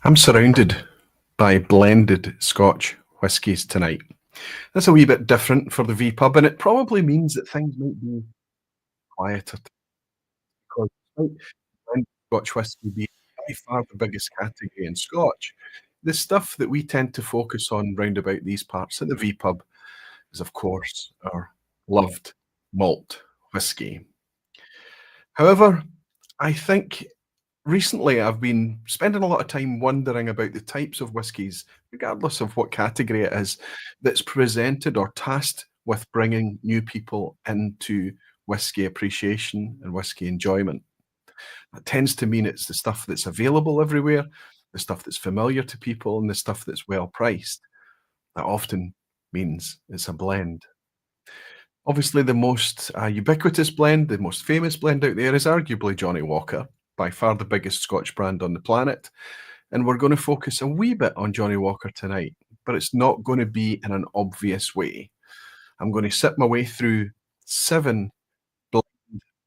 I'm surrounded by blended Scotch whiskies tonight. That's a wee bit different for the vPub, and it probably means that things might be quieter because despite blended Scotch whisky being by far the biggest category in Scotch, the stuff that we tend to focus on round about these parts at the vPub is, of course, our loved malt whisky. However, I think recently, I've been spending a lot of time wondering about the types of whiskies, regardless of what category it is, that's presented or tasked with bringing new people into whiskey appreciation and whiskey enjoyment. That tends to mean it's the stuff that's available everywhere, the stuff that's familiar to people, and the stuff that's well priced. That often means it's a blend. Obviously, the most ubiquitous blend, the most famous blend out there is arguably Johnnie Walker, by far the biggest Scotch brand on the planet. And we're going to focus a wee bit on Johnnie Walker tonight, but it's not going to be in an obvious way. I'm going to sit my way through 7 bl-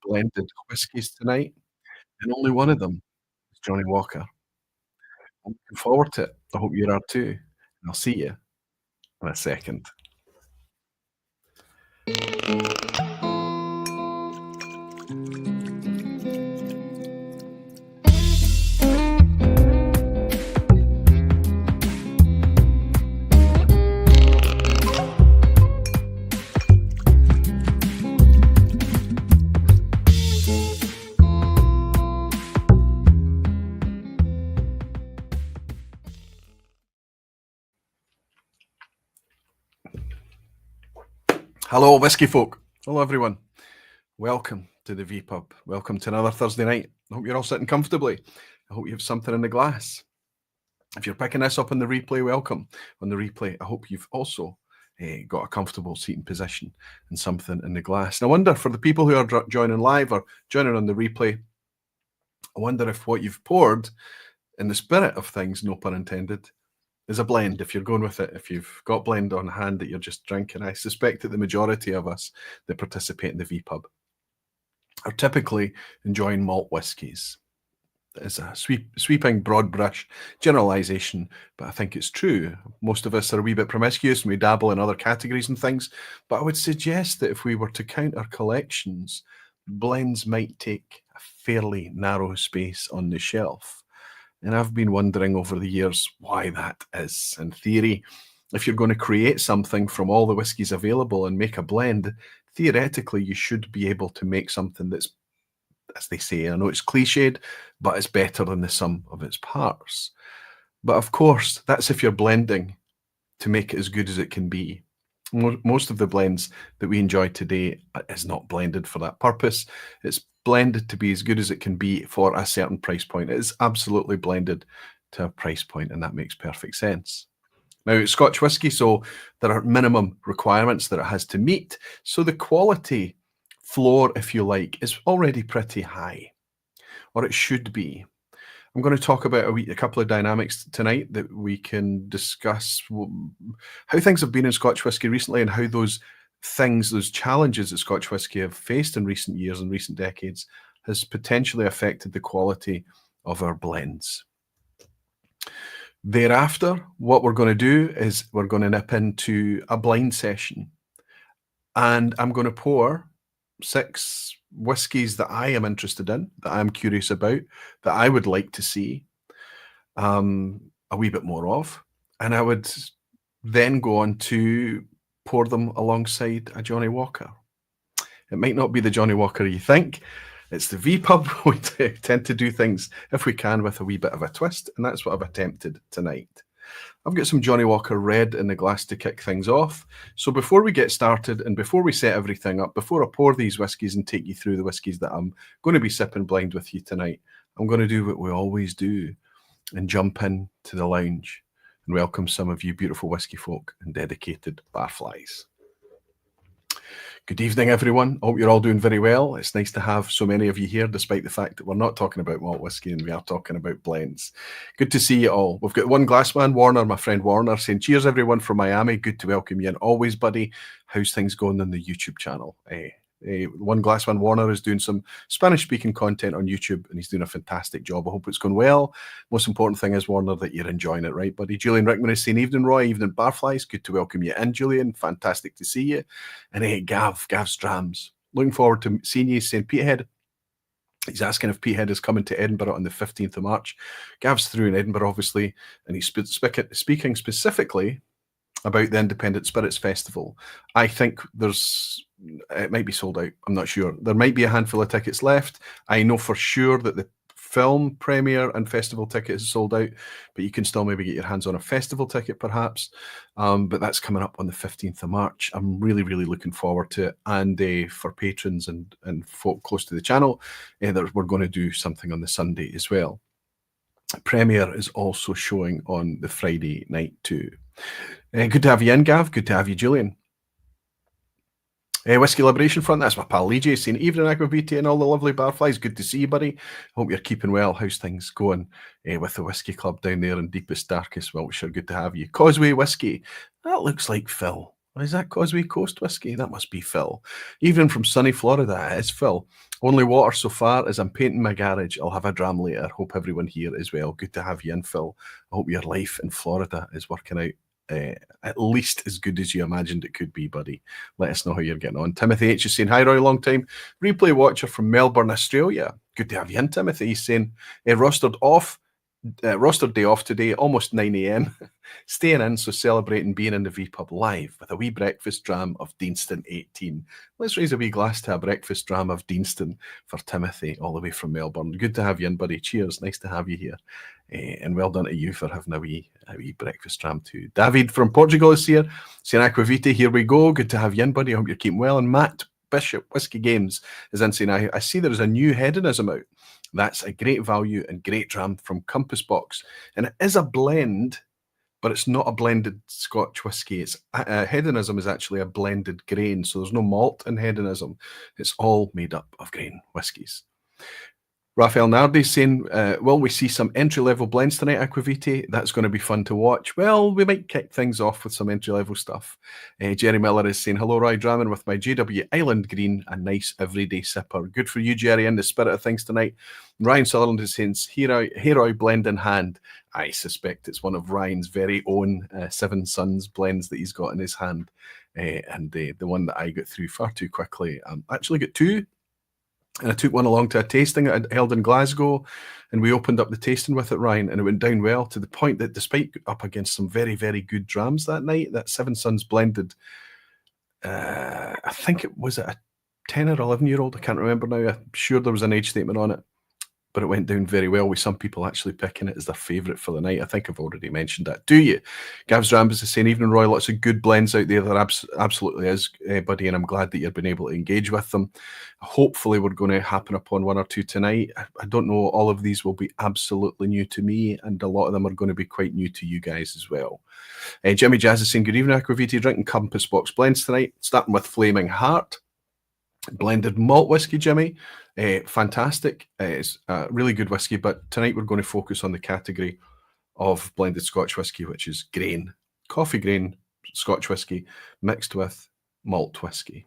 blended whiskies tonight, and only one of them is Johnnie Walker. I'm looking forward to it. I hope you are too. And I'll see you in a second. Hello, whiskey folk. Hello, everyone. Welcome to the vPub. Welcome to another Thursday night. I hope you're all sitting comfortably. I hope you have something in the glass. If you're picking this up on the replay, welcome. On the replay, I hope you've also got a comfortable seating position and something in the glass. And I wonder, for the people who are joining live or joining on the replay, I wonder if what you've poured, in the spirit of things, no pun intended, is a blend. If you're going with it, if you've got blend on hand that you're just drinking, I suspect that the majority of us that participate in the vPub are typically enjoying malt whiskies. It's a sweeping broad brush generalization, but I think it's true. Most of us are a wee bit promiscuous and we dabble in other categories and things, but I would suggest that if we were to count our collections, blends might take a fairly narrow space on the shelf. And I've been wondering over the years why that is. In theory, if you're going to create something from all the whiskies available and make a blend, theoretically you should be able to make something that's, as they say, I know it's cliched, but it's better than the sum of its parts. But of course, that's if you're blending to make it as good as it can be. Most of the blends that we enjoy today is not blended for that purpose. It's blended to be as good as it can be for a certain price point. It is absolutely blended to a price point, and that makes perfect sense. Now, it's Scotch whisky, so there are minimum requirements that it has to meet. So the quality floor, if you like, is already pretty high, or it should be. I'm going to talk about a couple of dynamics tonight that we can discuss how things have been in Scotch whisky recently and how those things, those challenges that Scotch whisky have faced in recent years and recent decades has potentially affected the quality of our blends. Thereafter, what we're going to do is we're going to nip into a blind session, and I'm going to pour 6 whiskies that I am interested in, that I'm curious about, that I would like to see a wee bit more of. And I would then go on to pour them alongside a Johnnie Walker. It might not be the Johnnie Walker you think. It's the vPub. We tend to do things, if we can, with a wee bit of a twist, and that's what I've attempted tonight. I've got some Johnnie Walker Red in the glass to kick things off. So before we get started and before we set everything up, before I pour these whiskies and take you through the whiskies that I'm going to be sipping blind with you tonight, I'm going to do what we always do and jump in to the lounge and welcome some of you beautiful whiskey folk and dedicated barflies. Good evening, everyone. I hope you're all doing very well. It's nice to have so many of you here, despite the fact that we're not talking about malt whiskey and we are talking about blends. Good to see you all. We've got one glassman, Warner, my friend Warner, saying, cheers, everyone from Miami. Good to welcome you. And always, buddy, how's things going on the YouTube channel? One Glass One Warner is doing some Spanish-speaking content on YouTube, and he's doing a fantastic job. I hope it's going well. Most important thing is, Warner, that you're enjoying it, right, buddy? Julian Rickman is saying, evening, Roy, evening, Barflies. Good to welcome you in, Julian. Fantastic to see you. And Gav's Drams. Looking forward to seeing you, saying Peated. He's asking if Peated is coming to Edinburgh on the 15th of March. Gav's through in Edinburgh, obviously, and he's speaking specifically about the Independent Spirits Festival. I think it might be sold out. I'm not sure. There might be a handful of tickets left. I know for sure that the film premiere and festival ticket is sold out, but you can still maybe get your hands on a festival ticket perhaps. But that's coming up on the 15th of March. I'm really, really looking forward to it. And for patrons and folk close to the channel, we're going to do something on the Sunday as well. Premiere is also showing on the Friday night too. Good to have you in, Gav. Good to have you, Julian. Whiskey Liberation Front, that's my pal Lee J saying, evening Aquavita and all the lovely barflies. Good to see you, buddy. Hope you're keeping well. How's things going with the Whiskey Club down there in deepest, darkest Wiltshire? Good to have you. Causeway Whiskey, that looks like Phil. Is that Causeway Coast Whiskey? That must be Phil. Even from sunny Florida, it is Phil. Only water so far as I'm painting my garage. I'll have a dram later. Hope everyone here is well. Good to have you in, Phil. I hope your life in Florida is working out at least as good as you imagined it could be, buddy. Let us know how you're getting on. Timothy H is saying, hi, Roy, long time replay watcher from Melbourne, Australia. Good to have you in, Timothy. He's saying, rostered day off today, almost 9 a.m. Staying in, so celebrating being in the vPub live with a wee breakfast dram of Deanston 18. Let's raise a wee glass to a breakfast dram of Deanston for Timothy, all the way from Melbourne. Good to have you in, buddy. Cheers. Nice to have you here. And well done to you for having a wee breakfast dram too. David from Portugal is here. Saying Aquavita, here we go. Good to have you in, buddy. I hope you're keeping well. And Matt Bishop, Whiskey Games, is in saying, I see there is a new hedonism out. That's a great value and great dram from Compass Box. And it is a blend, but it's not a blended Scotch whiskey. It's hedonism is actually a blended grain. So there's no malt in hedonism. It's all made up of grain whiskies. Raphael Nardi saying, will we see some entry-level blends tonight, Aquavite? That's going to be fun to watch. Well, we might kick things off with some entry-level stuff. Jerry Miller is saying, hello, Roy, dramming with my JW Island Green, a nice everyday sipper. Good for you, Jerry, in the spirit of things tonight. Ryan Sutherland is saying, Heroy blend in hand. I suspect it's one of Ryan's very own Seven Sons blends that he's got in his hand. And the one that I got through far too quickly. I actually got two. And I took one along to a tasting I held in Glasgow, and we opened up the tasting with it, Ryan, and it went down well, to the point that despite up against some very, very good drams that night, that Seven Sons blended, I think it was a 10 or 11-year-old, I can't remember now. I'm sure there was an age statement on it, but it went down very well with some people actually picking it as their favourite for the night. I think I've already mentioned that. Do you? Gav's Rambus is saying, evening, Roy, lots of good blends out there. There absolutely is, buddy, and I'm glad that you've been able to engage with them. Hopefully we're going to happen upon one or two tonight. I don't know, all of these will be absolutely new to me, and a lot of them are going to be quite new to you guys as well. Jimmy Jazz is saying, good evening, Aquaviti, drinking Compass Box blends tonight, starting with Flaming Heart. Blended malt whiskey, Jimmy. Fantastic. It's a really good whiskey, but tonight we're going to focus on the category of blended Scotch whiskey, which is grain, coffee grain Scotch whiskey mixed with malt whiskey.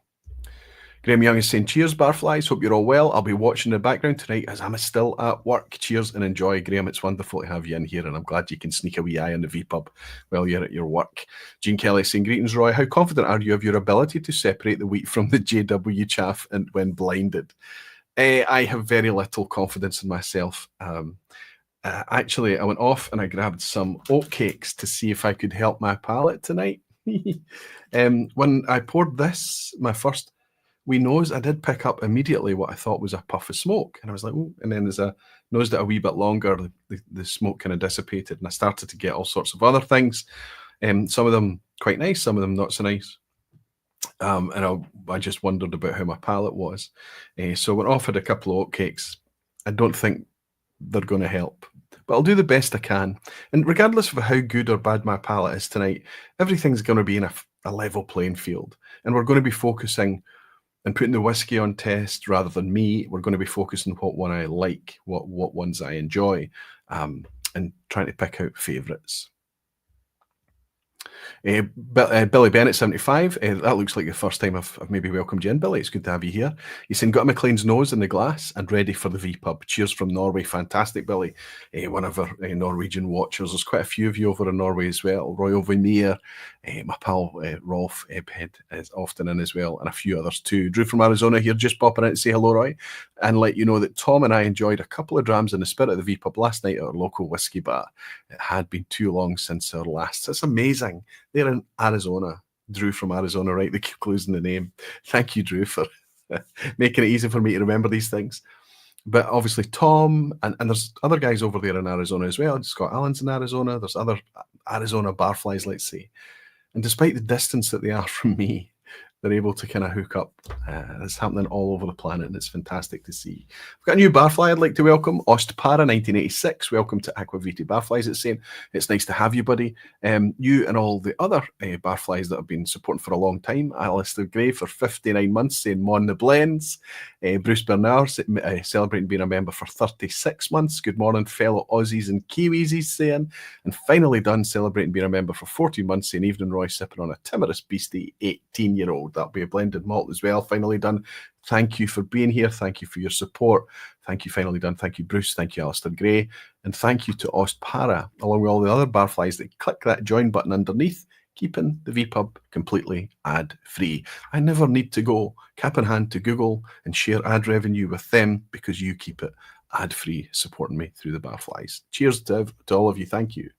Graham Young is saying, cheers, barflies. Hope you're all well. I'll be watching in the background tonight as I'm still at work. Cheers and enjoy, Graham. It's wonderful to have you in here, and I'm glad you can sneak a wee eye on the vPub while you're at your work. Jean Kelly saying, greetings, Roy. How confident are you of your ability to separate the wheat from the JW chaff and when blinded? I have very little confidence in myself. Actually, I went off and I grabbed some oatcakes to see if I could help my palate tonight. When I poured this, my first wee nose, I did pick up immediately what I thought was a puff of smoke. And I was like, oh, and then as I nosed it a wee bit longer, the smoke kind of dissipated and I started to get all sorts of other things. Some of them quite nice, some of them not so nice. And I just wondered about how my palate was. So I went off, had a couple of oatcakes. I don't think they're going to help, but I'll do the best I can. And regardless of how good or bad my palate is tonight, everything's going to be in a level playing field. And we're going to be focusing and putting the whiskey on test rather than me. We're going to be focusing on what one I like, what ones I enjoy, and trying to pick out favourites. Billy Bennett 75. That looks like the first time I've maybe welcomed you in, Billy. It's good to have you here. He's saying, got a McLean's nose in the glass and ready for the vPub. Cheers from Norway. Fantastic, Billy. One of our Norwegian watchers. There's quite a few of you over in Norway as well. Royal Vermeer, my pal Rolf Ebhead is often in as well, and a few others too. Drew from Arizona here, just popping in to say hello, Roy, and let you know that Tom and I enjoyed a couple of drams in the spirit of the vPub last night at our local whiskey bar. It had been too long since our last. It's amazing. They're in Arizona. Drew from Arizona, right? They keep losing the name. Thank you, Drew, for making it easy for me to remember these things. But obviously Tom, and there's other guys over there in Arizona as well. Scott Allen's in Arizona. There's other Arizona barflies, let's say. And despite the distance that they are from me, they're able to kind of hook up. It's happening all over the planet, and it's fantastic to see. I've got a new barfly I'd like to welcome. Ostpara 1986. Welcome to Aquaviti Barflies. It's saying, it's nice to have you, buddy. You and all the other barflies that have been supporting for a long time. Alistair Gray for 59 months, saying Mon the Blends. Bruce Bernard celebrating being a member for 36 months. Good morning, fellow Aussies and Kiwis, he's saying. And finally done, celebrating being a member for 14 months, saying evening, Roy, sipping on a timorous beastie 18-year-old. That'll be a blended malt as well. Finally done. Thank you for being here. Thank you for your support. Thank you, finally done. Thank you, Bruce. Thank you, Alistair Gray. And thank you to Ostpara, along with all the other barflies that click that join button underneath, keeping the vPub completely ad-free. I never need to go cap in hand to Google and share ad revenue with them because you keep it ad-free, supporting me through the barflies. Cheers to all of you. Thank you.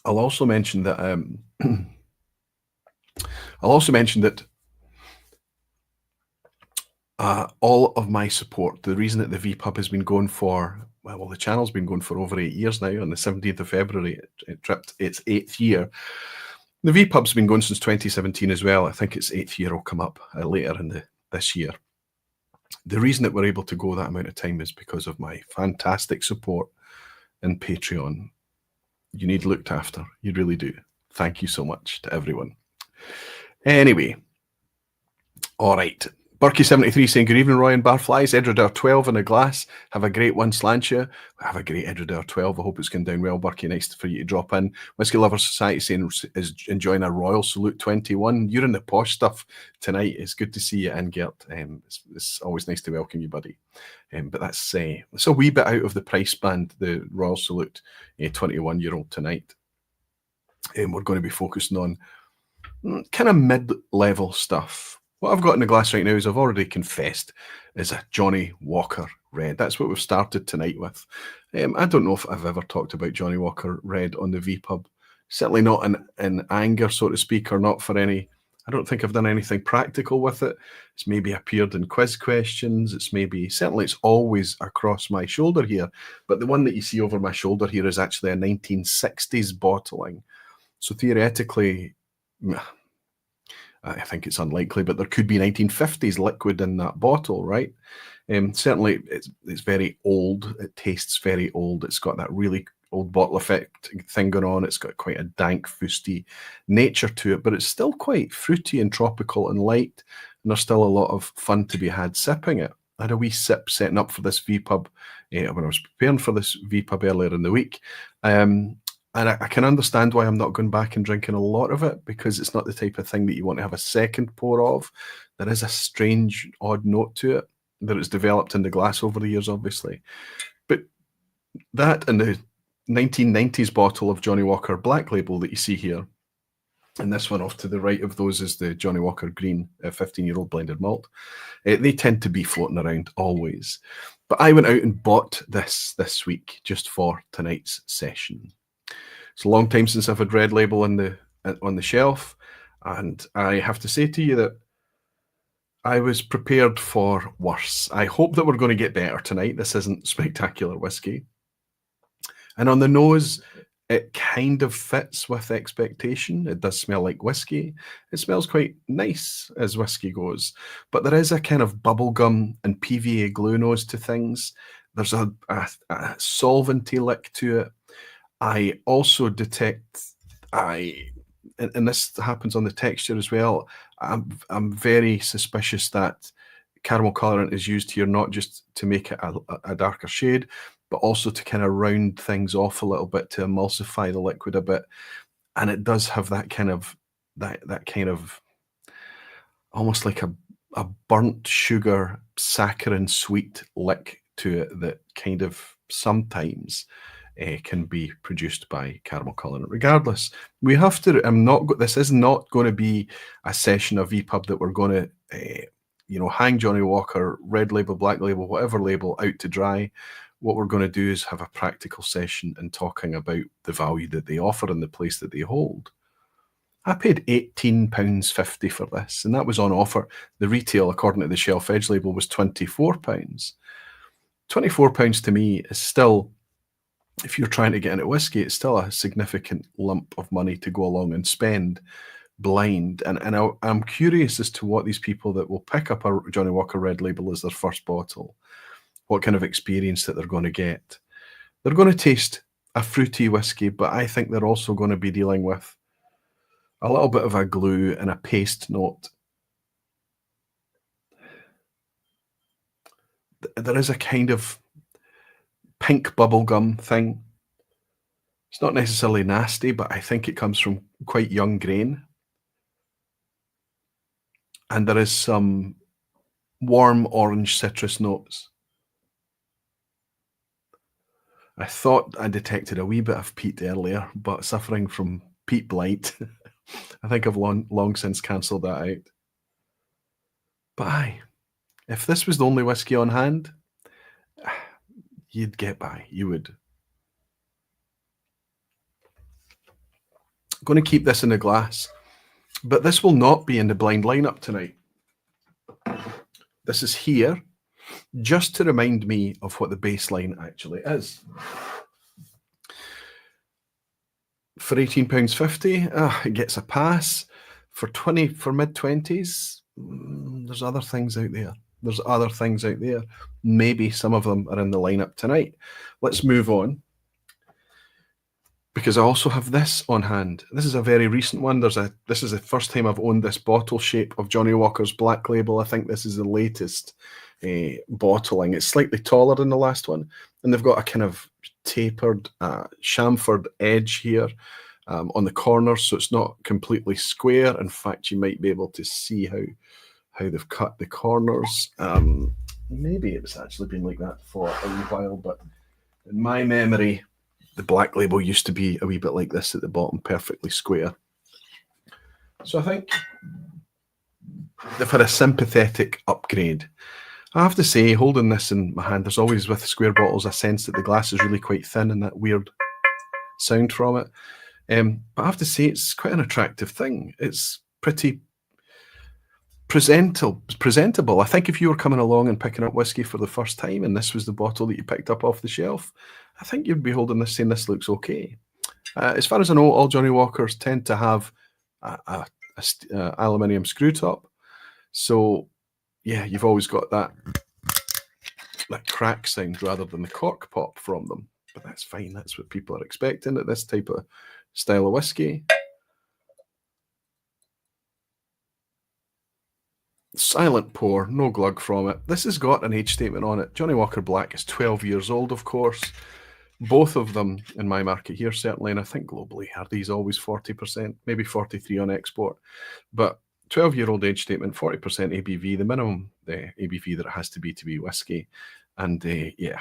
I'll also mention that all of my support, the reason that the vPub has been going for, well, the channel's been going for over 8 years now. On the 17th of February, it tripped its 8th year. The vPub's been going since 2017 as well. I think its 8th year will come up later in this year. The reason that we're able to go that amount of time is because of my fantastic support in Patreon. You need looked after. You really do. Thank you so much to everyone. Anyway, all right. Burkey73 saying, good evening, Roy and Barflies. Edredar 12 in a glass. Have a great one, Slantia. Have a great Edredar 12. I hope it's going down well, Burkey. Nice for you to drop in. Whiskey Lovers Society saying is enjoying a Royal Salute 21. You're in the posh stuff tonight. It's good to see you in, Gert. It's always nice to welcome you, buddy. But that's it's a wee bit out of the price band, the Royal Salute 21-year-old tonight. We're going to be focusing on kind of mid-level stuff. What I've got in the glass right now, as I've already confessed, is a Johnnie Walker Red. That's what we've started tonight with. I don't know if I've ever talked about Johnnie Walker Red on the vPub. Certainly not in anger, so to speak, or not for any. I don't think I've done anything practical with it. It's maybe appeared in quiz questions. Certainly it's always across my shoulder here. But the one that you see over my shoulder here is actually a 1960s bottling. So theoretically, I think it's unlikely, but there could be 1950s liquid in that bottle, right? Certainly, it's very old. It tastes very old. It's got that really old bottle effect thing going on. It's got quite a dank, fusty nature to it, but it's still quite fruity and tropical and light, and there's still a lot of fun to be had sipping it. I had a wee sip setting up for this vPub when I was preparing for this vPub earlier in the week. And I can understand why I'm not going back and drinking a lot of it, because it's not the type of thing that you want to have a second pour of. There is a strange, odd note to it that it's developed in the glass over the years, obviously. But that and the 1990s bottle of Johnnie Walker Black Label that you see here, and this one off to the right of those is the Johnnie Walker Green 15-year-old blended malt. They tend to be floating around always. But I went out and bought this week just for tonight's session. It's a long time since I've had Red Label on the shelf, and I have to say to you that I was prepared for worse. I hope that we're going to get better tonight. This isn't spectacular whiskey. And on the nose, it kind of fits with expectation. It does smell like whiskey. It smells quite nice as whiskey goes, but there is a kind of bubblegum and PVA glue nose to things. There's a solventy lick to it. I also detect, and this happens on the texture as well, I'm very suspicious that caramel colorant is used here not just to make it a darker shade, but also to kind of round things off a little bit, to emulsify the liquid a bit. And it does have that kind of almost like a burnt sugar saccharine sweet lick to it that kind of sometimes can be produced by caramel colorant. Regardless, we have to. This is not going to be a session of vPub that we're going to, hang Johnnie Walker, red label, black label, whatever label out to dry. What we're going to do is have a practical session and talking about the value that they offer and the place that they hold. I paid £18.50 for this, and that was on offer. The retail, according to the shelf edge label, was £24. £24 to me is still, if you're trying to get into whiskey, it's still a significant lump of money to go along and spend blind. And I'm curious as to what these people that will pick up a Johnnie Walker Red Label as their first bottle, what kind of experience that they're going to get. They're going to taste a fruity whiskey, but I think they're also going to be dealing with a little bit of a glue and a paste note. There is a kind of pink bubblegum thing. It's not necessarily nasty, but I think it comes from quite young grain. And there is some warm orange citrus notes. I thought I detected a wee bit of peat earlier, but suffering from peat blight, I think I've long since cancelled that out. But aye, if this was the only whiskey on hand, you'd get by. You would. I'm going to keep this in a glass, but this will not be in the blind lineup tonight. This is here just to remind me of what the baseline actually is. For £18.50, it gets a pass. For mid-20s, there's other things out there. Maybe some of them are in the lineup tonight. Let's move on, because I also have this on hand. This is a very recent one. This is the first time I've owned this bottle shape of Johnnie Walker's Black Label. I think this is the latest bottling. It's slightly taller than the last one, and they've got a kind of tapered chamfered edge here on the corners, so it's not completely square. In fact, you might be able to see how they've cut the corners. Maybe it's actually been like that for a wee while, but in my memory, the Black Label used to be a wee bit like this at the bottom, perfectly square. So I think they've had a sympathetic upgrade. I have to say, holding this in my hand, there's always with square bottles a sense that the glass is really quite thin and that weird sound from it. But I have to say, it's quite an attractive thing. It's pretty presentable. I think if you were coming along and picking up whiskey for the first time and this was the bottle that you picked up off the shelf, I think you'd be holding this saying this looks okay. As far as I know, all Johnnie Walkers tend to have a aluminium screw top. So yeah, you've always got that crack sound rather than the cork pop from them. But that's fine. That's what people are expecting at this type of style of whiskey. Silent pour, no glug from it. This has got an age statement on it. Johnnie Walker Black is 12 years old, of course. Both of them in my market here, certainly, and I think globally, are these always 40%, maybe 43 on export. But 12-year-old age statement, 40% ABV, the minimum ABV that it has to be whiskey. And yeah,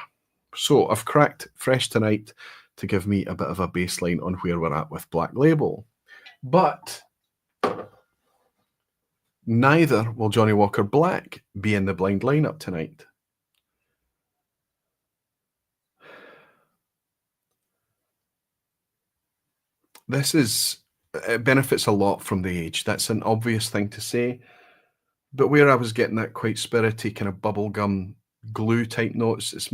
so I've cracked fresh tonight to give me a bit of a baseline on where we're at with Black Label. But neither will Johnnie Walker Black be in the blind lineup tonight. It benefits a lot from the age. That's an obvious thing to say. But where I was getting that quite spirity kind of bubblegum glue type notes, it's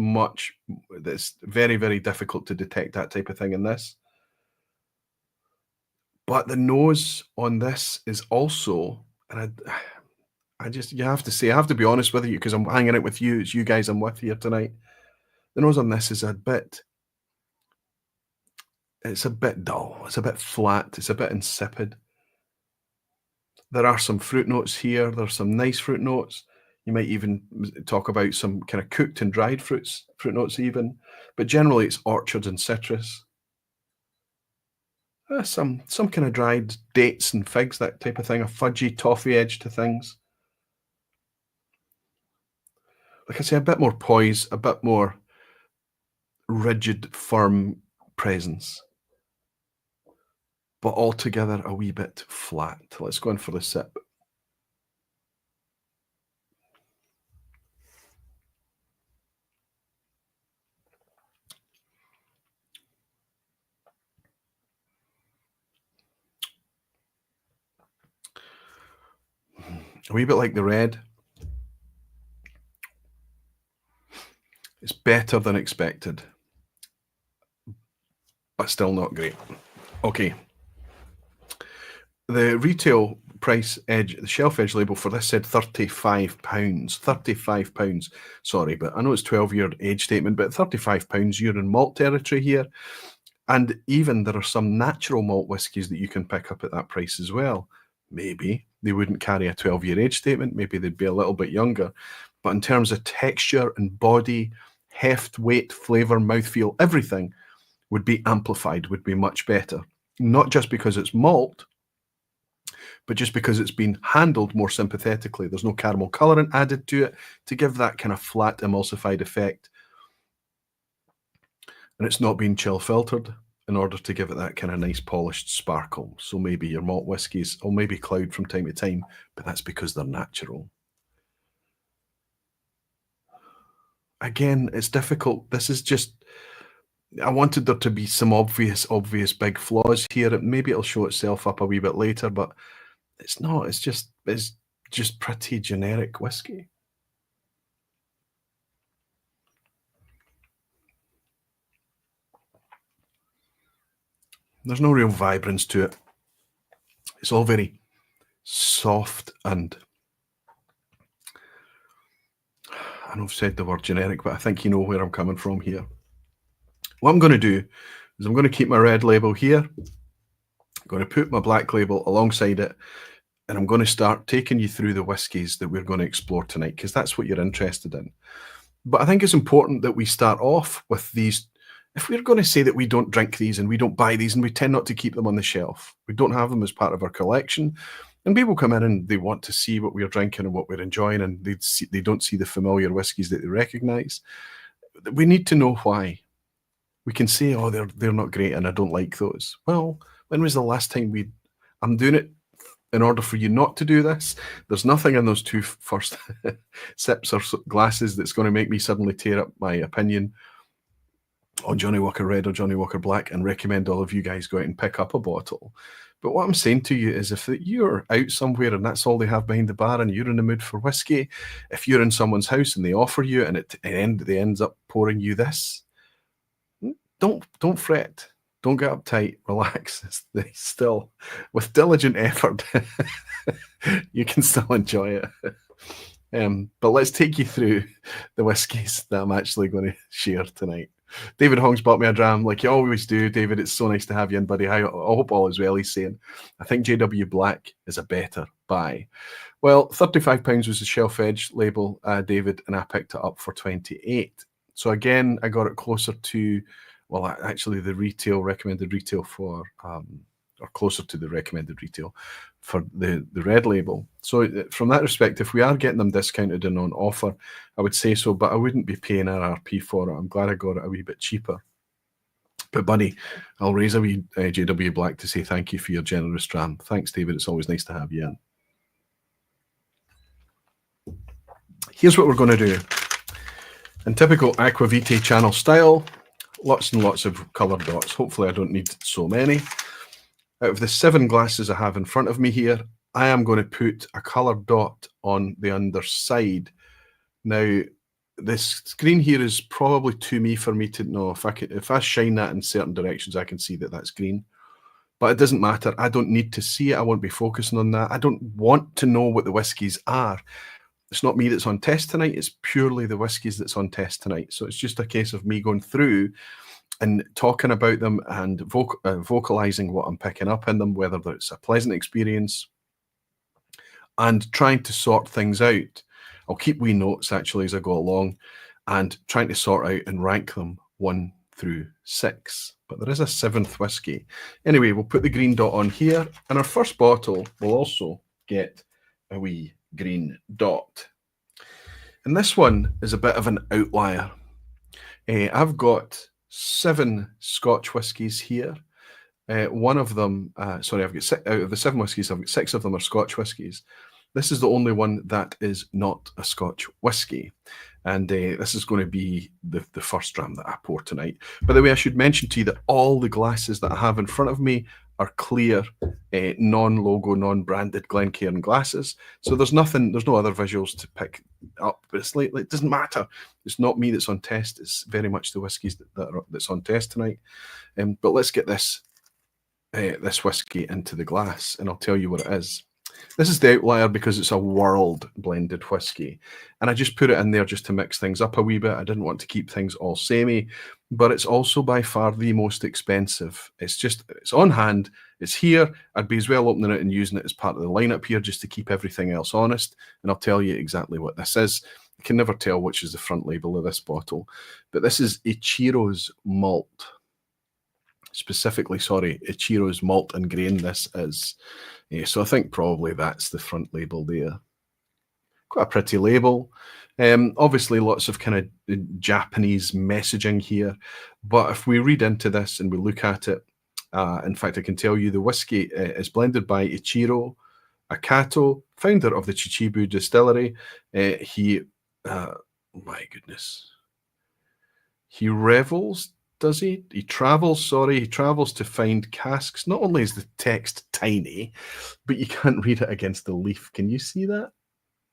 very, very difficult to detect that type of thing in this. But the nose on this is also, and you have to say, I have to be honest with you because I'm hanging out with you. It's you guys I'm with here tonight. The nose on this is it's a bit dull. It's a bit flat. It's a bit insipid. There are some fruit notes here. There's some nice fruit notes. You might even talk about some kind of cooked and dried fruits, fruit notes even, but generally it's orchard and citrus. Some kind of dried dates and figs, that type of thing, a fudgy toffee edge to things. Like I say, a bit more poise, a bit more rigid, firm presence, but altogether a wee bit flat. Let's go in for the sip. A wee bit like the red. It's better than expected, but still not great. Okay. The retail price edge, the shelf edge label for this said £35. £35. Sorry, but I know it's 12-year age statement, but £35, you're in malt territory here. And even there are some natural malt whiskies that you can pick up at that price as well. Maybe they wouldn't carry a 12-year age statement. Maybe they'd be a little bit younger. But in terms of texture and body, heft, weight, flavour, mouthfeel, everything would be amplified, would be much better. Not just because it's malt, but just because it's been handled more sympathetically. There's no caramel colorant added to it to give that kind of flat emulsified effect. And it's not been chill filtered in order to give it that kind of nice polished sparkle. So maybe your malt whiskies will maybe cloud from time to time, but that's because they're natural. Again, it's difficult. This is just, I wanted there to be some obvious big flaws here. Maybe it'll show itself up a wee bit later, but it's not. It's just pretty generic whiskey. There's no real vibrance to it. It's all very soft and, I know I've said the word generic, but I think you know where I'm coming from here. What I'm going to do is I'm going to keep my red label here. I'm going to put my black label alongside it, and I'm going to start taking you through the whiskies that we're going to explore tonight, because that's what you're interested in. But I think it's important that we start off with these. If we're going to say that we don't drink these and we don't buy these and we tend not to keep them on the shelf, we don't have them as part of our collection, and people come in and they want to see what we're drinking and what we're enjoying, and they don't see the familiar whiskies that they recognise, we need to know why. We can say, oh, they're not great and I don't like those. Well, when was the last time I'm doing it in order for you not to do this? There's nothing in those two first sips or glasses that's going to make me suddenly tear up my opinion on Johnnie Walker Red or Johnnie Walker Black and recommend all of you guys go out and pick up a bottle. But what I'm saying to you is, if you're out somewhere and that's all they have behind the bar and you're in the mood for whiskey, if you're in someone's house and they offer you and they ends up pouring you this, don't fret. Don't get uptight. Relax. Still, with diligent effort, you can still enjoy it. But let's take you through the whiskies that I'm actually going to share tonight. David Hong's bought me a dram, like you always do. David, it's so nice to have you in, buddy. I hope all is well, he's saying. I think JW Black is a better buy. Well, £35 was the shelf edge label, David, and I picked it up for 28. So again, I got it closer to, well, actually the recommended retail for, or closer to the recommended retail for the red label. So from that respect, if we are getting them discounted and on offer, I would say so, but I wouldn't be paying RRP for it. I'm glad I got it a wee bit cheaper. But buddy, I'll raise a wee JW Black to say thank you for your generous dram. Thanks, David. It's always nice to have you in. Here's what we're going to do. In typical Aquavitae channel style, lots and lots of coloured dots. Hopefully I don't need so many. Out of the 7 glasses I have in front of me here, I am going to put a coloured dot on the underside. Now, this screen here is probably too me for me to know. If I shine that in certain directions, I can see that that's green. But it doesn't matter. I don't need to see it. I won't be focusing on that. I don't want to know what the whiskies are. It's not me that's on test tonight. It's purely the whiskies that's on test tonight. So it's just a case of me going through and talking about them and vocalizing what I'm picking up in them, whether it's a pleasant experience, and trying to sort things out. I'll keep wee notes actually as I go along and trying to sort out and rank them 1 through 6. But there is a 7th whiskey. Anyway, we'll put the green dot on here, and our first bottle will also get a wee green dot. And this one is a bit of an outlier. I've got 7 Scotch whiskies here. One of them, sorry, I've got 6 out of the 7 whiskies, I've got 6 of them are Scotch whiskies. This is the only one that is not a Scotch whisky. And this is going to be the first dram that I pour tonight. By the way, I should mention to you that all the glasses that I have in front of me are clear, non-logo, non-branded Glencairn glasses. So there's no other visuals to pick up. But it's like, it doesn't matter. It's not me that's on test. It's very much the whiskies that's on test tonight. But let's get this whiskey into the glass, and I'll tell you what it is. This is the outlier because it's a world blended whiskey, and I just put it in there just to mix things up a wee bit. I didn't want to keep things all samey, but it's also by far the most expensive. It's on hand, it's here. I'd be as well opening it and using it as part of the lineup here just to keep everything else honest, and I'll tell you exactly what this is. You can never tell which is the front label of this bottle, but this is Ichiro's Malt. Specifically, sorry, Ichiro's Malt and Grain this is. So I think probably that's the front label there. Quite a pretty label. Obviously lots of kind of Japanese messaging here, but if we read into this and we look at it, in fact, I can tell you the whiskey is blended by Ichiro Akato, founder of the Chichibu distillery. My goodness. He revels, does he? He travels to find casks. Not only is the text tiny, but you can't read it against the leaf. Can you see that?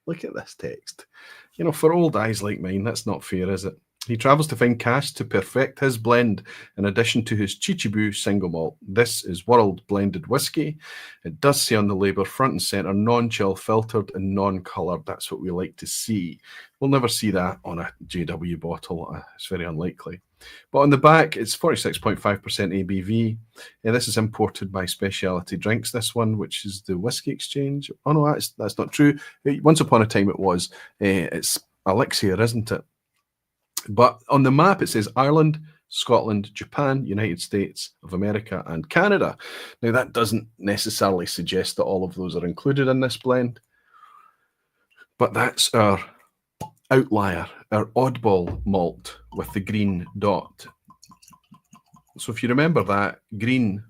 Look at this text. You know, for old eyes like mine, that's not fair, is it? He travels to find casks to perfect his blend in addition to his Chichibu single malt. This is world blended whiskey. It does say on the label front and center, non-chill filtered and non-coloured. That's what we like to see. We'll never see that on a JW bottle. It's very unlikely. But on the back, it's 46.5% ABV. And this is imported by Specialty Drinks, this one, which is the Whiskey Exchange. Oh, no, that's not true. Once upon a time it was. It's Elixir, isn't it? But on the map, it says Ireland, Scotland, Japan, United States of America, and Canada. Now, that doesn't necessarily suggest that all of those are included in this blend. But that's our outlier, our oddball malt with the green dot. So if you remember that, green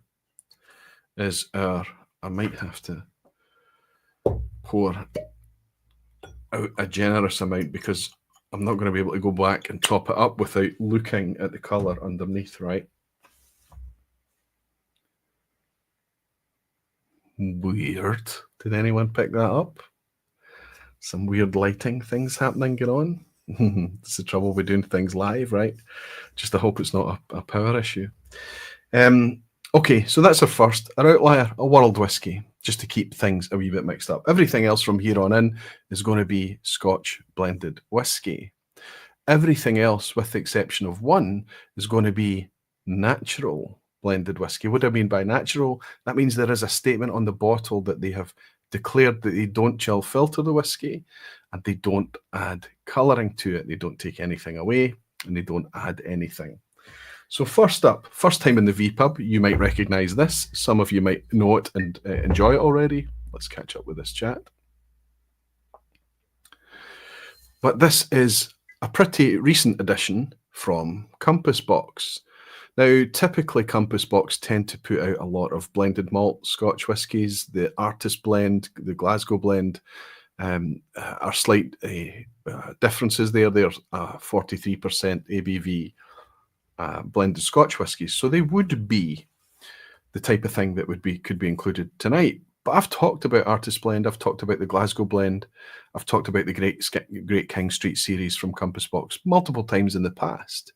is our, I might have to pour out a generous amount because I'm not going to be able to go back and top it up without looking at the colour underneath, right? Weird. Did anyone pick that up? Some weird lighting things happening going on. It's the trouble with doing things live, right? Just I hope it's not a power issue. Okay, so that's our first, our outlier, a world whiskey, just to keep things a wee bit mixed up. Everything else from here on in is going to be Scotch blended whiskey. Everything else, with the exception of one, is going to be natural blended whiskey. What do I mean by natural? That means there is a statement on the bottle that they have declared that they don't chill filter the whiskey and they don't add colouring to it. They don't take anything away and they don't add anything. So first up, first time in the vPub, you might recognise this. Some of you might know it and enjoy it already. Let's catch up with this chat. But this is a pretty recent addition from Compass Box. Now, typically Compass Box tend to put out a lot of blended malt Scotch whiskies. The Artist blend, the Glasgow blend are slight differences there. They're 43% ABV blended Scotch whiskies. So they would be the type of thing that could be included tonight. But I've talked about Artist blend. I've talked about the Glasgow blend. I've talked about the Great King Street series from Compass Box multiple times in the past.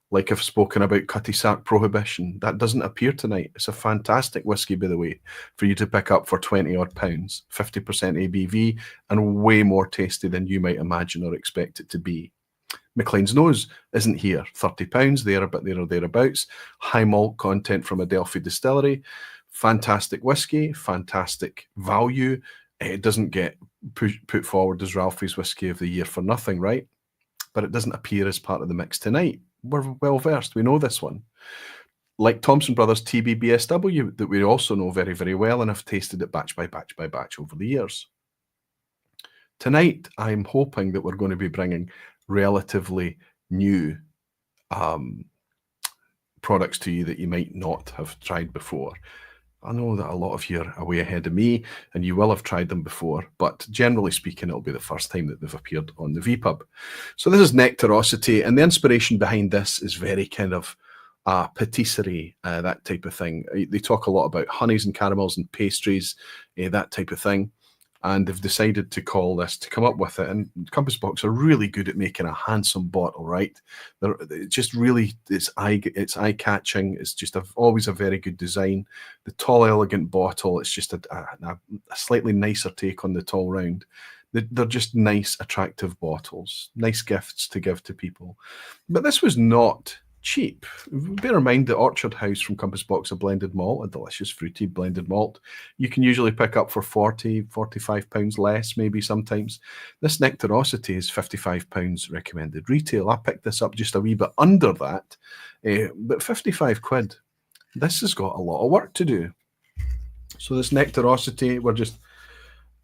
Like I've spoken about Cutty Sark Prohibition. That doesn't appear tonight. It's a fantastic whiskey, by the way, for you to pick up for 20 odd pounds, 50% ABV, and way more tasty than you might imagine or expect it to be. McLean's Nose isn't here. £30 there, but there or thereabouts. High malt content from Adelphi Distillery. Fantastic whiskey, fantastic value. It doesn't get put forward as Ralphie's Whiskey of the Year for nothing, right? But it doesn't appear as part of the mix tonight. We're well versed. We know this one. Like Thompson Brothers TBBSW, that we also know very, very well and have tasted it batch by batch by batch over the years. Tonight, I'm hoping that we're going to be bringing relatively new products to you that you might not have tried before. I know that a lot of you are way ahead of me and you will have tried them before, but generally speaking, it'll be the first time that they've appeared on the vPub. So this is Nectarosity, and the inspiration behind this is very kind of patisserie, that type of thing. They talk a lot about honeys and caramels and pastries, that type of thing. And they've decided to come up with it. And Compass Box are really good at making a handsome bottle, right? It's just really, it's eye-catching. It's just always a very good design. The tall, elegant bottle, it's just a slightly nicer take on the tall round. They're just nice, attractive bottles, nice gifts to give to people. But this was not cheap. Bear in mind that Orchard House from Compass Box, a blended malt, a delicious fruity blended malt, you can usually pick up for 40, 45 pounds less, maybe sometimes. This Nectarosity is 55 pounds recommended retail. I picked this up just a wee bit under that, but 55 quid. This has got a lot of work to do. So this Nectarosity, we're just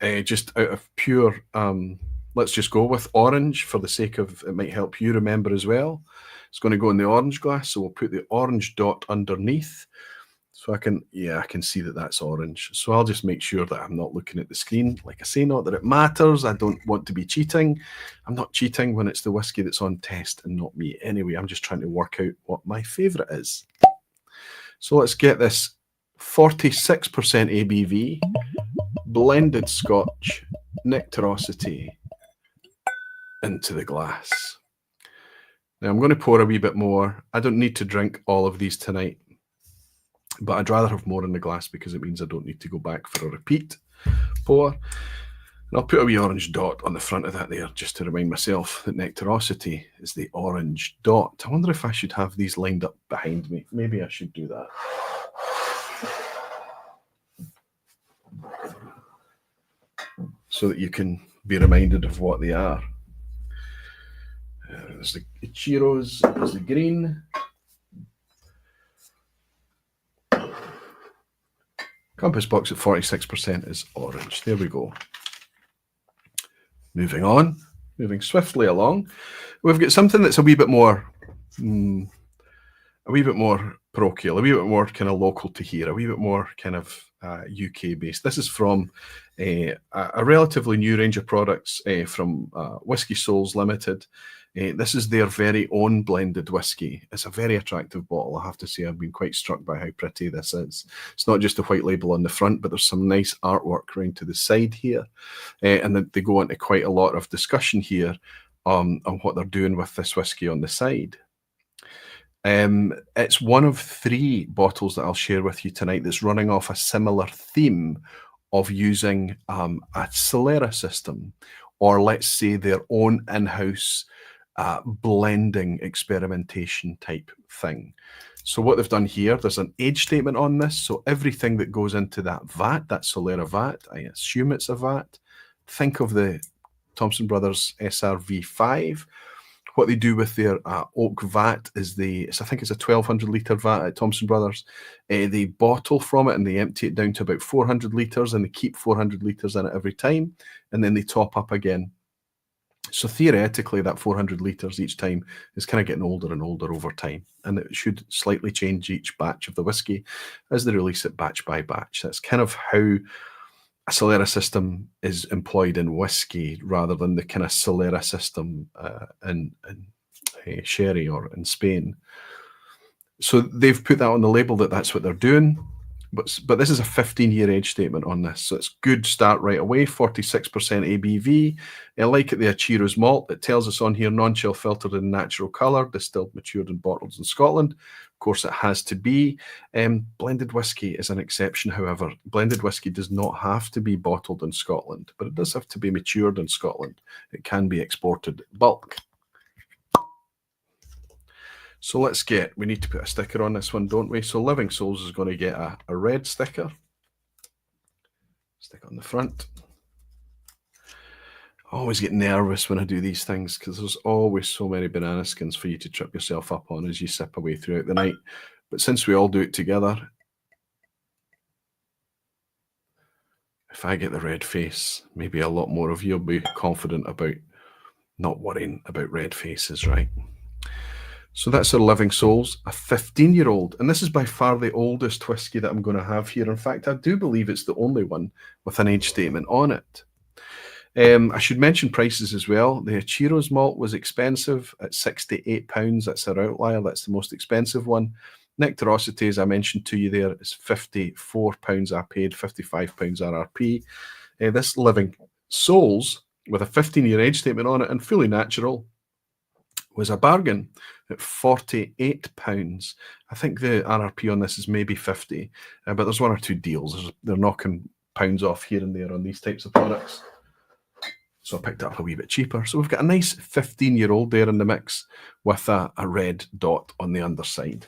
out of pure, let's just go with orange for the sake of, it might help you remember as well. It's going to go in the orange glass, so we'll put the orange dot underneath. So I can see that that's orange. So I'll just make sure that I'm not looking at the screen. Like I say, not that it matters. I don't want to be cheating. I'm not cheating when it's the whiskey that's on test and not me. Anyway, I'm just trying to work out what my favourite is. So let's get this 46% ABV, blended Scotch, Nectarosity into the glass. Now I'm going to pour a wee bit more. I don't need to drink all of these tonight, but I'd rather have more in the glass because it means I don't need to go back for a repeat pour. And I'll put a wee orange dot on the front of that there just to remind myself that Nectarosity is the orange dot. I wonder if I should have these lined up behind me. Maybe I should do that. So that you can be reminded of what they are. There's the Ichiros, there's the green. Compass Box at 46% is orange. There we go. Moving on, moving swiftly along. We've got something that's a wee bit more parochial, a wee bit more kind of local to here, a wee bit more kind of UK based. This is from a relatively new range of products from Whiskey Souls Limited. This is their very own blended whiskey. It's a very attractive bottle, I have to say. I've been quite struck by how pretty this is. It's not just a white label on the front, but there's some nice artwork around to the side here. And then they go into quite a lot of discussion here on what they're doing with this whiskey on the side. It's one of 3 bottles that I'll share with you tonight that's running off a similar theme of using a Solera system, or let's say their own in-house blending experimentation type thing. So what they've done here, there's an age statement on this. So everything that goes into that vat, that Solera vat, I assume it's a vat. Think of the Thompson Brothers SRV5. What they do with their oak vat is I think it's a 1,200 litre vat at Thompson Brothers. They bottle from it and they empty it down to about 400 litres, and they keep 400 litres in it every time, and then they top up again. So theoretically, that 400 litres each time is kind of getting older and older over time, and it should slightly change each batch of the whiskey as they release it batch by batch. That's kind of how a Solera system is employed in whiskey rather than the kind of Solera system in sherry or in Spain. So they've put that on the label that that's what they're doing. But this is a 15-year age statement on this, so it's good start right away. 46% ABV. I like it, the Ichiro's malt. It tells us on here non-chill filtered in natural colour, distilled, matured and bottled in Scotland. Of course, it has to be. Blended whiskey is an exception, however. Blended whiskey does not have to be bottled in Scotland, but it does have to be matured in Scotland. It can be exported bulk. So we need to put a sticker on this one, don't we? So Living Souls is going to get a red sticker. Stick it on the front. always get nervous when I do these things because there's always so many banana skins for you to trip yourself up on as you sip away throughout the night. But since we all do it together, if I get the red face, maybe a lot more of you will be confident about not worrying about red faces, right? So that's our Living Souls, a 15-year-old. And this is by far the oldest whiskey that I'm going to have here. In fact, I do believe it's the only one with an age statement on it. I should mention prices as well. The Ichiro's malt was expensive at £68. That's our outlier. That's the most expensive one. Nectarosity, as I mentioned to you there, is £54 I paid, £55 RRP. This Living Souls, with a 15-year age statement on it and fully natural, was a bargain at £48. I think the RRP on this is maybe 50, but there's one or two deals. They're knocking pounds off here and there on these types of products. So I picked it up a wee bit cheaper. So we've got a nice 15-year-old there in the mix with a red dot on the underside.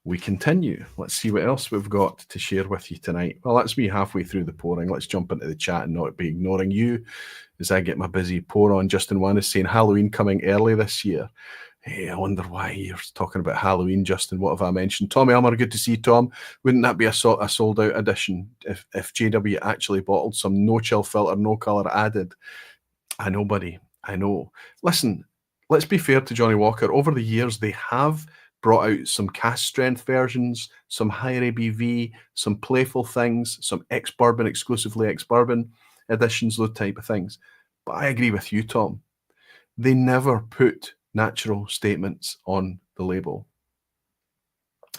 We continue. Let's see what else we've got to share with you tonight. Well, that's me halfway through the pouring. Let's jump into the chat and not be ignoring you as I get my busy pour on. Justin Wan is saying Halloween coming early this year. Hey, I wonder why you're talking about Halloween, Justin. What have I mentioned? Tommy Elmer, good to see you, Tom. Wouldn't that be a sold-out edition if JW actually bottled some no-chill filter, no colour added? I know, buddy. I know. Listen, let's be fair to Johnnie Walker. Over the years, they have brought out some cask strength versions, some higher ABV, some playful things, some ex-bourbon, exclusively ex-bourbon editions, those type of things. But I agree with you, Tom. They never put natural statements on the label.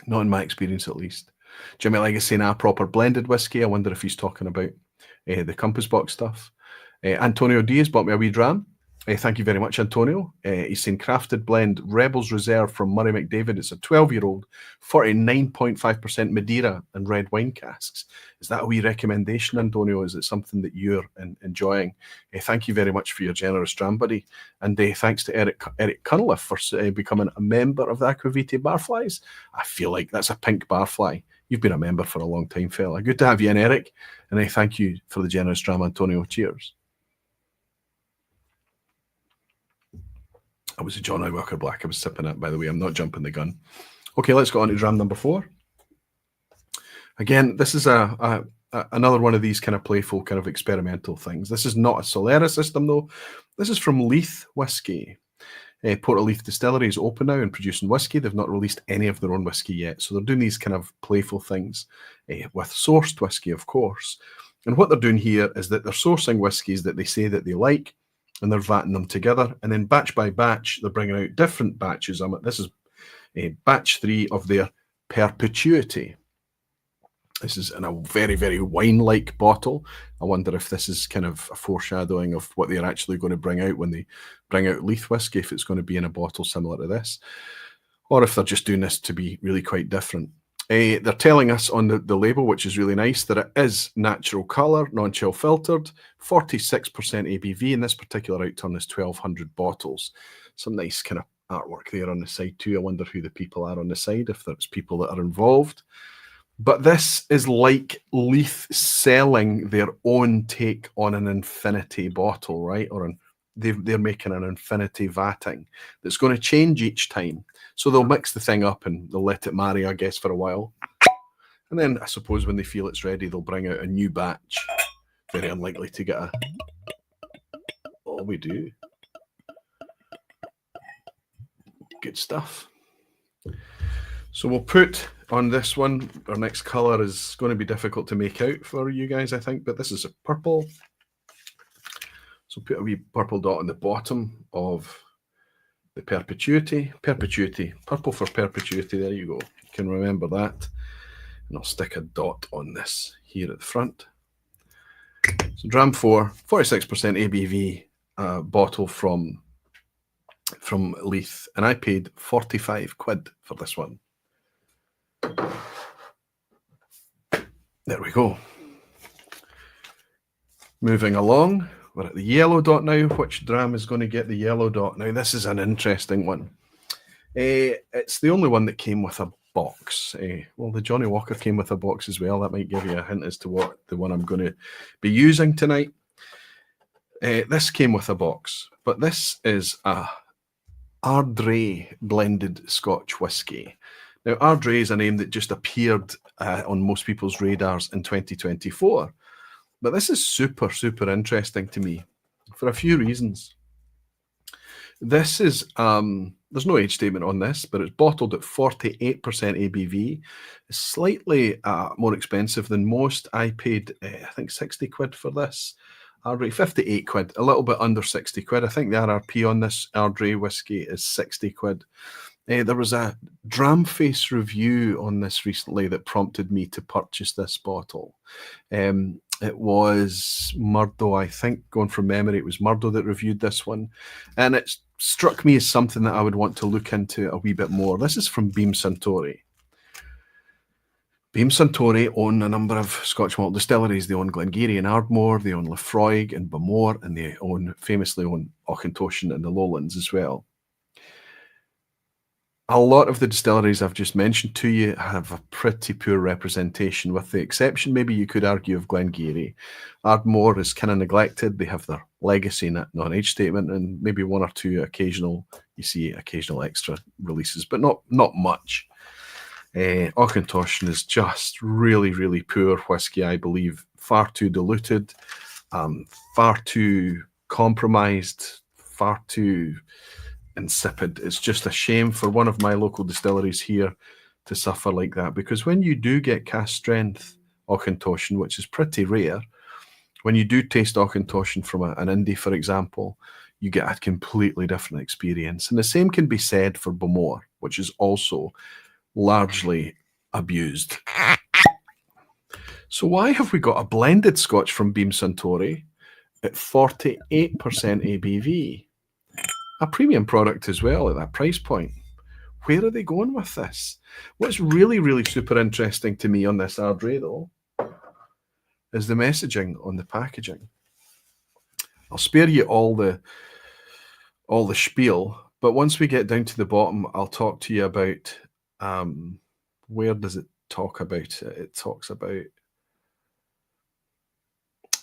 Not in my experience, at least. Jimmy Legacy saying, proper blended whiskey. I wonder if he's talking about the Compass Box stuff. Antonio Diaz bought me a wee dram. Thank you very much, Antonio. He's saying crafted blend Rebels Reserve from Murray McDavid. It's a 12-year-old, 49.5% Madeira and red wine casks. Is that a wee recommendation, Antonio? Is it something that you're enjoying? Thank you very much for your generous dram, buddy. And thanks to Eric Cunliffe for becoming a member of the Aquavite Barflies. I feel like that's a pink barfly. You've been a member for a long time, fella. Good to have you in, Eric. And thank you for the generous dram, Antonio. Cheers. I was a Johnnie Walker Black I was sipping at, by the way. I'm not jumping the gun. Okay, let's go on to dram number 4. Again, this is another one of these kind of playful, kind of experimental things. This is not a Solera system, though. This is from Leith Whiskey. Portaleith Distillery is open now and producing whiskey. They've not released any of their own whiskey yet. So they're doing these kind of playful things with sourced whiskey, of course. And what they're doing here is that they're sourcing whiskies that they say that they like, and they're vatting them together. And then batch by batch, they're bringing out different batches. This is batch 3 of their Perpetuity. This is in a very, very wine-like bottle. I wonder if this is kind of a foreshadowing of what they're actually going to bring out when they bring out Leith whiskey, if it's going to be in a bottle similar to this, or if they're just doing this to be really quite different. They're telling us on the label, which is really nice, that it is natural colour, non-chill filtered, 46% ABV, and this particular outturn is 1,200 bottles. Some nice kind of artwork there on the side too. I wonder who the people are on the side, if there's people that are involved. But this is like Leith selling their own take on an infinity bottle, right? Or they're making an infinity vatting that's going to change each time. So they'll mix the thing up and they'll let it marry, I guess, for a while. And then I suppose when they feel it's ready, they'll bring out a new batch. Very unlikely to get a... Oh, we do. Good stuff. So we'll put on this one, our next colour is going to be difficult to make out for you guys, I think, but this is a purple. So put a wee purple dot on the bottom of the Perpetuity. Purple for Perpetuity, there you go. You can remember that. And I'll stick a dot on this here at the front. So dram 4, 46% ABV bottle from Leith. And I paid 45 quid for this one. There we go. Moving along. We're at the yellow dot now. Which dram is going to get the yellow dot? Now, this is an interesting one. It's the only one that came with a box. Well, the Johnnie Walker came with a box as well. That might give you a hint as to what the one I'm going to be using tonight. This came with a box, but this is a Ardray blended Scotch whisky. Now, Ardray is a name that just appeared on most people's radars in 2024, but this is super, super interesting to me for a few reasons. This is, there's no age statement on this, but it's bottled at 48% ABV. It's slightly more expensive than most. I paid, I think, 60 quid for this. Ardray, 58 quid, a little bit under 60 quid. I think the RRP on this Ardray whiskey is 60 quid. There was a dram face review on this recently that prompted me to purchase this bottle. It was Murdo, I think, going from memory, it was Murdo that reviewed this one. And it struck me as something that I would want to look into a wee bit more. This is from Beam Suntory. Beam Suntory own a number of Scotch malt distilleries. They own Glengarry and Ardmore, they own Laphroaig and Bamore, and they famously own Auchentoshan and the Lowlands as well. A lot of the distilleries I've just mentioned to you have a pretty poor representation, with the exception, maybe you could argue, of Glengarry. Ardmore is kind of neglected. They have their legacy non-age statement and maybe one or two occasional extra releases, but not much. Auchentoshan is just really, really poor whiskey, I believe. Far too diluted, far too compromised, far too insipid. It's just a shame for one of my local distilleries here to suffer like that, because when you do get cast strength Auchentoshan, which is pretty rare, when you do taste Auchentoshan from an indie, for example, you get a completely different experience. And the same can be said for Bamore, which is also largely abused. So why have we got a blended Scotch from Beam Suntory at 48% ABV? A premium product as well at that price point. Where are they going with this? What's really, really super interesting to me on this Ardray, though, is the messaging on the packaging. I'll spare you all the spiel, but once we get down to the bottom, I'll talk to you about where does it talk about it? It talks about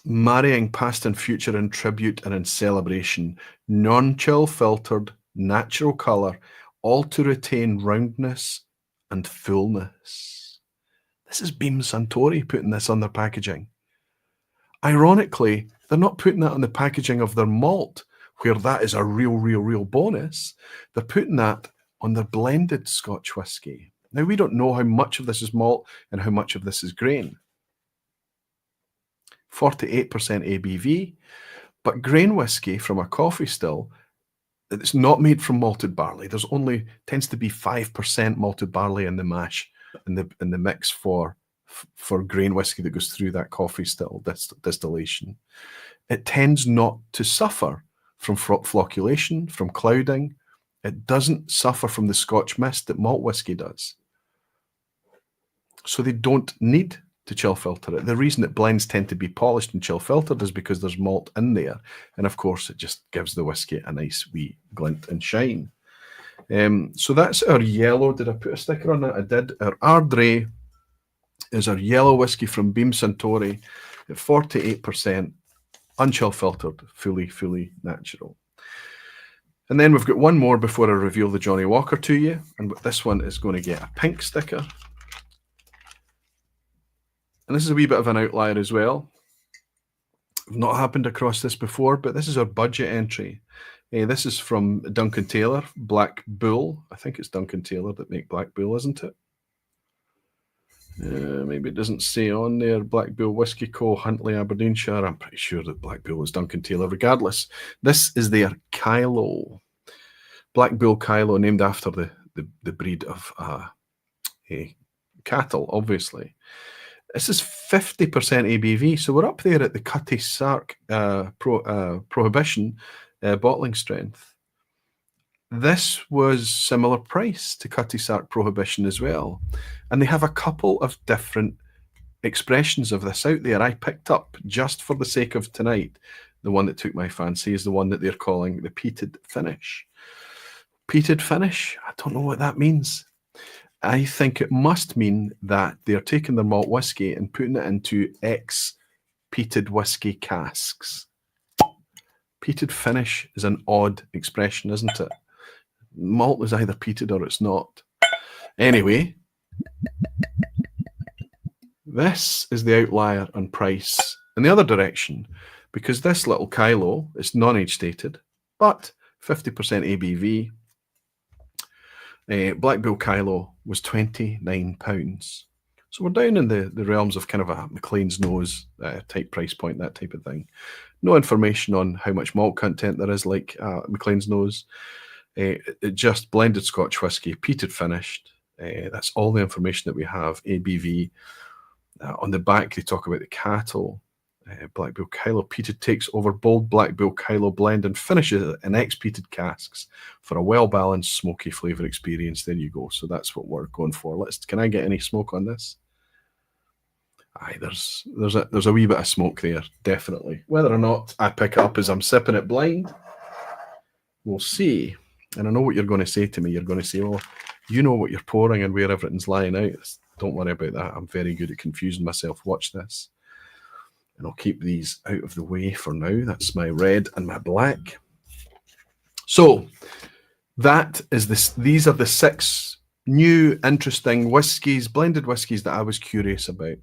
marrying past and future in tribute and in celebration, non-chill filtered, natural colour, all to retain roundness and fullness. This is Beam Suntory putting this on their packaging. Ironically, they're not putting that on the packaging of their malt, where that is a real bonus. They're putting that on their blended Scotch whisky. Now, we don't know how much of this is malt and how much of this is grain. 48% ABV, but grain whisky from a coffee still, it's not made from malted barley. There's only tends to be 5% malted barley in the mash, in the mix for grain whisky that goes through that coffee still distillation. It tends not to suffer from flocculation, from clouding. It doesn't suffer from the Scotch mist that malt whisky does. So they don't need to chill filter it. The reason that blends tend to be polished and chill filtered is because there's malt in there. And of course, it just gives the whiskey a nice wee glint and shine. So that's our yellow. Did I put a sticker on that? I did. Our Ardray is our yellow whiskey from Beam Suntory at 48%, unchill filtered, fully natural. And then we've got one more before I reveal the Johnnie Walker to you. And this one is going to get a pink sticker. And this is a wee bit of an outlier as well. I've not happened across this before, but this is our budget entry. This is from Duncan Taylor, Black Bull. I think it's Duncan Taylor that make Black Bull, isn't it? Maybe it doesn't say on there, Black Bull Whisky Co., Huntly, Aberdeenshire. I'm pretty sure that Black Bull is Duncan Taylor. Regardless, this is their Kyloe. Black Bull Kyloe, named after the breed of cattle, obviously. This is 50% ABV, so we're up there at the Cutty Sark Prohibition bottling strength. This was similar price to Cutty Sark Prohibition as well. And they have a couple of different expressions of this out there. I picked up, just for the sake of tonight, the one that took my fancy is the one that they're calling the Peated finish. Peated finish? I don't know what that means. I think it must mean that they're taking their malt whiskey and putting it into ex-peated whiskey casks. Peated finish is an odd expression, isn't it? Malt is either peated or it's not. Anyway, this is the outlier on price in the other direction, because this little Kyloe is non-age stated, but 50% ABV. Black Bull Kyloe was £29. So we're down in the realms of kind of a McLean's Nose type price point, that type of thing. No information on how much malt content there is like McLean's Nose. It just blended Scotch whisky, peated finished. That's all the information that we have. ABV. On the back, they talk about the cattle. Black Bull Kyloe peated takes over bold Black Bull Kyloe blend and finishes it in ex-peated casks for a well-balanced smoky flavour experience. There you go. So that's what we're going for. Can I get any smoke on this? Aye, there's a wee bit of smoke there, definitely. Whether or not I pick it up as I'm sipping it blind, we'll see. And I know what you're going to say to me. You're going to say, "Oh, you know what you're pouring and where everything's lying out." Don't worry about that. I'm very good at confusing myself. Watch this. And I'll keep these out of the way for now. That's my red and my black. So that is this. These are the 6 new, interesting whiskies, blended whiskies that I was curious about,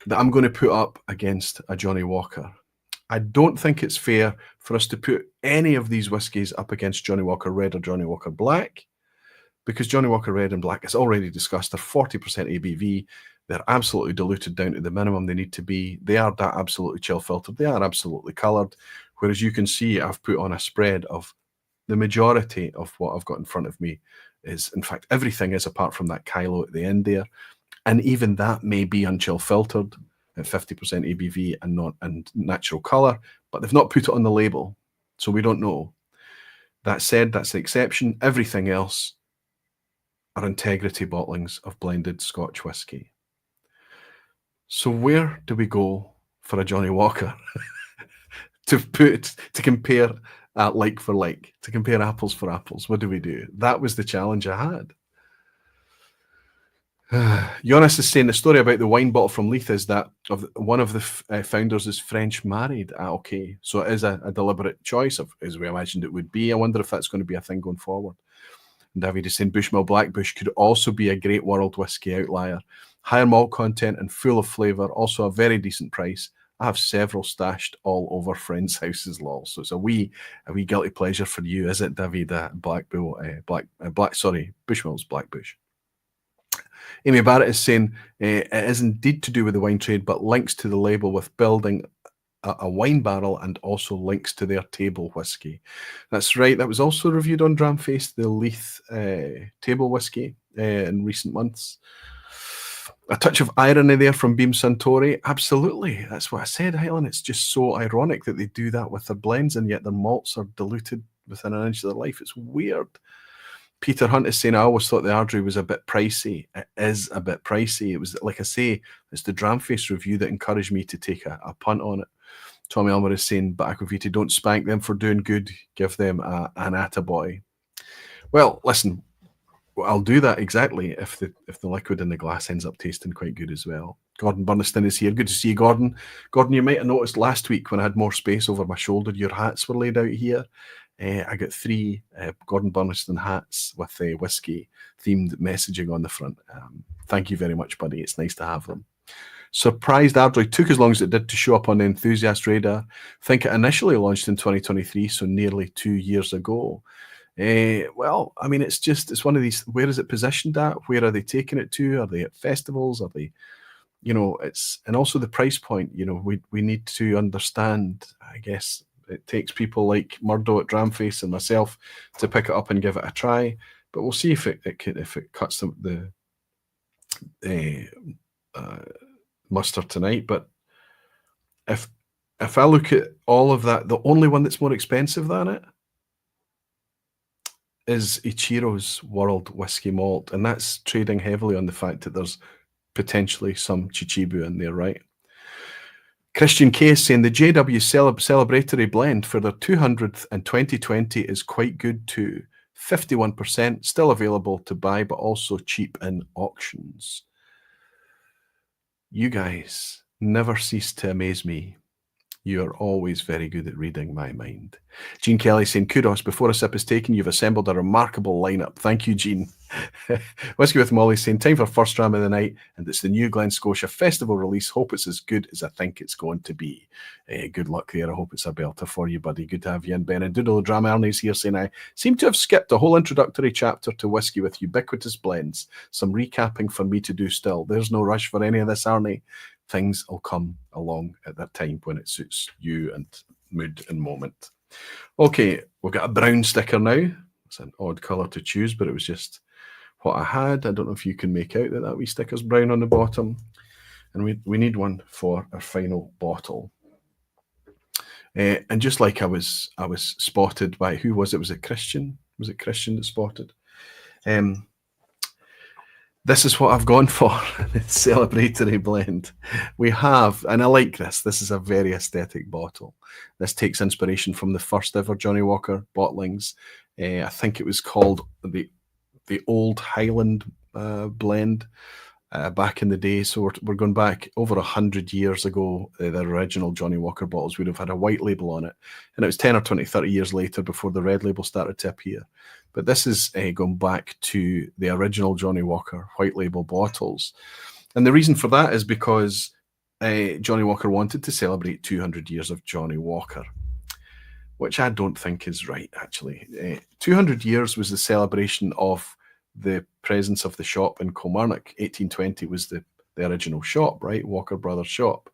that I'm going to put up against a Johnnie Walker. I don't think it's fair for us to put any of these whiskies up against Johnnie Walker Red or Johnnie Walker Black, because Johnnie Walker Red and Black, as already discussed, they're 40% ABV. They're absolutely diluted down to the minimum they need to be. They are that absolutely chill filtered. They are absolutely coloured. Whereas you can see I've put on a spread of the majority of what I've got in front of me is, in fact, everything is apart from that Kyloe at the end there. And even that may be unchill filtered at 50% ABV and natural colour, but they've not put it on the label. So we don't know. That said, that's the exception. Everything else are integrity bottlings of blended Scotch whisky. So where do we go for a Johnnie Walker to compare like for like, to compare apples for apples? What do we do? That was the challenge I had. Jonas is saying the story about the wine bottle from Leith is that one of the founders is French married. Okay, so it is a deliberate choice, as we imagined it would be. I wonder if that's going to be a thing going forward. And David is saying Bushmill Blackbush could also be a great world whiskey outlier. Higher malt content and full of flavour, also a very decent price. I have several stashed all over friends' houses, lol. So it's a wee guilty pleasure for you, is it, David? Bushmill's Blackbush. Amy Barrett is saying it is indeed to do with the wine trade, but links to the label with building a wine barrel and also links to their table whiskey. That's right. That was also reviewed on Dramface, the Leith table whiskey in recent months. A touch of irony there from Beam Suntory. Absolutely. That's what I said, Helen. It's just so ironic that they do that with their blends and yet their malts are diluted within an inch of their life. It's weird. Peter Hunt is saying, I always thought the Ardray was a bit pricey. It is a bit pricey. It was, like I say, it's the Dramface review that encouraged me to take a punt on it. Tommy Elmer is saying, but Aquavita, don't spank them for doing good. Give them an attaboy. Well, listen, I'll do that exactly if the liquid in the glass ends up tasting quite good as well. Gordon Burniston is here. Good to see you, Gordon. Gordon, you might have noticed last week when I had more space over my shoulder, your hats were laid out here. I got 3 Gordon Burniston hats with whiskey-themed messaging on the front. Thank you very much, buddy. It's nice to have them. Surprised Ardray took as long as it did to show up on the enthusiast radar. I think it initially launched in 2023, so nearly 2 years ago. Well, I mean, it's one of these, where is it positioned at? Where are they taking it to? Are they at festivals? Are they, and also the price point, we need to understand, I guess, it takes people like Murdo at Dramface and myself to pick it up and give it a try, but we'll see if it cuts the mustard tonight. But if I look at all of that, the only one that's more expensive than it is Ichiro's World Whiskey Malt, and that's trading heavily on the fact that there's potentially some Chichibu in there, right? Christian K is saying the JW Celebratory blend for their 200th and 2020 is quite good too. 51%, still available to buy, but also cheap in auctions. You guys never cease to amaze me. You're always very good at reading my mind. Jean Kelly saying, kudos, before a sip is taken, you've assembled a remarkable lineup. Thank you, Jean. Whiskey with Molly saying, time for first dram of the night, and it's the new Glen Scotia Festival release. Hope it's as good as I think it's going to be. Good luck there. I hope it's a belter for you, buddy. Good to have you in, Ben. And Doodle Dram Ernie's here saying, I seem to have skipped a whole introductory chapter to whiskey with ubiquitous blends. Some recapping for me to do still. There's no rush for any of this, Arnie. Things will come along at that time when it suits you and mood and moment. Okay, we've got a brown sticker now. It's an odd colour to choose, but it was just what I had. I don't know if you can make out that wee sticker's brown on the bottom. And we need one for our final bottle. And just like I was spotted by, who was it? Was it Christian? Was it Christian that spotted? This is what I've gone for. It's Celebratory blend. We have, and I like this. This is a very aesthetic bottle. This takes inspiration from the first ever Johnnie Walker bottlings. I think it was called the Old Highland blend back in the day. So we're going back over 100 years ago. The original Johnnie Walker bottles would have had a white label on it. And it was 10 or 20, 30 years later before the red label started to appear. But this is going back to the original Johnnie Walker white label bottles. And the reason for that is because Johnnie Walker wanted to celebrate 200 years of Johnnie Walker, which I don't think is right, actually. 200 years was the celebration of the presence of the shop in Kilmarnock. 1820 was the original shop, right? Walker Brothers shop.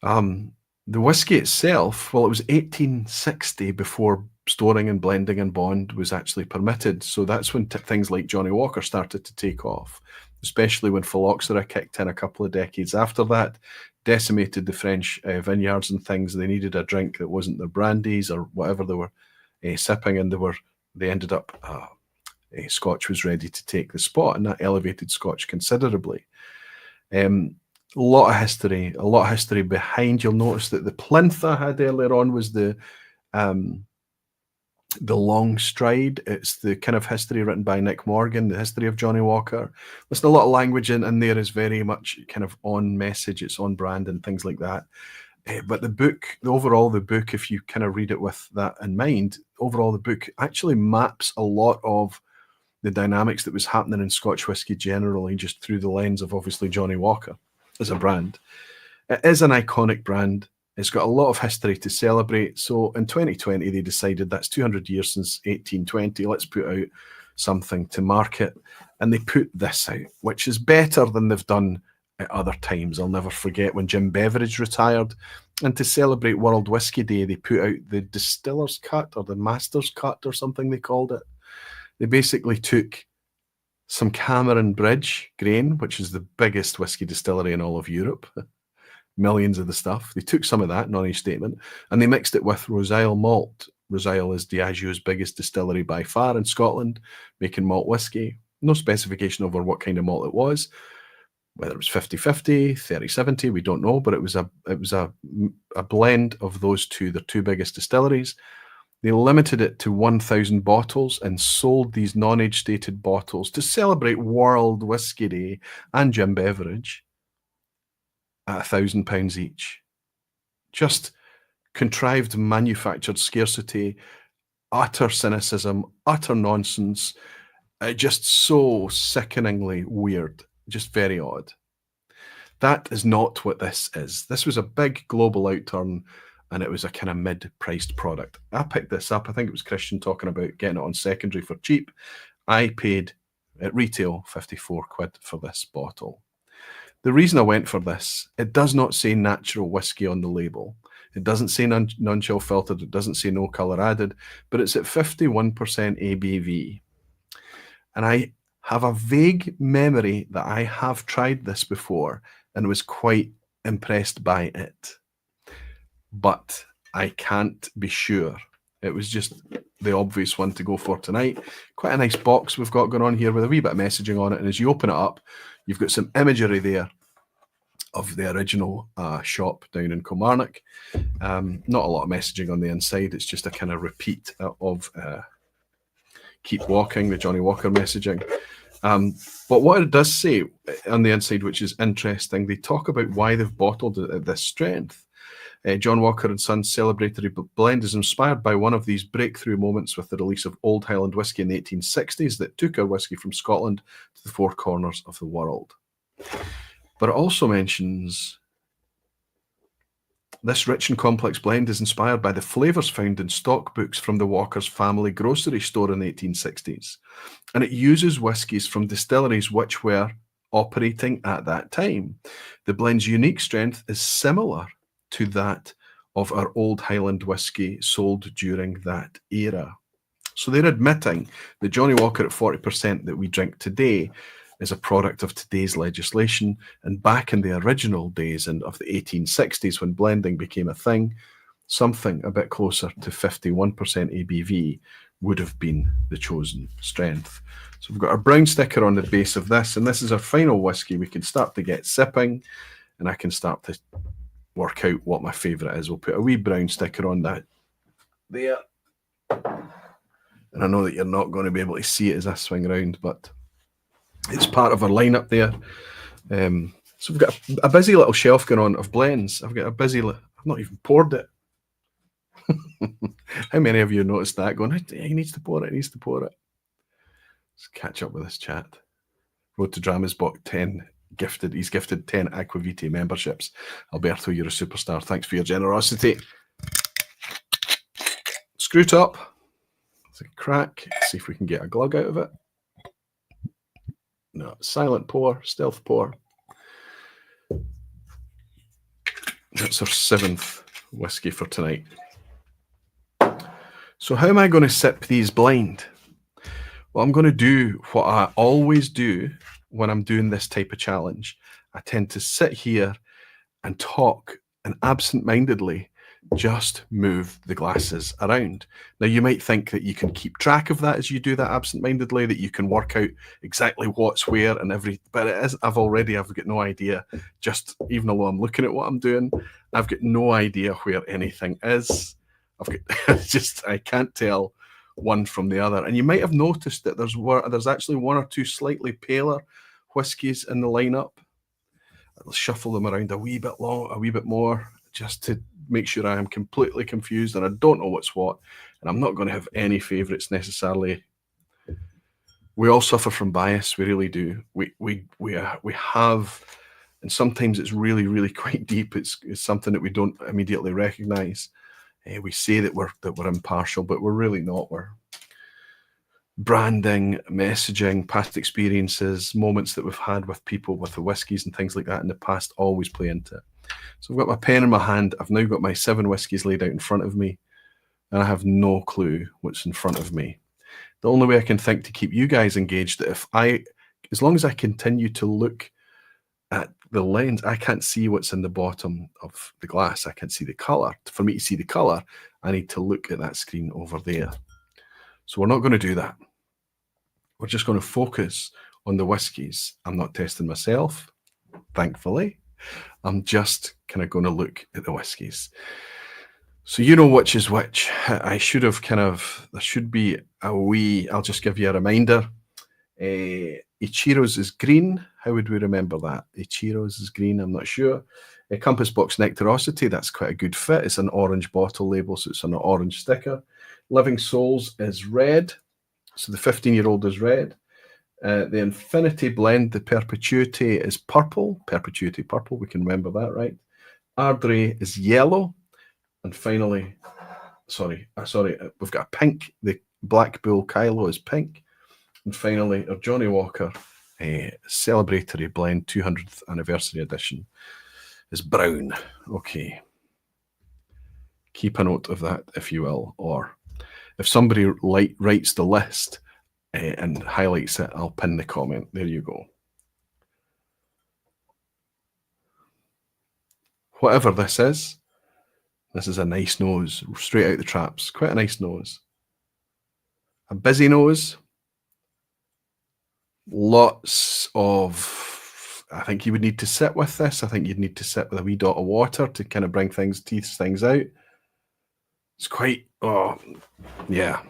The whiskey itself, well, it was 1860 before storing and blending and bond was actually permitted. So that's when things like Johnnie Walker started to take off, especially when phylloxera kicked in a couple of decades after that, decimated the French vineyards and things. They needed a drink that wasn't their brandies or whatever they were sipping, and they ended up Scotch was ready to take the spot, and that elevated Scotch considerably. A lot of history behind. You'll notice that the plinth I had earlier on was the long stride. It's the kind of history written by Nick Morgan, the history of Johnnie Walker. There's a lot of language in there is very much kind of on message. It's on brand and things like that. But the book, if you kind of read it with that in mind, overall the book actually maps a lot of the dynamics that was happening in Scotch whisky generally, just through the lens of obviously Johnnie Walker as a brand. It is an iconic brand. It's got a lot of history to celebrate. So in 2020, they decided that's 200 years since 1820. Let's put out something to market. And they put this out, which is better than they've done at other times. I'll never forget when Jim Beveridge retired. And to celebrate World Whisky Day, they put out the Distiller's Cut or the Master's Cut or something they called it. They basically took some Cameron Bridge grain, which is the biggest whiskey distillery in all of Europe, millions of the stuff. They took some of that, non-age statement, and they mixed it with Roseisle malt. Roseisle is Diageo's biggest distillery by far in Scotland, making malt whiskey. No specification over what kind of malt it was, whether it was 50-50, 30-70, we don't know, but it was a blend of those two, the two biggest distilleries. They limited it to 1,000 bottles and sold these non-age stated bottles to celebrate World Whisky Day and Jim Beveridge at £1,000 each. Just contrived, manufactured scarcity, utter cynicism, utter nonsense, just so sickeningly weird, just very odd. That is not what this is. This was a big global outturn, and it was a kind of mid-priced product. I picked this up. I think it was Christian talking about getting it on secondary for cheap. I paid at retail 54 quid for this bottle. The reason I went for this, it does not say natural whiskey on the label. It doesn't say non-chill filtered. It doesn't say no colour added, but it's at 51% ABV. And I have a vague memory that I have tried this before and was quite impressed by it. But I can't be sure. It was just the obvious one to go for tonight. Quite a nice box we've got going on here with a wee bit of messaging on it. And as you open it up, you've got some imagery there of the original shop down in Kilmarnock. Not a lot of messaging on the inside. It's just a kind of repeat of Keep Walking, the Johnnie Walker messaging. But what it does say on the inside, which is interesting, they talk about why they've bottled it at this strength. John Walker and Sons Celebratory blend is inspired by one of these breakthrough moments with the release of Old Highland whiskey in the 1860s that took our whiskey from Scotland to the four corners of the world. But it also mentions this rich and complex blend is inspired by the flavours found in stock books from the Walkers family grocery store in the 1860s. And it uses whiskies from distilleries which were operating at that time. The blend's unique strength is similar to that of our Old Highland whiskey sold during that era. So they're admitting that Johnnie Walker at 40% that we drink today is a product of today's legislation, and back in the original days of the 1860s when blending became a thing, something a bit closer to 51% ABV would have been the chosen strength. So we've got our brown sticker on the base of this, and this is our final whiskey. We can start to get sipping, and I can start to work out what my favourite is. We'll put a wee brown sticker on that there. And I know that you're not going to be able to see it as I swing around, but it's part of our lineup there. So we've got a busy little shelf going on of blends. I've got a busy, I've not even poured it. How many of you noticed that going, he needs to pour it, he needs to pour it. Let's catch up with this chat. Road to Drama's bought 10 gifted, he's gifted 10 Aquavitae memberships. Alberto, you're a superstar. Thanks for your generosity. Screw top. It's a crack. See if we can get a glug out of it. No, silent pour, stealth pour. That's our 7th whiskey for tonight. So how am I going to sip these blind? Well, I'm going to do what I always do when I'm doing this type of challenge. I tend to sit here and talk and absent-mindedly just move the glasses around. Now, you might think that you can keep track of that as you do that absent-mindedly, that you can work out exactly what's where and but it is, I've got no idea. Just even though I'm looking at what I'm doing, I've got no idea where anything is. I can't tell one from the other. And you might have noticed that there's actually one or two slightly paler whiskies in the lineup. I'll shuffle them around a wee bit more, just to make sure I am completely confused and I don't know what's what, and I'm not going to have any favourites necessarily. We all suffer from bias, we really do. We have, and sometimes it's really, really quite deep. It's something that we don't immediately recognise. We say that we're impartial, but we're really not. We're branding, messaging, past experiences, moments that we've had with people, with the whiskies and things like that in the past always play into it. So I've got my pen in my hand. I've now got my 7 whiskies laid out in front of me, and I have no clue what's in front of me. The only way I can think to keep you guys engaged, as long as I continue to look at the lens, I can't see what's in the bottom of the glass. I can't see the colour. For me to see the colour, I need to look at that screen over there. So we're not going to do that. We're just going to focus on the whiskies. I'm not testing myself, thankfully. I'm just kind of going to look at the whiskies. So you know which is which. I should have there should be a wee, I'll just give you a reminder. Ichiro's is green. How would we remember that? Ichiro's is green, I'm not sure. Compass Box Nectarosity, that's quite a good fit. It's an orange bottle label, so it's an orange sticker. Living Souls is red, so the 15-year-old is red. The Infinity Blend, the Perpetuity, is purple. Perpetuity purple, we can remember that, right? Ardray is yellow. And finally, we've got a pink. The Black Bull Kyloe is pink. And finally, our Johnnie Walker Celebratory Blend 200th Anniversary Edition is brown. Okay. Keep a note of that, if you will. Or if somebody writes the list and highlights it, I'll pin the comment. There you go. Whatever this is a nice nose, straight out the traps. Quite a nice nose. A busy nose. Lots of, I think you would need to sit with this. I think you'd need to sit with a wee dot of water to kind of bring tease things out. It's quite, oh, yeah.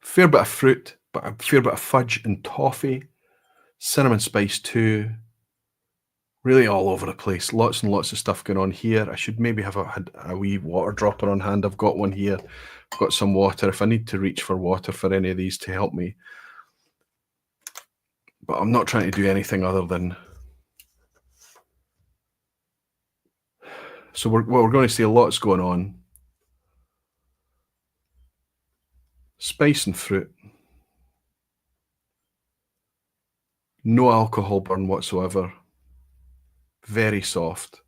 Fair bit of fruit, but a fair bit of fudge and toffee. Cinnamon spice too. Really all over the place. Lots and lots of stuff going on here. I should maybe have a wee water dropper on hand. I've got one here. I've got some water if I need to reach for water for any of these to help me. But I'm not trying to do anything other than... So we're going to see lots going on. Spice and fruit. No alcohol burn whatsoever. Very soft.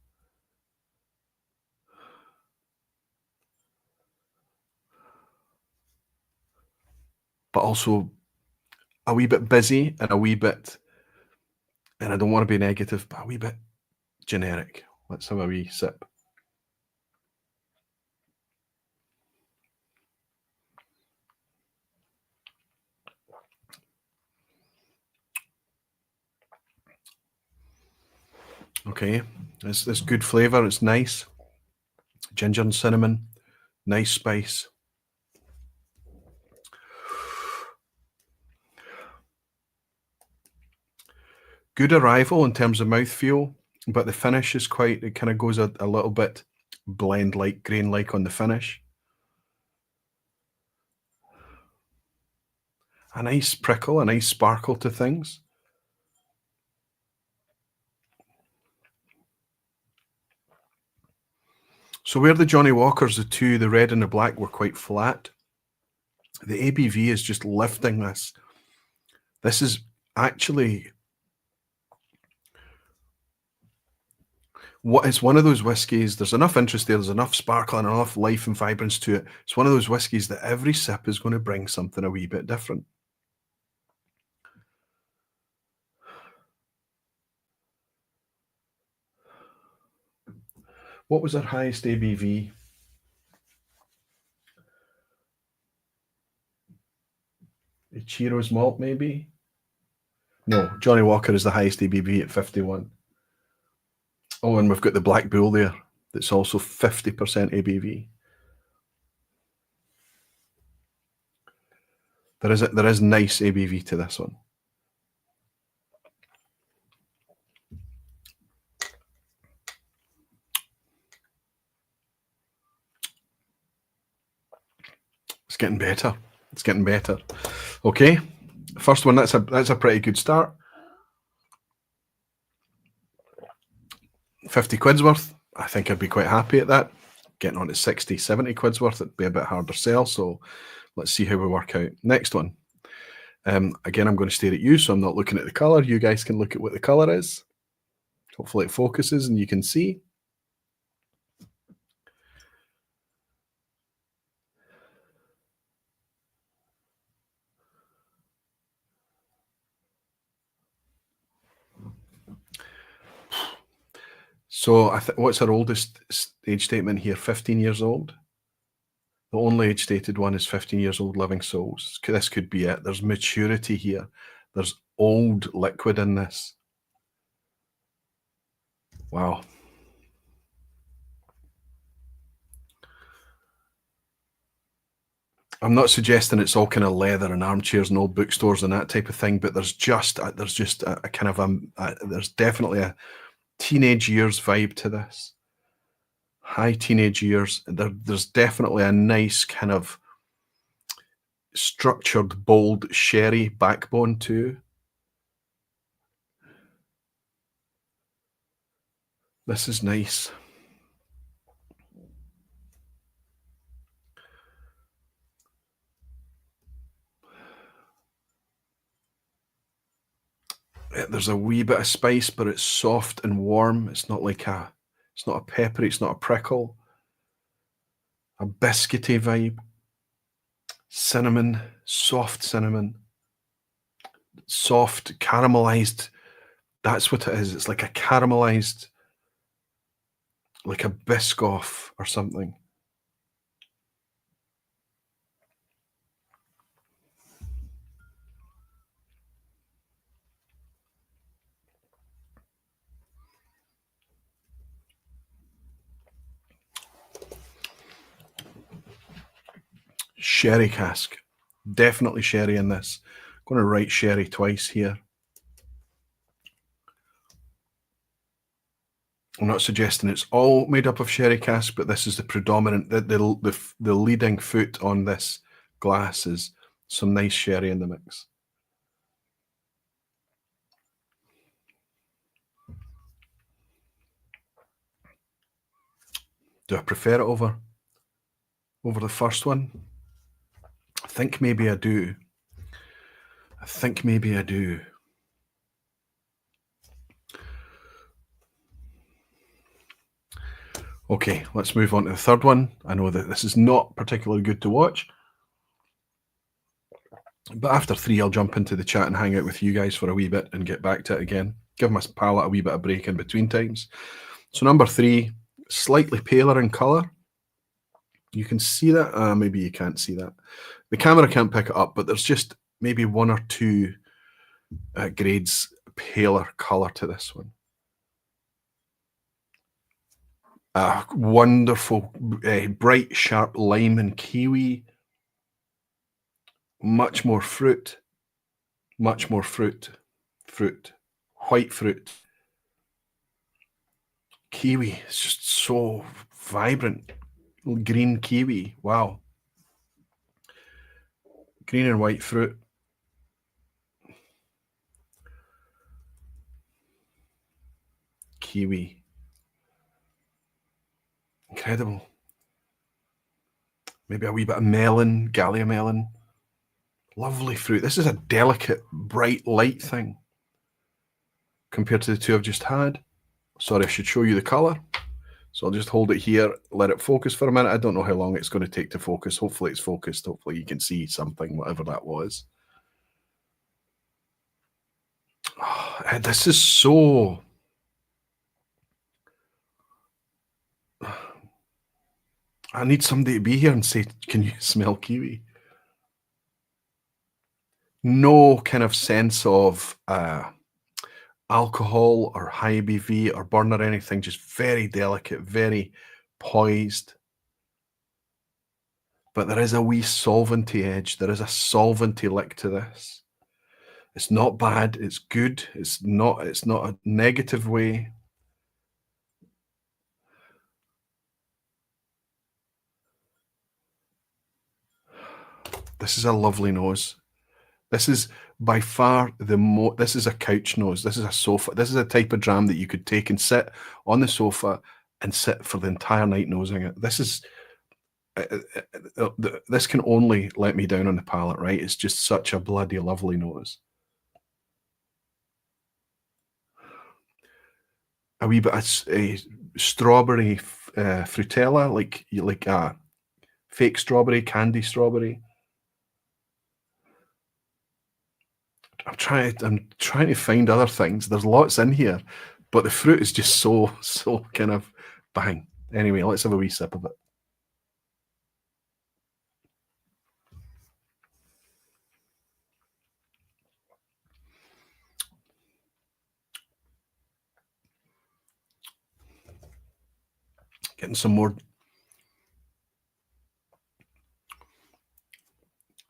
But also a wee bit busy and a wee bit, and I don't want to be negative, but a wee bit generic. Let's have a wee sip. Okay, it's good flavour. It's nice. Ginger and cinnamon, nice spice. Good arrival in terms of mouthfeel, but the finish is quite, it kind of goes a little bit blend-like, grain-like on the finish. A nice prickle, a nice sparkle to things. So where the Johnnie Walkers, the red and the black, were quite flat, the ABV is just lifting this. This is actually... It's one of those whiskies, there's enough interest there, there's enough sparkle and enough life and vibrance to it. It's one of those whiskies that every sip is going to bring something a wee bit different. What was our highest ABV? Ichiro's Malt, maybe? No, Johnnie Walker is the highest ABV at 51. Oh, and we've got the Black Bull there. That's also 50% ABV. There is nice ABV to this one. It's getting better. It's getting better. Okay, first one. That's a pretty good start. 50 quid's worth. I think I'd be quite happy at that. Getting on to 60, 70 quid's worth, it'd be a bit harder sell. So let's see how we work out. Next one. Again, I'm going to stare at you, so I'm not looking at the colour. You guys can look at what the colour is. Hopefully it focuses and you can see. So what's our oldest age statement here? 15 years old. The only age stated one is 15 years old, living souls. This could be it. There's maturity here. There's old liquid in this. Wow. I'm not suggesting it's all kind of leather and armchairs and old bookstores and that type of thing, but there's definitely a teenage years vibe to this. High teenage years. There's definitely a nice kind of structured, bold sherry backbone too. This is nice. There's a wee bit of spice, but it's soft and warm. It's not a peppery, it's not a prickle. A biscuity vibe. Cinnamon, soft cinnamon. Soft, caramelized. That's what it is. It's like a caramelized, like a Biscoff or something. Sherry cask. Definitely sherry in this. I'm going to write sherry twice here. I'm not suggesting it's all made up of sherry cask, but this is the predominant, the leading foot on this glass is some nice sherry in the mix. Do I prefer it over the first one? I think maybe I do. I think maybe I do. Okay, let's move on to the third one. I know that this is not particularly good to watch, but after 3, I'll jump into the chat and hang out with you guys for a wee bit and get back to it again. Give my palate a wee bit of break in between times. So number 3, slightly paler in colour. You can see that. Maybe you can't see that. The camera can't pick it up, but there's just maybe 1 or 2 grades paler colour to this one. Wonderful, bright, sharp lime and kiwi. Much more fruit. Much more fruit. White fruit. Kiwi is just so vibrant. Green kiwi. Wow. Green and white fruit. Kiwi. Incredible. Maybe a wee bit of melon, Gallia melon. Lovely fruit. This is a delicate, bright, light thing compared to the 2 I've just had. Sorry, I should show you the colour. So I'll just hold it here, let it focus for a minute. I don't know how long it's going to take to focus. Hopefully it's focused. Hopefully you can see something, whatever that was. Oh, this is so... I need somebody to be here and say, can you smell kiwi? No kind of sense of alcohol or high ABV or burn or anything, just very delicate, very poised. But there is a wee solventy edge. There is a solventy lick to this. It's not bad. It's good. It's not a negative way. This is a lovely nose. This is by far this is a couch nose. This is a sofa. This is a type of dram that you could take and sit on the sofa and sit for the entire night nosing it. This is this can only let me down on the palate, right? It's just such a bloody lovely nose. A wee bit of a strawberry frutella, like a fake strawberry, candy strawberry. I'm trying to find other things. There's lots in here, but the fruit is just so kind of bang. Anyway, let's have a wee sip of it. Getting some more.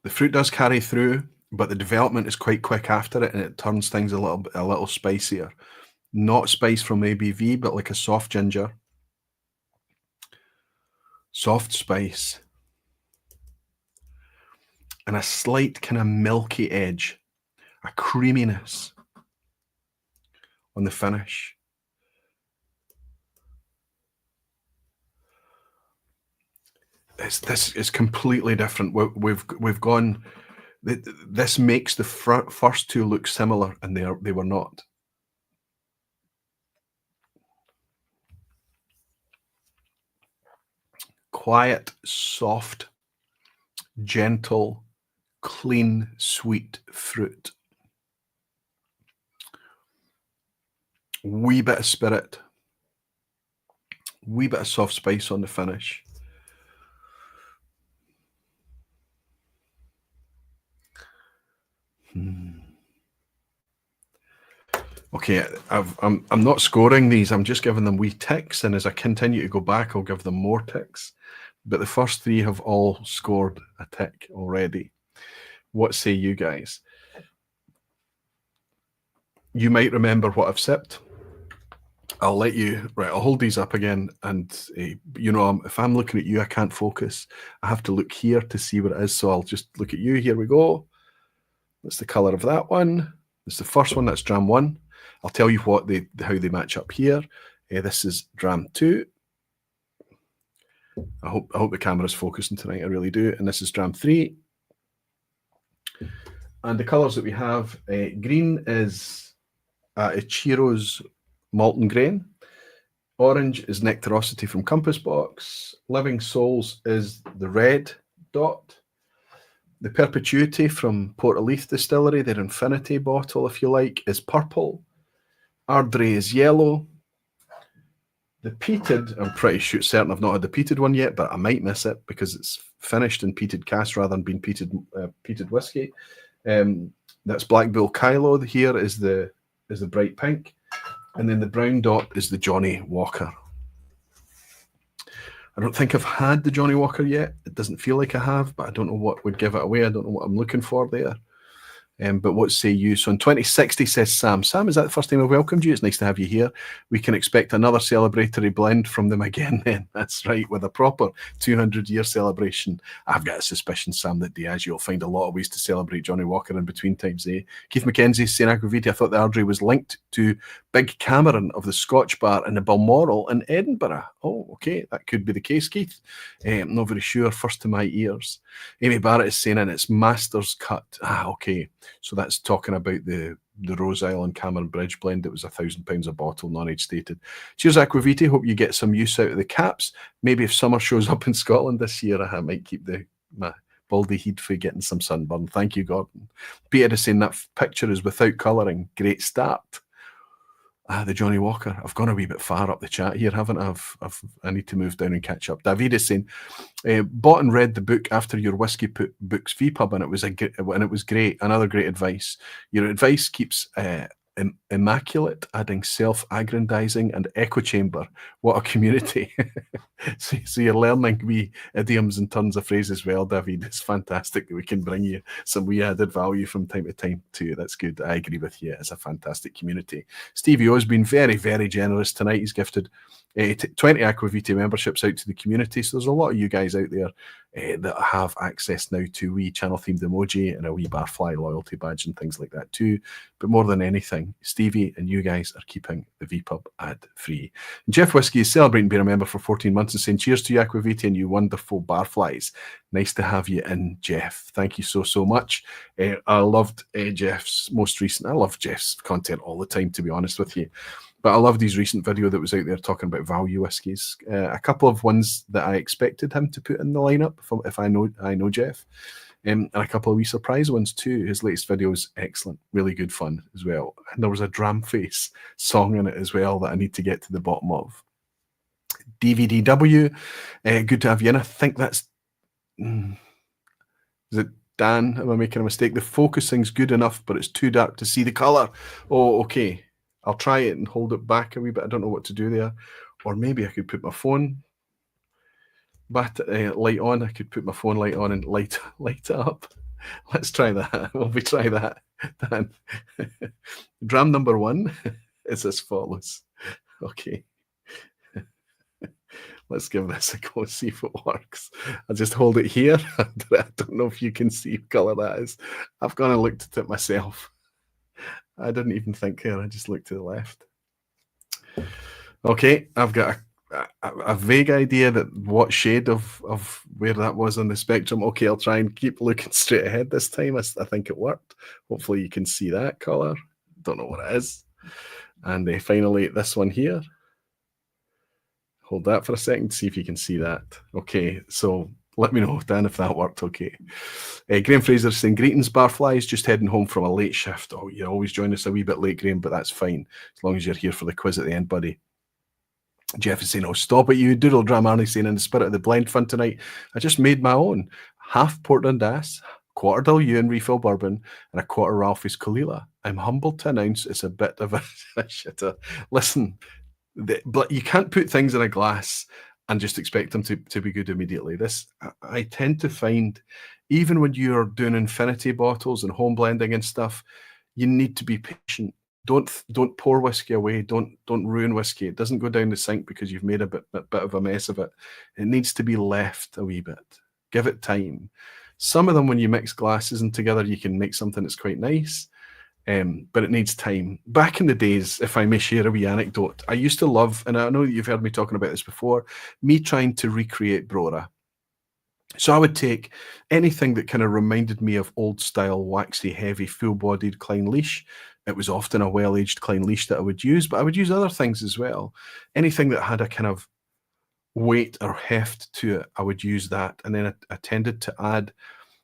The fruit does carry through, but the development is quite quick after it, and it turns things a little spicier. Not spice from ABV, but like a soft ginger. Soft spice. And a slight kind of milky edge. A creaminess on the finish. This is completely different. We've gone. This makes the first 2 look similar, and they were not. Quiet, soft, gentle, clean, sweet fruit. Wee bit of spirit. Wee bit of soft spice on the finish. Okay, I'm not scoring these. I'm just giving them wee ticks, and as I continue to go back, I'll give them more ticks. But the first 3 have all scored a tick already. What say you guys? You might remember what I've sipped. I'll let you, right, I'll hold these up again, and you know, if I'm looking at you, I can't focus. I have to look here to see what it is, so I'll just look at you. Here we go. That's the color of that one. It's the first one, that's dram 1. I'll tell you what how they match up here. This is dram 2. I hope the camera's focusing tonight, I really do. And this is dram 3. And the colors that we have, green is Ichiro's Malt and Grain. Orange is Nectarosity from Compass Box. Living Souls is the red dot. The Perpetuity from Port Leith Distillery, their Infinity bottle, if you like, is purple. Ardray is yellow. The Peated, I'm pretty certain I've not had the Peated one yet, but I might miss it because it's finished in peated cask rather than being peated whiskey. That's Black Bull Kyloe. Here is the bright pink. And then the brown dot is the Johnnie Walker. I don't think I've had the Johnnie Walker yet. It doesn't feel like I have, but I don't know what would give it away. I don't know what I'm looking for there. But what say you? So in 2060, says Sam. Sam, is that the first time I've welcomed you? It's nice to have you here. We can expect another celebratory blend from them again then. That's right, with a proper 200-year celebration. I've got a suspicion, Sam, that Diageo will find a lot of ways to celebrate Johnnie Walker in between times, eh? Keith McKenzie saying, Aquaviti, I thought the Ardray was linked to Big Cameron of the Scotch Bar in the Balmoral in Edinburgh. Oh, okay, that could be the case, Keith. I'm not very sure, first to my ears. Amy Barrett is saying, and it's Master's Cut. Ah, okay. So that's talking about the Rose Island Cameron Bridge blend. It was £1,000 a bottle, non-age stated. Cheers, Aquaviti. Hope you get some use out of the caps. Maybe if summer shows up in Scotland this year, I might keep my baldy heed for getting some sunburn. Thank you, Gordon. Peter is saying that picture is without colouring. Great start. The Johnnie Walker. I've gone a wee bit far up the chat here, haven't I? I need to move down and catch up. David is saying, bought and read the book after your whiskey books vPub, and it was great. Another great advice. Your advice keeps immaculate, adding self-aggrandizing and echo chamber. What a community. So you're learning wee idioms and tons of phrases well, David. It's fantastic that we can bring you some wee added value from time to time too. That's good. I agree with you. It's a fantastic community. Stevie O has been very, very generous tonight. He's gifted 20 Aquaviti memberships out to the community. So there's a lot of you guys out there that have access now to wee channel themed emoji and a wee Barfly loyalty badge and things like that too. But more than anything, Stevie and you guys are keeping the vPub ad free. And Jeff Whiskey is celebrating being a member for 14 months and saying cheers to you, Aquaviti, and you wonderful Barflies. Nice to have you in, Jeff. Thank you so much. I loved Jeff's most recent. I love Jeff's content all the time, to be honest with you. But I love his recent video that was out there talking about value whiskies. A couple of ones that I expected him to put in the lineup, if I know Jeff, and a couple of wee surprise ones too. His latest video is excellent, really good fun as well. And there was a Dram Face song in it as well that I need to get to the bottom of. DVDW, good to have you in. I think that's is it Dan? Am I making a mistake? The focusing's good enough, but it's too dark to see the color. Oh, okay. I'll try it and hold it back a wee bit. I don't know what to do there. Or maybe I could put my phone light on. I could put my phone light on and light it up. Let's try that. Will we try that? Dan. Dram number 1 is as follows. Okay. Let's give this a go, see if it works. I'll just hold it here. I don't know if you can see what colour that is. I've gone and looked at it myself. I didn't even think here. I just looked to the left. Okay, I've got a vague idea that what shade of where that was on the spectrum. Okay, I'll try and keep looking straight ahead this time. I think it worked. Hopefully you can see that colour. Don't know what it is. And finally, this one here. Hold that for a second, see if you can see that. Okay, so let me know, Dan, if that worked okay. Graham Fraser saying, greetings, Barflies, just heading home from a late shift. Oh, you always join us a wee bit late, Graham, but that's fine, as long as you're here for the quiz at the end, buddy. Jeff is saying, oh, stop it, you. Doodle Dram Arnie saying, in the spirit of the blend fun tonight, I just made my own. Half Portland Ass, quarter Del Ewan refill bourbon, and a quarter Ralphie's Kalila. I'm humbled to announce it's a bit of a shitter. Listen, but you can't put things in a glass and just expect them to be good immediately. This, I tend to find, even when you're doing infinity bottles and home blending and stuff, you need to be patient. Don't pour whiskey away. Don't ruin whiskey. It doesn't go down the sink because you've made a bit of a mess of it. It needs to be left a wee bit. Give it time. Some of them, when you mix glasses in together, you can make something that's quite nice, but it needs time. Back in the days, if I may share a wee anecdote, I used to love, and I know that you've heard me talking about this before, me trying to recreate Brora. So I would take anything that kind of reminded me of old style, waxy, heavy, full-bodied Clynelish. It was often a well-aged Clynelish that I would use, but I would use other things as well. Anything that had a kind of weight or heft to it, I would use that. And then I tended to add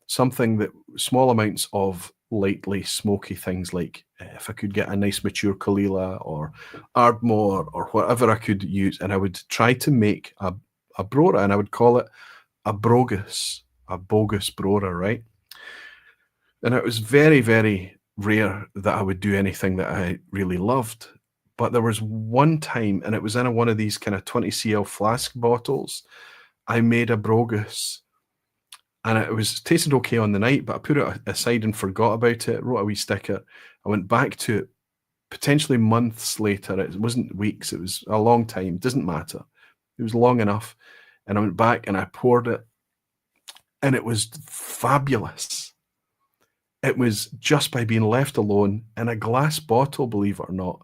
something that small amounts of lightly smoky things, like if I could get a nice mature Kalila or Ardmore or whatever I could use, and I would try to make a Brora, and I would call it a bogus Brora, right? And it was very, very rare that I would do anything that I really loved. But there was one time, and it was in one of these kind of 20 cl flask bottles. I made a Brogus, and it was tasted okay on the night, but I put it aside and forgot about it, wrote a wee sticker. I went back to it potentially months later. It wasn't weeks, it was a long time. Doesn't matter. It was long enough. And I went back and I poured it, and it was fabulous. It was just by being left alone in a glass bottle, believe it or not.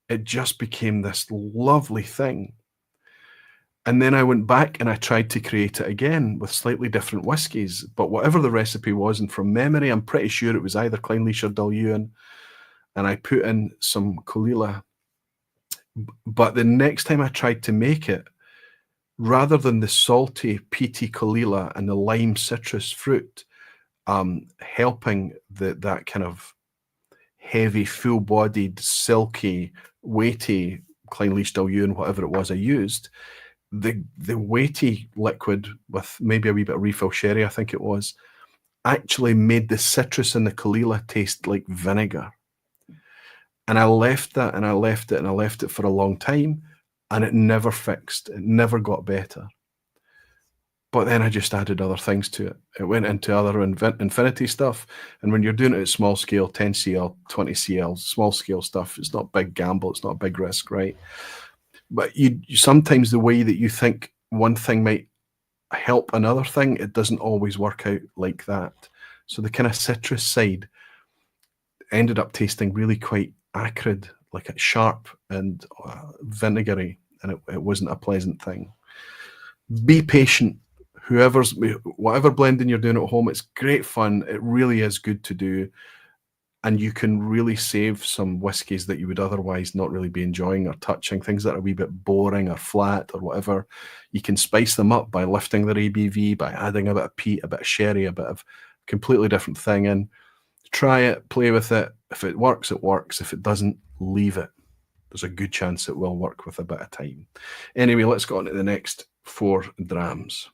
It just became this lovely thing. And then I went back and I tried to create it again with slightly different whiskies. But whatever the recipe was, and from memory, I'm pretty sure it was either Clynelish or Dilluan. And I put in some Kalila. But the next time I tried to make it, rather than the salty, peaty Kalila and the lime citrus fruit helping that kind of heavy, full-bodied, silky, weighty Clynelish Dilluan, whatever it was I used, the weighty liquid with maybe a wee bit of refill sherry, I think it was, actually made the citrus in the Kalila taste like vinegar. And I left that, and I left it, and I left it for a long time, and it never fixed. It never got better. But then I just added other things to it. It went into other infinity stuff. And when you're doing it at small scale, 10 cl, 20 cl, small scale stuff, it's not a big gamble. It's not a big risk, right? But you sometimes the way that you think one thing might help another thing, it doesn't always work out like that. So the kind of citrus side ended up tasting really quite acrid, like it's sharp and vinegary, and it wasn't a pleasant thing. Be patient. Whatever blending you're doing at home, it's great fun. It really is good to do. And you can really save some whiskies that you would otherwise not really be enjoying or touching, things that are a wee bit boring or flat or whatever. You can spice them up by lifting their ABV, by adding a bit of peat, a bit of sherry, a bit of completely different thing in. Try it, play with it. If it works, it works. If it doesn't, leave it. There's a good chance it will work with a bit of time. Anyway, let's go on to the next 4 drams.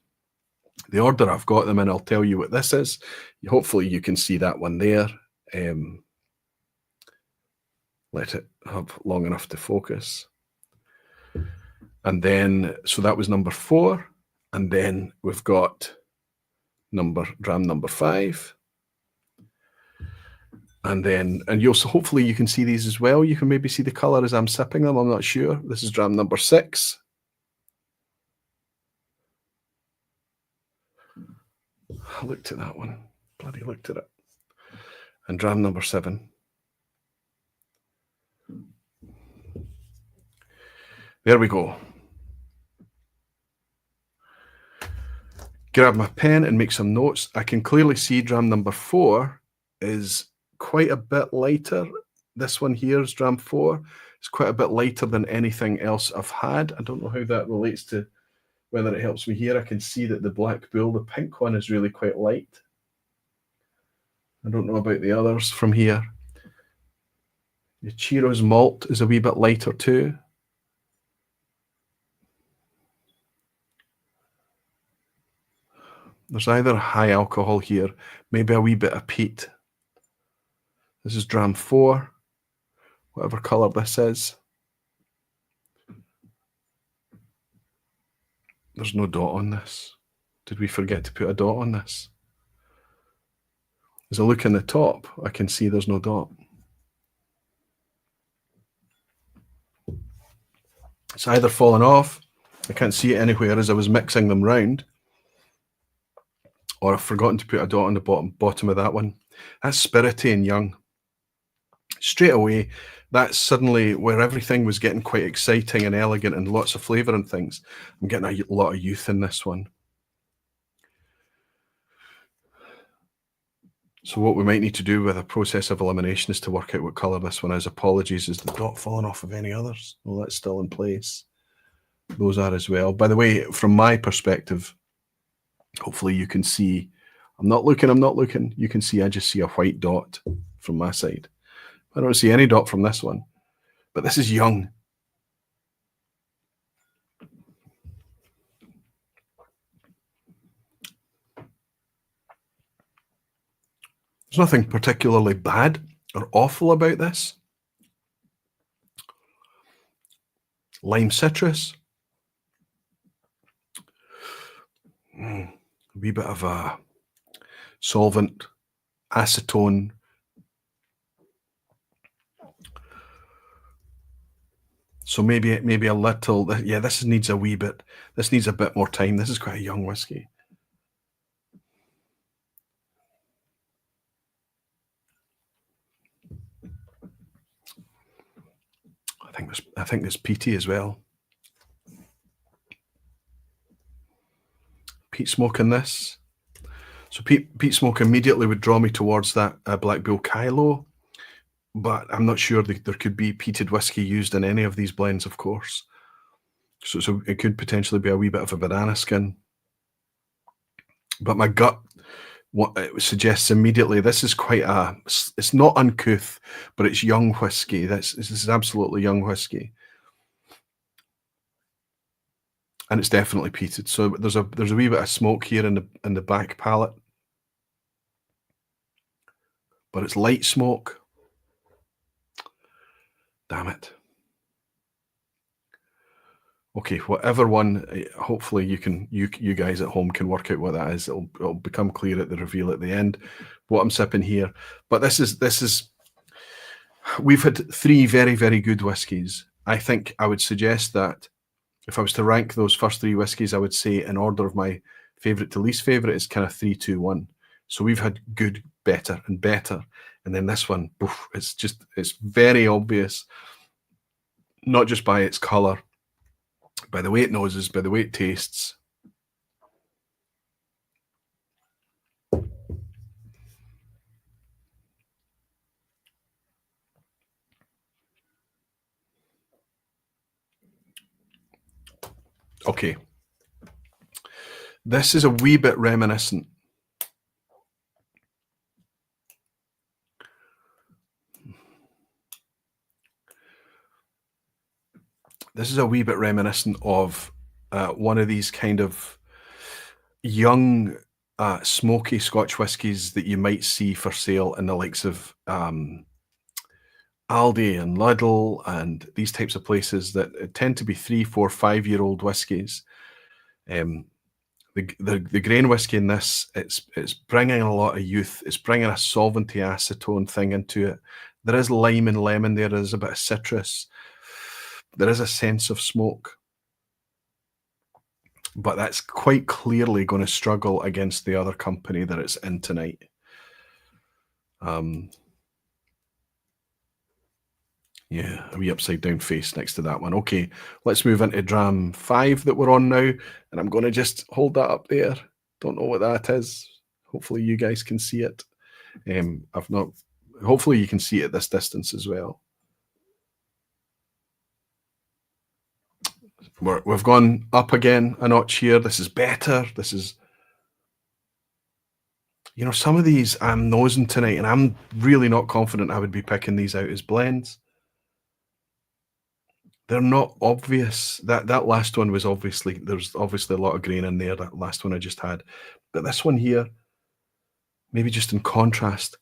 The order I've got them in, I'll tell you what this is. Hopefully you can see that one there. Let it have long enough to focus. And then, so that was number 4. And then we've got dram number 5. And then, and you'll, so hopefully you can see these as well. You can maybe see the color as I'm sipping them. I'm not sure. This is dram number 6. I looked at that one. Bloody looked at it. And dram number 7. There we go. Grab my pen and make some notes. I can clearly see dram number 4 is quite a bit lighter. This one here is dram 4. It's quite a bit lighter than anything else I've had. I don't know how that relates to whether it helps me here. I can see that the Black Bull, the pink one, is really quite light. I don't know about the others from here. Ichiro's Malt is a wee bit lighter too. There's either high alcohol here, maybe a wee bit of peat. This is dram 4, whatever colour this is. There's no dot on this. Did we forget to put a dot on this? As I look in the top, I can see there's no dot. It's either fallen off, I can't see it anywhere as I was mixing them round, or I've forgotten to put a dot on the bottom of that one. That's spirity and young. Straight away, that's suddenly where everything was getting quite exciting and elegant and lots of flavour and things. I'm getting a lot of youth in this one. So what we might need to do with a process of elimination is to work out what colour this one is. Apologies, is the dot fallen off of any others? Well, that's still in place. Those are as well. By the way, from my perspective, hopefully you can see, I'm not looking. You can see I just see a white dot from my side. I don't see any dot from this one, but this is young. There's nothing particularly bad or awful about this. Lime citrus. A wee bit of a solvent, acetone. So maybe a little, yeah, this needs a wee bit, this needs a bit more time. This is quite a young whiskey. I think there's peaty as well. Peat smoke in this. So peat smoke immediately would draw me towards that Black Bull Kyloe, but I'm not sure that there could be peated whiskey used in any of these blends, of course. So it could potentially be a wee bit of a banana skin. But my gut it suggests immediately this is quite it's not uncouth, but it's young whiskey. This is absolutely young whiskey. And it's definitely peated. So there's a wee bit of smoke here in the back palate. But it's light smoke. Damn it. Okay, whatever one, hopefully you guys at home can work out what that is. It'll become clear at the reveal at the end what I'm sipping here. But this is we've had 3 very, very good whiskies. I think I would suggest that if I was to rank those first 3 whiskies, I would say in order of my favorite to least favorite is kind of 3, 2, 1. So we've had good, better, and better. And then this one, oof, it's very obvious, not just by its color, by the way it noses, by the way it tastes. Okay. This is a wee bit reminiscent. This is a wee bit reminiscent of one of these kind of young, smoky Scotch whiskies that you might see for sale in the likes of Aldi and Lidl and these types of places that tend to be 3, 4, 5-year-old whiskies. The grain whiskey in this, it's bringing a lot of youth. It's bringing a solventy acetone thing into it. There is lime and lemon there. There's a bit of citrus. There is a sense of smoke. But that's quite clearly going to struggle against the other company that it's in tonight. Yeah, a wee upside down face next to that one. Okay, let's move into dram 5 that we're on now. And I'm going to just hold that up there. Don't know what that is. Hopefully you guys can see it. Hopefully you can see it at this distance as well. We've gone up again a notch here. This is better. This is, you know, some of these I'm nosing tonight, and I'm really not confident I would be picking these out as blends. They're not obvious. That last one was there's obviously a lot of grain in there, that last one I just had. But this one here, maybe just in contrast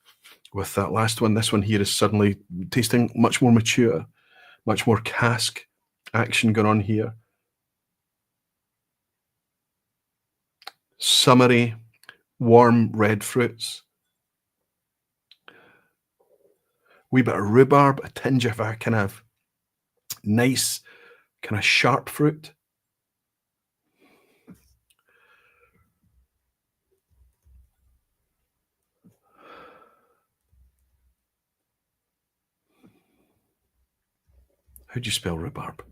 with that last one, this one here is suddenly tasting much more mature, much more cask action going on here. Summery, warm red fruits. Wee bit of rhubarb, a tinge of a kind of nice kind of sharp fruit. How do you spell rhubarb?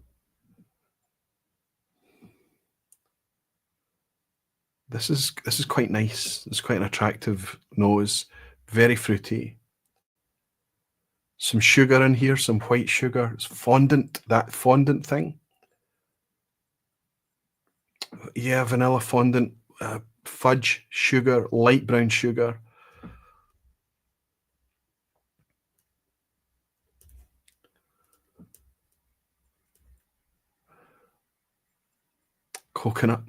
This is quite nice. It's quite an attractive nose, very fruity. Some sugar in here, some white sugar. It's fondant, that fondant thing. Yeah, vanilla fondant, fudge, sugar, light brown sugar. Coconut.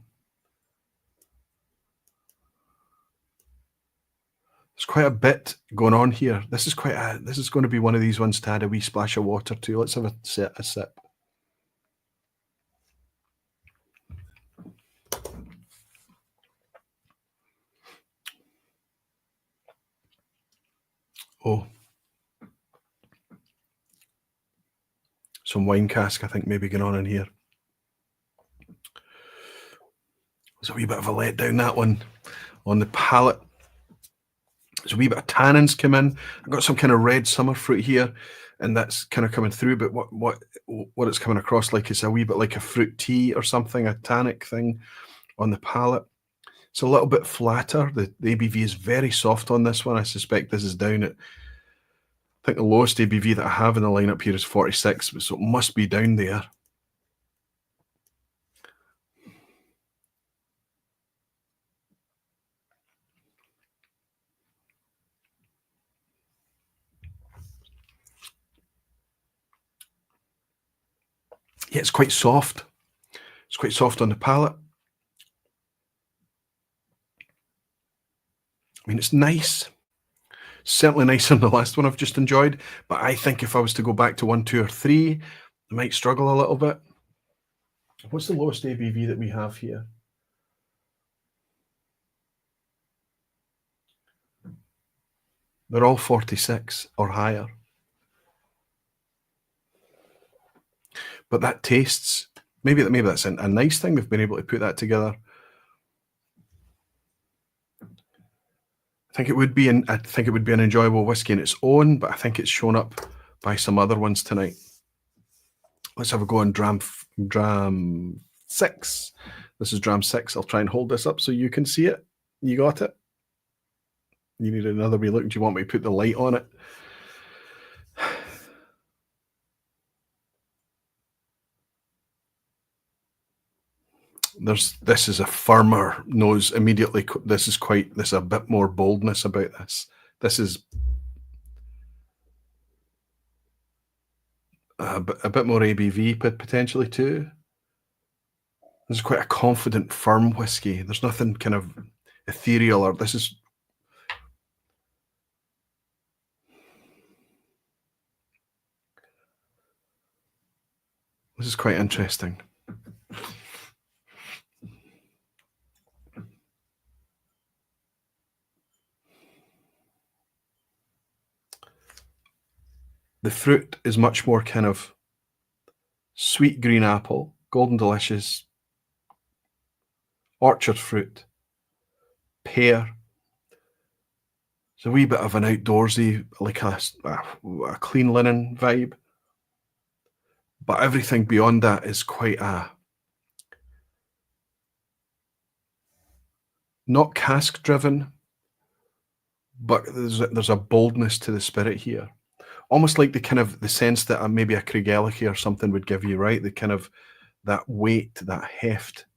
There's quite a bit going on here. This is going to be one of these ones to add a wee splash of water to. Let's have a sip. Oh, some wine cask, I think, maybe going on in here. There's a wee bit of a letdown, that one, on the palate. There's a wee bit of tannins come in. I've got some kind of red summer fruit here, and that's kind of coming through, but what it's coming across like is a wee bit like a fruit tea or something, a tannic thing on the palate. It's a little bit flatter. The ABV is very soft on this one. I suspect this is down at, I think the lowest ABV that I have in the lineup here is 46, so it must be down there. Yeah, it's quite soft. It's quite soft on the palate. I mean, it's nice. Certainly nicer than the last one I've just enjoyed, but I think if I was to go back to 1, 2, or 3, I might struggle a little bit. What's the lowest ABV that we have here? They're all 46 or higher. But that tastes, maybe that's a nice thing. They've been able to put that together. I think it would be an enjoyable whiskey in its own, but I think it's shown up by some other ones tonight. Let's have a go on dram 6. This is dram 6. I'll try and hold this up so you can see it. You got it? You need another wee look. Do you want me to put the light on it? This is a firmer nose immediately. There's a bit more boldness about this. This is a bit more ABV potentially too. This is quite a confident, firm whiskey. There's nothing kind of ethereal, or this is quite interesting. The fruit is much more kind of sweet green apple, golden delicious, orchard fruit, pear. It's a wee bit of an outdoorsy, like a clean linen vibe. But everything beyond that is quite not cask driven, but there's a boldness to the spirit here. Almost like the sense that maybe a Craigellachie or something would give you, right? The kind of that weight, that heft.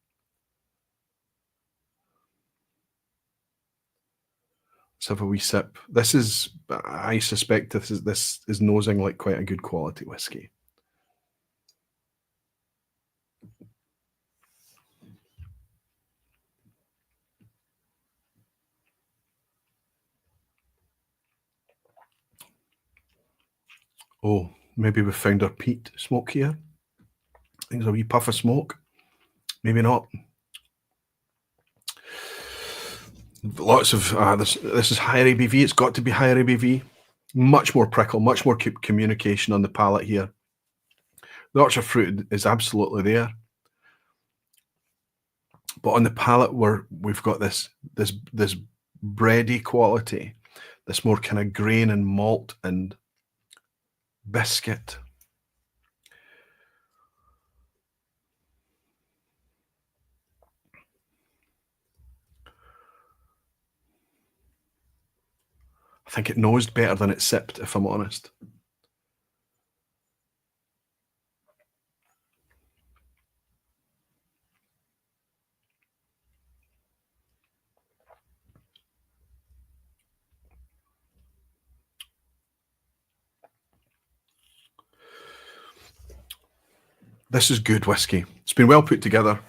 Let's have a wee sip. I suspect this is nosing like quite a good quality whiskey. Oh, maybe we've found our peat smoke here. I think there's a wee puff of smoke. Maybe not. Lots of this is higher ABV. It's got to be higher ABV. Much more prickle, much more communication on the palate here. The orchard fruit is absolutely there. But on the palate, we've got this bready quality, this more kind of grain and malt and biscuit. I think it nosed better than it sipped, if I'm honest. This is good whiskey. It's been well put together.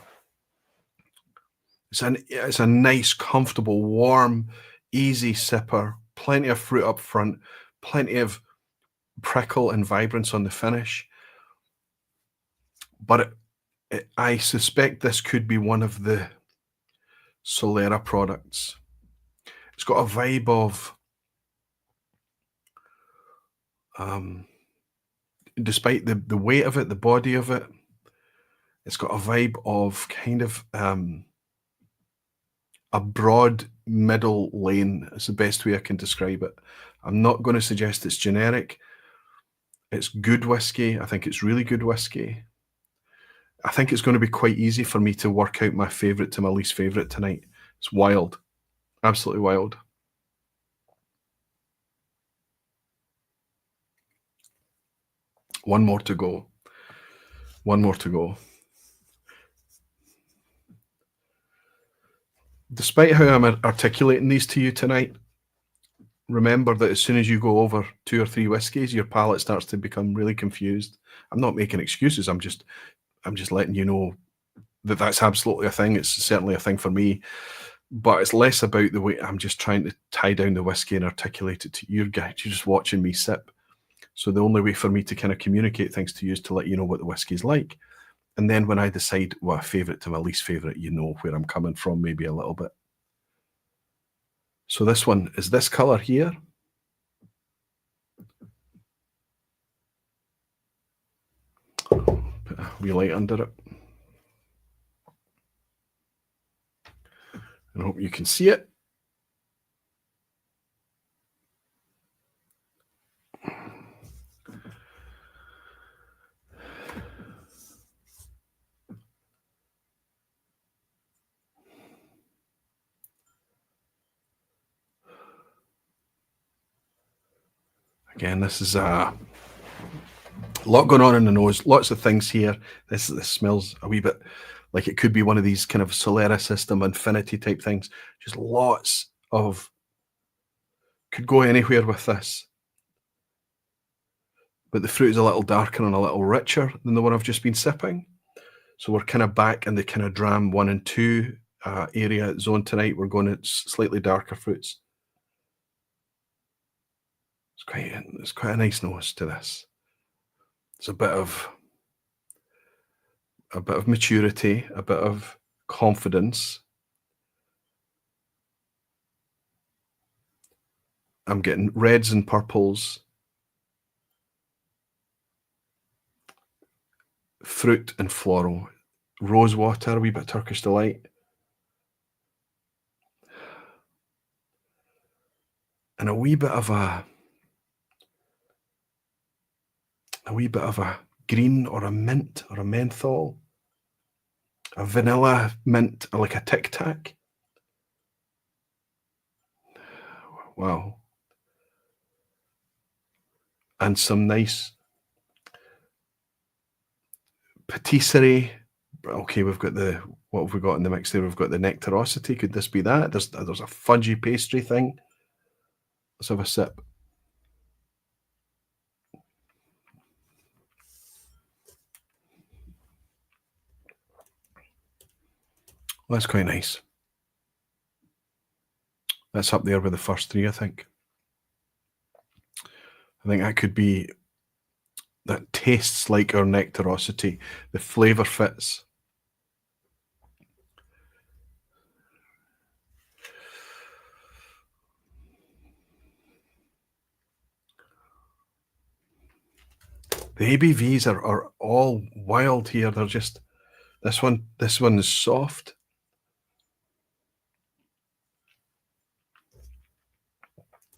It's a nice, comfortable, warm, easy sipper. Plenty of fruit up front, plenty of prickle and vibrance on the finish. But I suspect this could be one of the Solera products. It's got a vibe of, despite the weight of it, the body of it, it's got a vibe of kind of a broad middle lane. It's the best way I can describe it. I'm not going to suggest it's generic. It's good whiskey. I think it's really good whiskey. I think it's going to be quite easy for me to work out my favorite to my least favorite tonight. It's wild. Absolutely wild. One more to go. One more to go. Despite how I'm articulating these to you tonight, remember that as soon as you go over 2 or 3 whiskies, your palate starts to become really confused. I'm not making excuses. I'm just letting you know that that's absolutely a thing. It's certainly a thing for me, but it's less about the way I'm just trying to tie down the whiskey and articulate it to you guys. You're just watching me sip. So the only way for me to kind of communicate things to you is to let you know what the whiskey's like. And then when I decide what a favorite to my least favorite, you know where I'm coming from, maybe a little bit. So this one is this color here. Put a wee light under it. I hope you can see it. Again, this is a lot going on in the nose. Lots of things here. This smells a wee bit like it could be one of these kind of Solera system infinity type things. Just lots of, could go anywhere with this. But the fruit is a little darker and a little richer than the one I've just been sipping. So we're kind of back in the kind of dram 1 and 2 area zone tonight. We're going to slightly darker fruits. It's quite a nice nose to this. It's a bit of maturity, a bit of confidence. I'm getting reds and purples, fruit and floral, rose water, a wee bit of Turkish delight, and a wee bit of a green or a mint or a menthol, a vanilla mint, like a Tic Tac. Wow. And some nice patisserie. Okay, we've got what have we got in the mix there? We've got the Nectarosity. Could this be that? There's a fudgy pastry thing. Let's have a sip. Well, that's quite nice. That's up there with the first 3, I think. I think that could be, that tastes like our Nectarosity. The flavour fits. The ABVs are all wild here. They're just, this one is soft.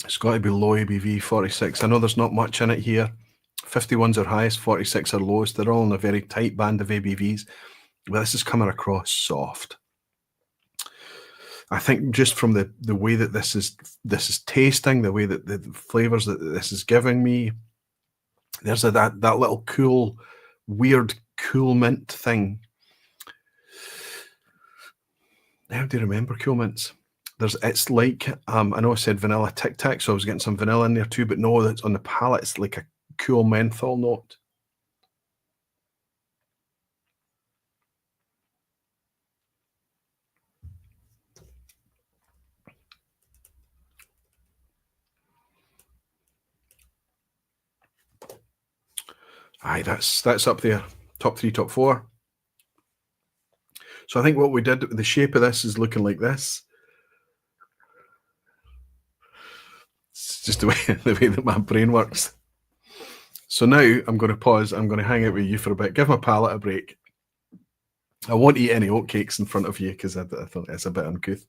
It's got to be low ABV, 46. I know there's not much in it here. 51's are highest, 46 are lowest. They're all in a very tight band of ABVs. But this is coming across soft. I think just from the way that this is tasting, the way that the flavors that this is giving me, there's that little cool, weird, cool mint thing. How do you remember cool mints? It's like, I know I said vanilla Tic Tac, so I was getting some vanilla in there too, but no, that's on the palate. It's like a cool menthol note. Aye, that's up there. Top 3, top 4. So I think what we did, the shape of this is looking like this. It's just the way that my brain works. So now I'm going to pause. I'm going to hang out with you for a bit, give my palate a break. I won't eat any oatcakes in front of you because I thought it's a bit uncouth.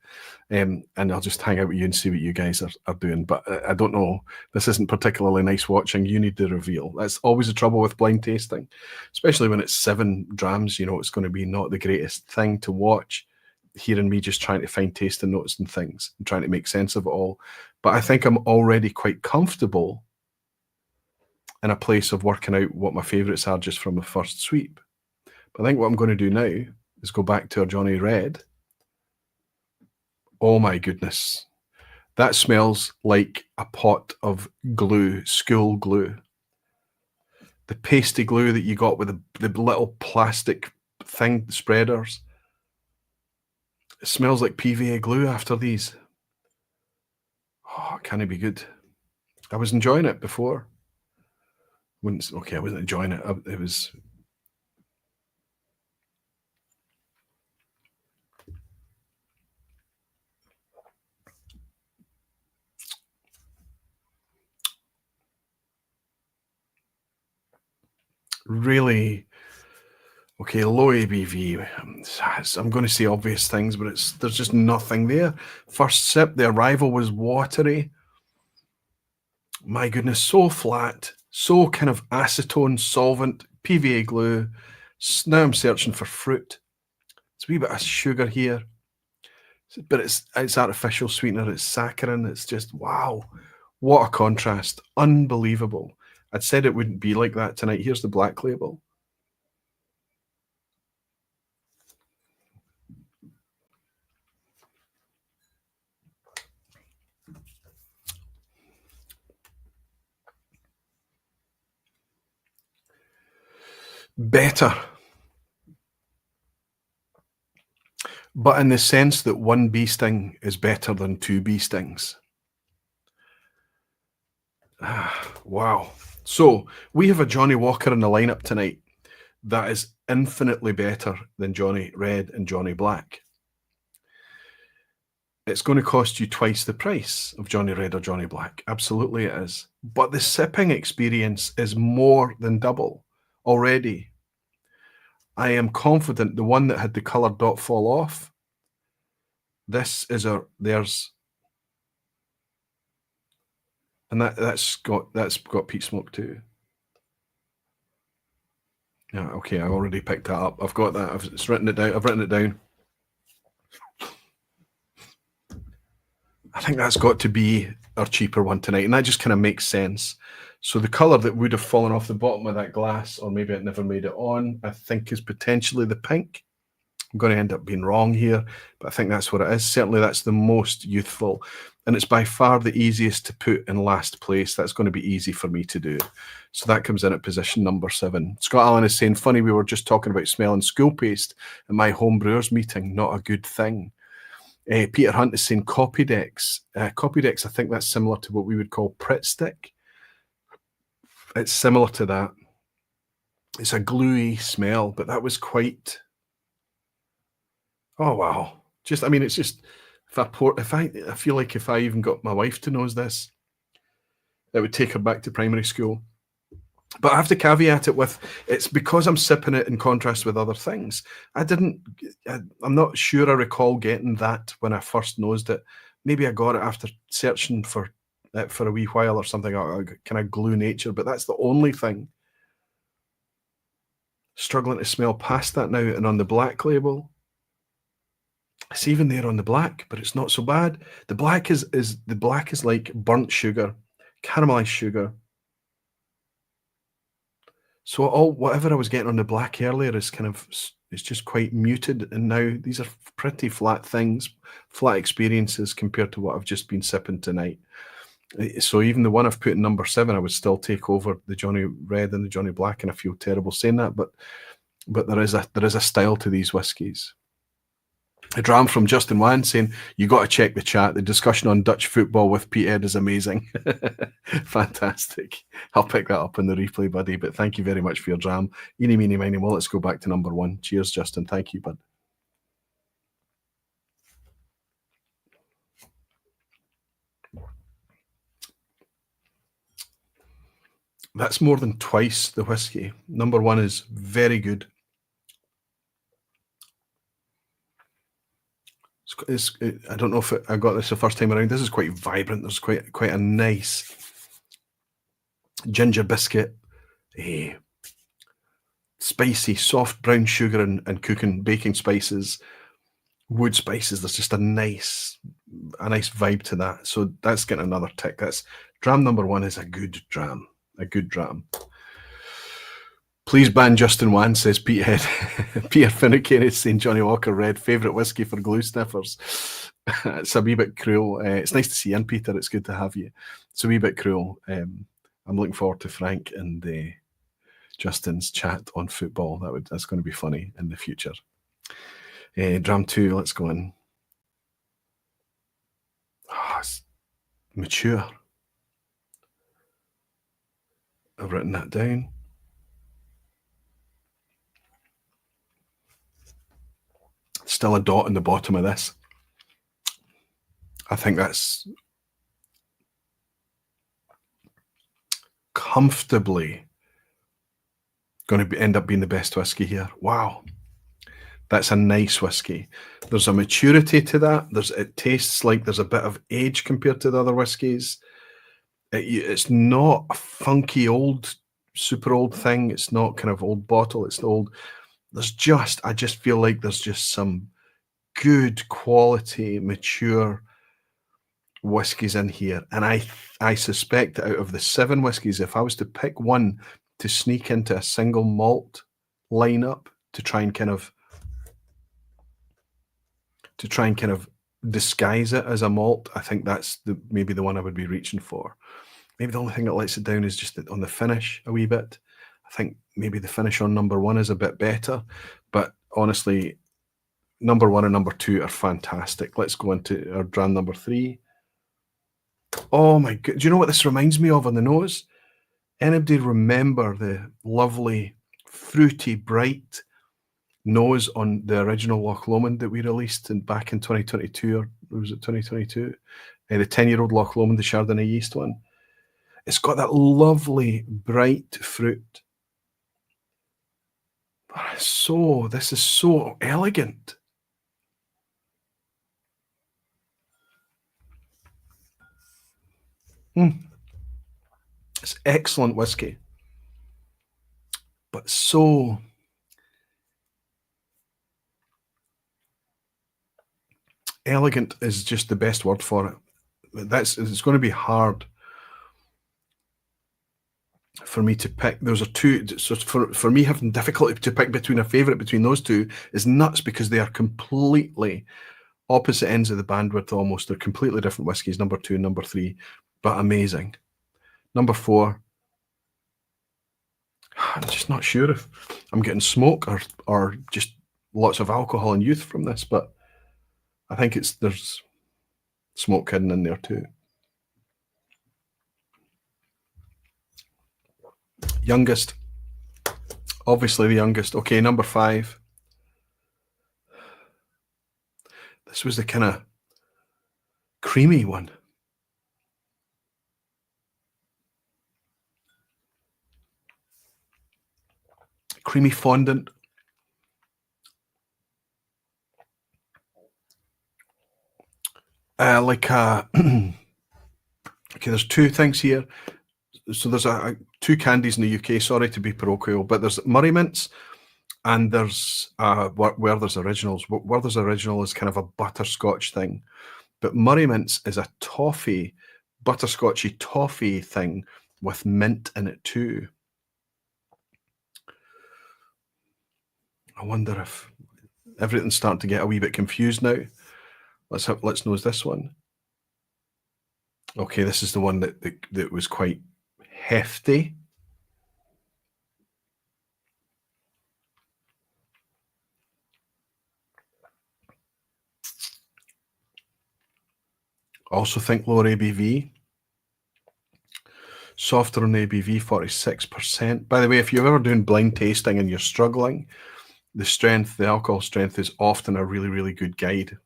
And I'll just hang out with you and see what you guys are doing. But I don't know. This isn't particularly nice watching. You need the reveal. That's always the trouble with blind tasting, especially when it's 7 drams. You know, it's going to be not the greatest thing to watch. Hearing me just trying to find tasting notes and things and trying to make sense of it all. But I think I'm already quite comfortable in a place of working out what my favourites are just from the first sweep. But I think what I'm going to do now is go back to our Johnnie Red. Oh my goodness. That smells like a pot of glue, school glue. The pasty glue that you got with the little plastic thing, spreaders. It smells like PVA glue after these. Oh, can it be good? I was enjoying it before. Okay, I wasn't enjoying it. It was... really, okay, low ABV. I'm going to say obvious things, but there's just nothing there. First sip, the arrival was watery. My goodness, so flat, so kind of acetone solvent, PVA glue. Now I'm searching for fruit. It's a wee bit of sugar here, but it's artificial sweetener. It's saccharin. It's just, wow, what a contrast. Unbelievable. I'd said it wouldn't be like that tonight. Here's the black label. Better. But in the sense that 1 bee sting is better than 2 bee stings. Wow. So we have a Johnnie Walker in the lineup tonight that is infinitely better than Johnnie Red and Johnnie Black. It's going to cost you twice the price of Johnnie Red or Johnnie Black. Absolutely it is. But the sipping experience is more than double already. I am confident the one that had the coloured dot fall off, theirs, and that's got peat smoke too. Yeah, okay, I already picked that up. I've got that. I've written it down. I think that's got to be our cheaper one tonight, and that just kind of makes sense. So the colour that would have fallen off the bottom of that glass, or maybe it never made it on, I think is potentially the pink. I'm going to end up being wrong here, but I think that's what it is. Certainly that's the most youthful, and it's by far the easiest to put in last place. That's going to be easy for me to do. So that comes in at position number 7. Scott Allen is saying, funny, we were just talking about smelling school paste at my home brewers meeting. Not a good thing. Peter Hunt is saying Copydex. Copydex, I think that's similar to what we would call Pritt Stick. It's similar to that. It's a gluey smell, but that was quite... Oh, wow. Just, I mean, it's just, I feel like if I even got my wife to know this, it would take her back to primary school. But I have to caveat it with, it's because I'm sipping it in contrast with other things. I'm not sure I recall getting that when I first nosed it. Maybe I got it after searching for it for a wee while or something, kind of glue nature, but that's the only thing. Struggling to smell past that now, and on the black label, it's even there on the black, but it's not so bad. The black is like burnt sugar, caramelized sugar. So whatever I was getting on the black earlier is it's just quite muted, and now these are pretty flat things, flat experiences compared to what I've just been sipping tonight. So even the one I've put in number 7, I would still take over the Johnnie Red and the Johnnie Black, and I feel terrible saying that, but there is a style to these whiskies. A dram from Justin Wan saying, you got to check the chat. The discussion on Dutch football with Peated is amazing. Fantastic. I'll pick that up in the replay, buddy. But thank you very much for your dram. Eeny, meeny, miny, well, let's go back to number 1. Cheers, Justin. Thank you, bud. That's more than twice the whiskey. Number 1 is very good. I don't know if I got this the first time around. This is quite vibrant. There's quite a nice ginger biscuit, spicy, soft brown sugar and cooking baking spices, wood spices. There's just a nice vibe to that. So that's getting another tick. That's dram number 1 is a good dram. A good dram. Please ban Justin Wan, says Petehead. Peter Finucane is saying Johnnie Walker Red, favourite whiskey for glue sniffers. It's a wee bit cruel. It's nice to see you in, Peter. It's good to have you. It's a wee bit cruel. I'm looking forward to Frank and Justin's chat on football. That's going to be funny in the future. Dram 2, let's go in. It's mature. I've written that down. Still a dot in the bottom of this. I think that's comfortably going to end up being the best whiskey here. Wow. That's a nice whiskey. There's a maturity to that. It tastes like there's a bit of age compared to the other whiskies. It's not a funky super old thing. It's not kind of old bottle. It's old. I just feel like there's just some good quality, mature whiskies in here. And I suspect that out of the 7 whiskies, if I was to pick one to sneak into a single malt lineup to try and kind of disguise it as a malt, I think that's maybe the one I would be reaching for. Maybe the only thing that lets it down is just on the finish a wee bit. I think maybe the finish on number 1 is a bit better, but honestly, number 1 and number 2 are fantastic. Let's go into our dram number 3. Oh my god! Do you know what this reminds me of on the nose? Anybody remember the lovely, fruity, bright nose on the original Loch Lomond that we released back in 2022, or was it 2022? The 10-year-old Loch Lomond, the Chardonnay yeast one. It's got that lovely, bright fruit. This is so elegant. It's excellent whiskey, but so elegant is just the best word for it. It's going to be hard for me to pick. Those are two. So for me, having difficulty to pick between a favourite between those two is nuts, because they are completely opposite ends of the bandwidth almost. They're completely different whiskies, number 2 and number 3, but amazing. Number 4, I'm just not sure if I'm getting smoke or just lots of alcohol and youth from this, but I think there's smoke hidden in there too. Youngest. Obviously the youngest. Okay, number 5. This was the kind of creamy one. creamy fondant. Okay, there's two things here. So there's two candies in the UK, sorry to be parochial, but there's Murray Mints and there's Werther's Originals. Werther's Original is kind of a butterscotch thing, but Murray Mints is a toffee, butterscotchy toffee thing with mint in it too. I wonder if everything's starting to get a wee bit confused now. Let's nose this one. Okay, this is the one that was quite hefty. Also think lower ABV. Softer on ABV, 46%. By the way, if you're ever doing blind tasting and you're struggling, the alcohol strength is often a really, really good guide.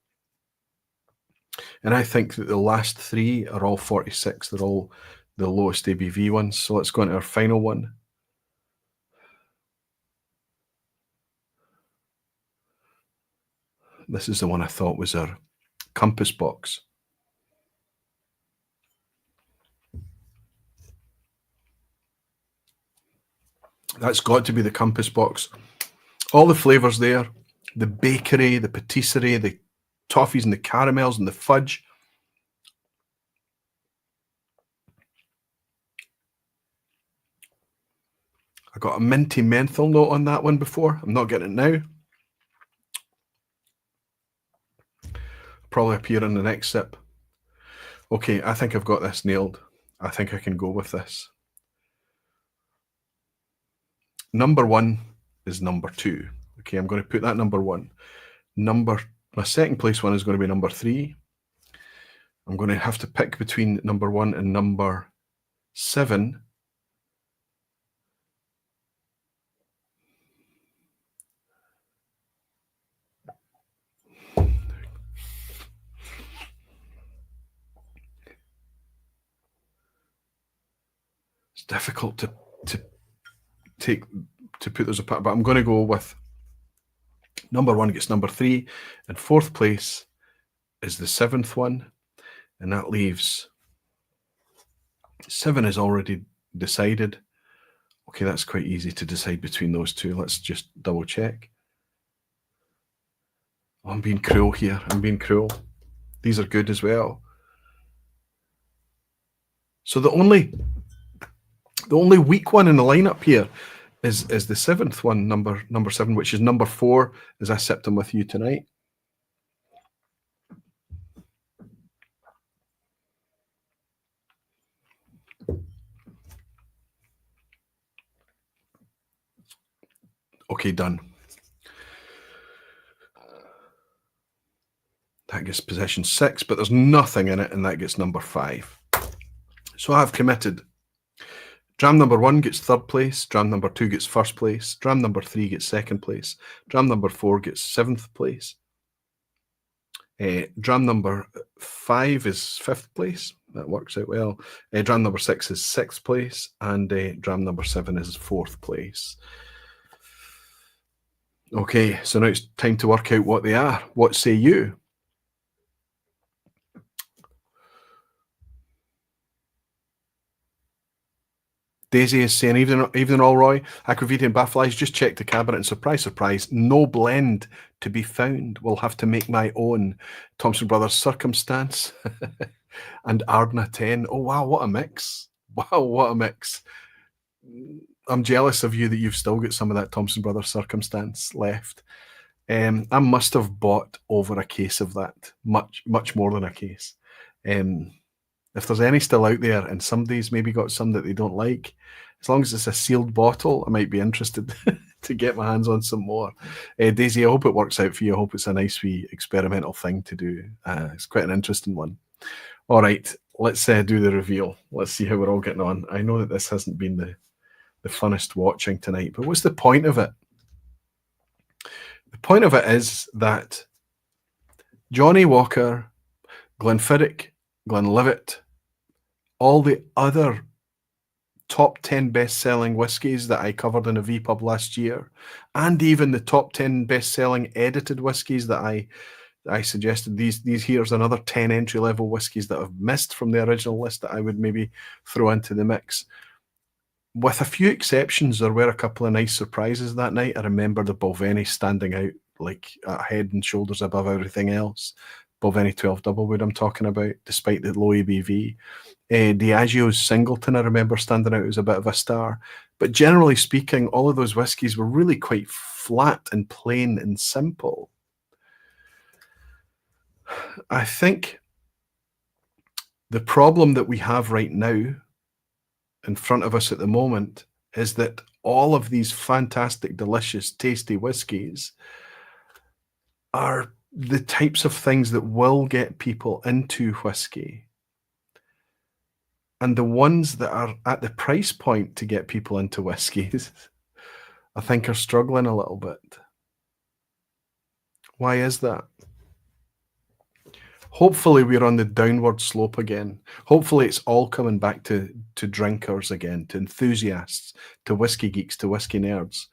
And I think that the last three are all 46. They're all the lowest ABV ones. So let's go into our final one. This is the one I thought was our compass box. That's got to be the compass box. All the flavors there, the bakery, the patisserie, the toffees and the caramels and the fudge. I got a minty menthol note on that one before. I'm not getting it now. Probably appear in the next sip. Okay, I think I've got this nailed. I think I can go with this. Number one is number two. Okay, I'm going to put that number one. My second place one is going to be number three. I'm going to have to pick between number one and number 7. It's difficult to put those apart, but I'm going to go with number one gets number 3, and fourth place is the 7th one, and that leaves 7 is already decided. Okay, that's quite easy to decide between those two. Let's just double check. Oh, I'm being cruel here. I'm being cruel. These are good as well. So the only weak one in the lineup here is the 7th one, number 7, which is number 4, as I sipped them with you tonight. Okay, done. That gets position 6, but there's nothing in it, and that gets number 5. So I've committed. Dram number 1 gets 3rd place, dram number 2 gets 1st place, dram number 3 gets 2nd place, dram number 4 gets 7th place, dram number 5 is 5th place, that works out well, dram number 6 is 6th place, and dram number 7 is 4th place. Okay, so now it's time to work out what they are. What say you? Daisy is saying, evening all, Roy. Aquavita and Bafflies, just checked the cabinet and surprise, surprise, no blend to be found. We'll have to make my own. Thompson Brothers Circumstance and Ardna 10. Oh, wow, what a mix. Wow, what a mix. I'm jealous of you that you've still got some of that Thompson Brothers Circumstance left. I must have bought over a case of that, much more than a case. If there's any still out there and somebody's maybe got some that they don't like, as long as it's a sealed bottle, I might be interested to get my hands on some more. Daisy, I hope it works out for you. I hope it's a nice wee experimental thing to do. It's quite an interesting one. All right, let's do the reveal. Let's see how we're all getting on. I know that this hasn't been the funnest watching tonight, but what's the point of it? The point of it is that Johnnie Walker, Glenfiddich, Glenlivet, all the other top 10 best-selling whiskies that I covered in a vPub last year, and even the top 10 best-selling edited whiskies that I suggested. These here's another 10 entry-level whiskies that I've missed from the original list that I would maybe throw into the mix. With a few exceptions, there were a couple of nice surprises that night. I remember the Balvenie standing out like a head and shoulders above everything else. Balvenie 12 Doublewood I'm talking about, despite the low ABV. Diageo's Singleton, I remember standing out as a bit of a star. But generally speaking, all of those whiskies were really quite flat and plain and simple. I think the problem that we have right now in front of us at the moment is that all of these fantastic, delicious, tasty whiskies are the types of things that will get people into whiskey. And the ones that are at the price point to get people into whiskies, I think are struggling a little bit. Why is that? Hopefully we're on the downward slope again. Hopefully it's all coming back to drinkers again, to enthusiasts, to whiskey geeks, to whiskey nerds.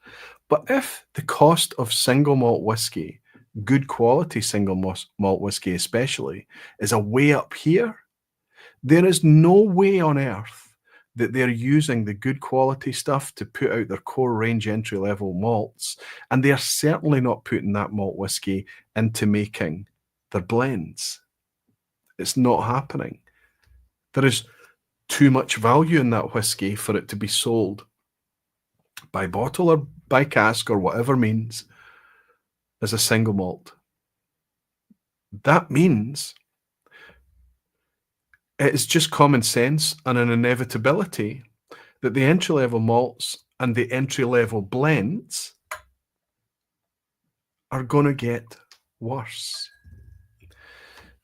But if the cost of single malt whiskey, good quality single malt whiskey especially, is a way up here, there is no way on earth that they're using the good quality stuff to put out their core range entry level malts, and they're certainly not putting that malt whiskey into making their blends. It's not happening. There is too much value in that whiskey for it to be sold by bottle or by cask or whatever means as a single malt. That means it's just common sense and an inevitability that the entry-level malts and the entry-level blends are going to get worse.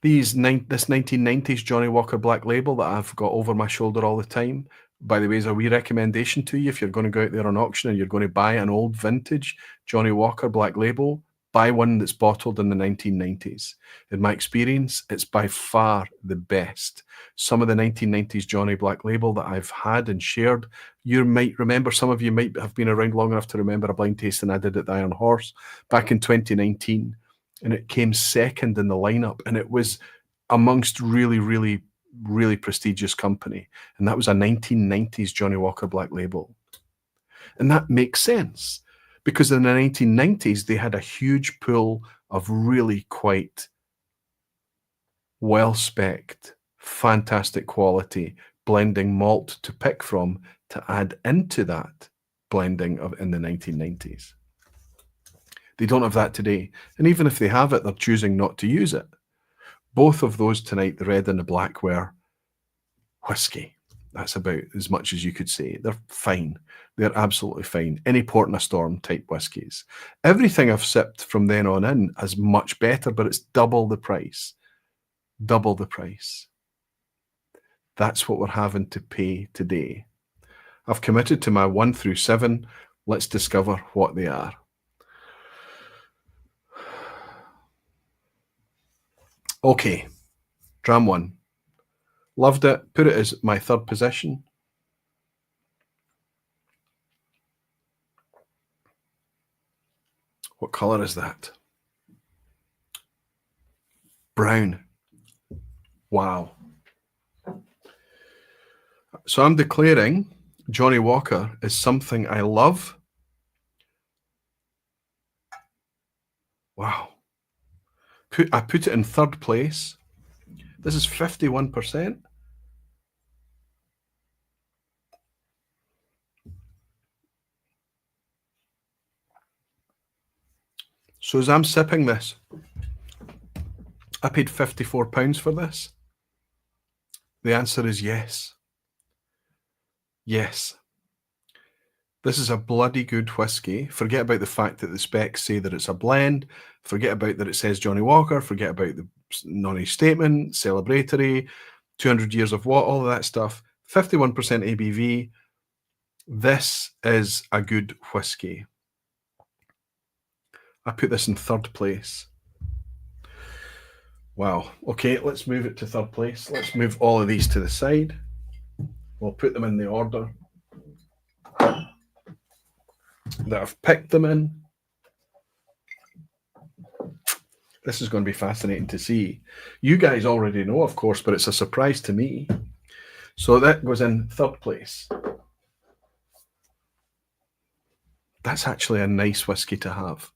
This 1990s Johnnie Walker Black Label that I've got over my shoulder all the time, by the way, is a wee recommendation to you if you're going to go out there on auction and you're going to buy an old vintage Johnnie Walker Black Label, buy one that's bottled in the 1990s. In my experience, it's by far the best. Some of the 1990s Johnnie Black Label that I've had and shared, you might remember, some of you might have been around long enough to remember a blind tasting I did at the Iron Horse back in 2019. And it came second in the lineup, and it was amongst really, really, really prestigious company. And that was a 1990s Johnnie Walker Black Label. And that makes sense because in the 1990s, they had a huge pool of really quite well-specced, fantastic quality blending malt to pick from to add into that blending in the 1990s. They don't have that today. And even if they have it, they're choosing not to use it. Both of those tonight, the red and the black, were whiskey. That's about as much as you could say. They're fine. They're absolutely fine. Any port in a storm type whiskies. Everything I've sipped from then on in is much better, but it's double the price. Double the price. That's what we're having to pay today. I've committed to my 1 through 7. Let's discover what they are. Okay, dram 1. Loved it. Put it as my third position. What colour is that? Brown. Wow. So I'm declaring Johnnie Walker is something I love. Wow. I put it in third place. This is 51%. So as I'm sipping this, I paid £54 for this. The answer is yes. Yes. This is a bloody good whiskey. Forget about the fact that the specs say that it's a blend. Forget about that it says Johnnie Walker. Forget about the non-age statement, celebratory, 200 years of what, all of that stuff. 51% ABV. This is a good whiskey. I put this in third place. Wow. Okay, let's move it to third place. Let's move all of these to the side. We'll put them in the order that I've picked them in. This is going to be fascinating to see. You guys already know, of course, but it's a surprise to me. So that goes in third place. That's actually a nice whiskey to have.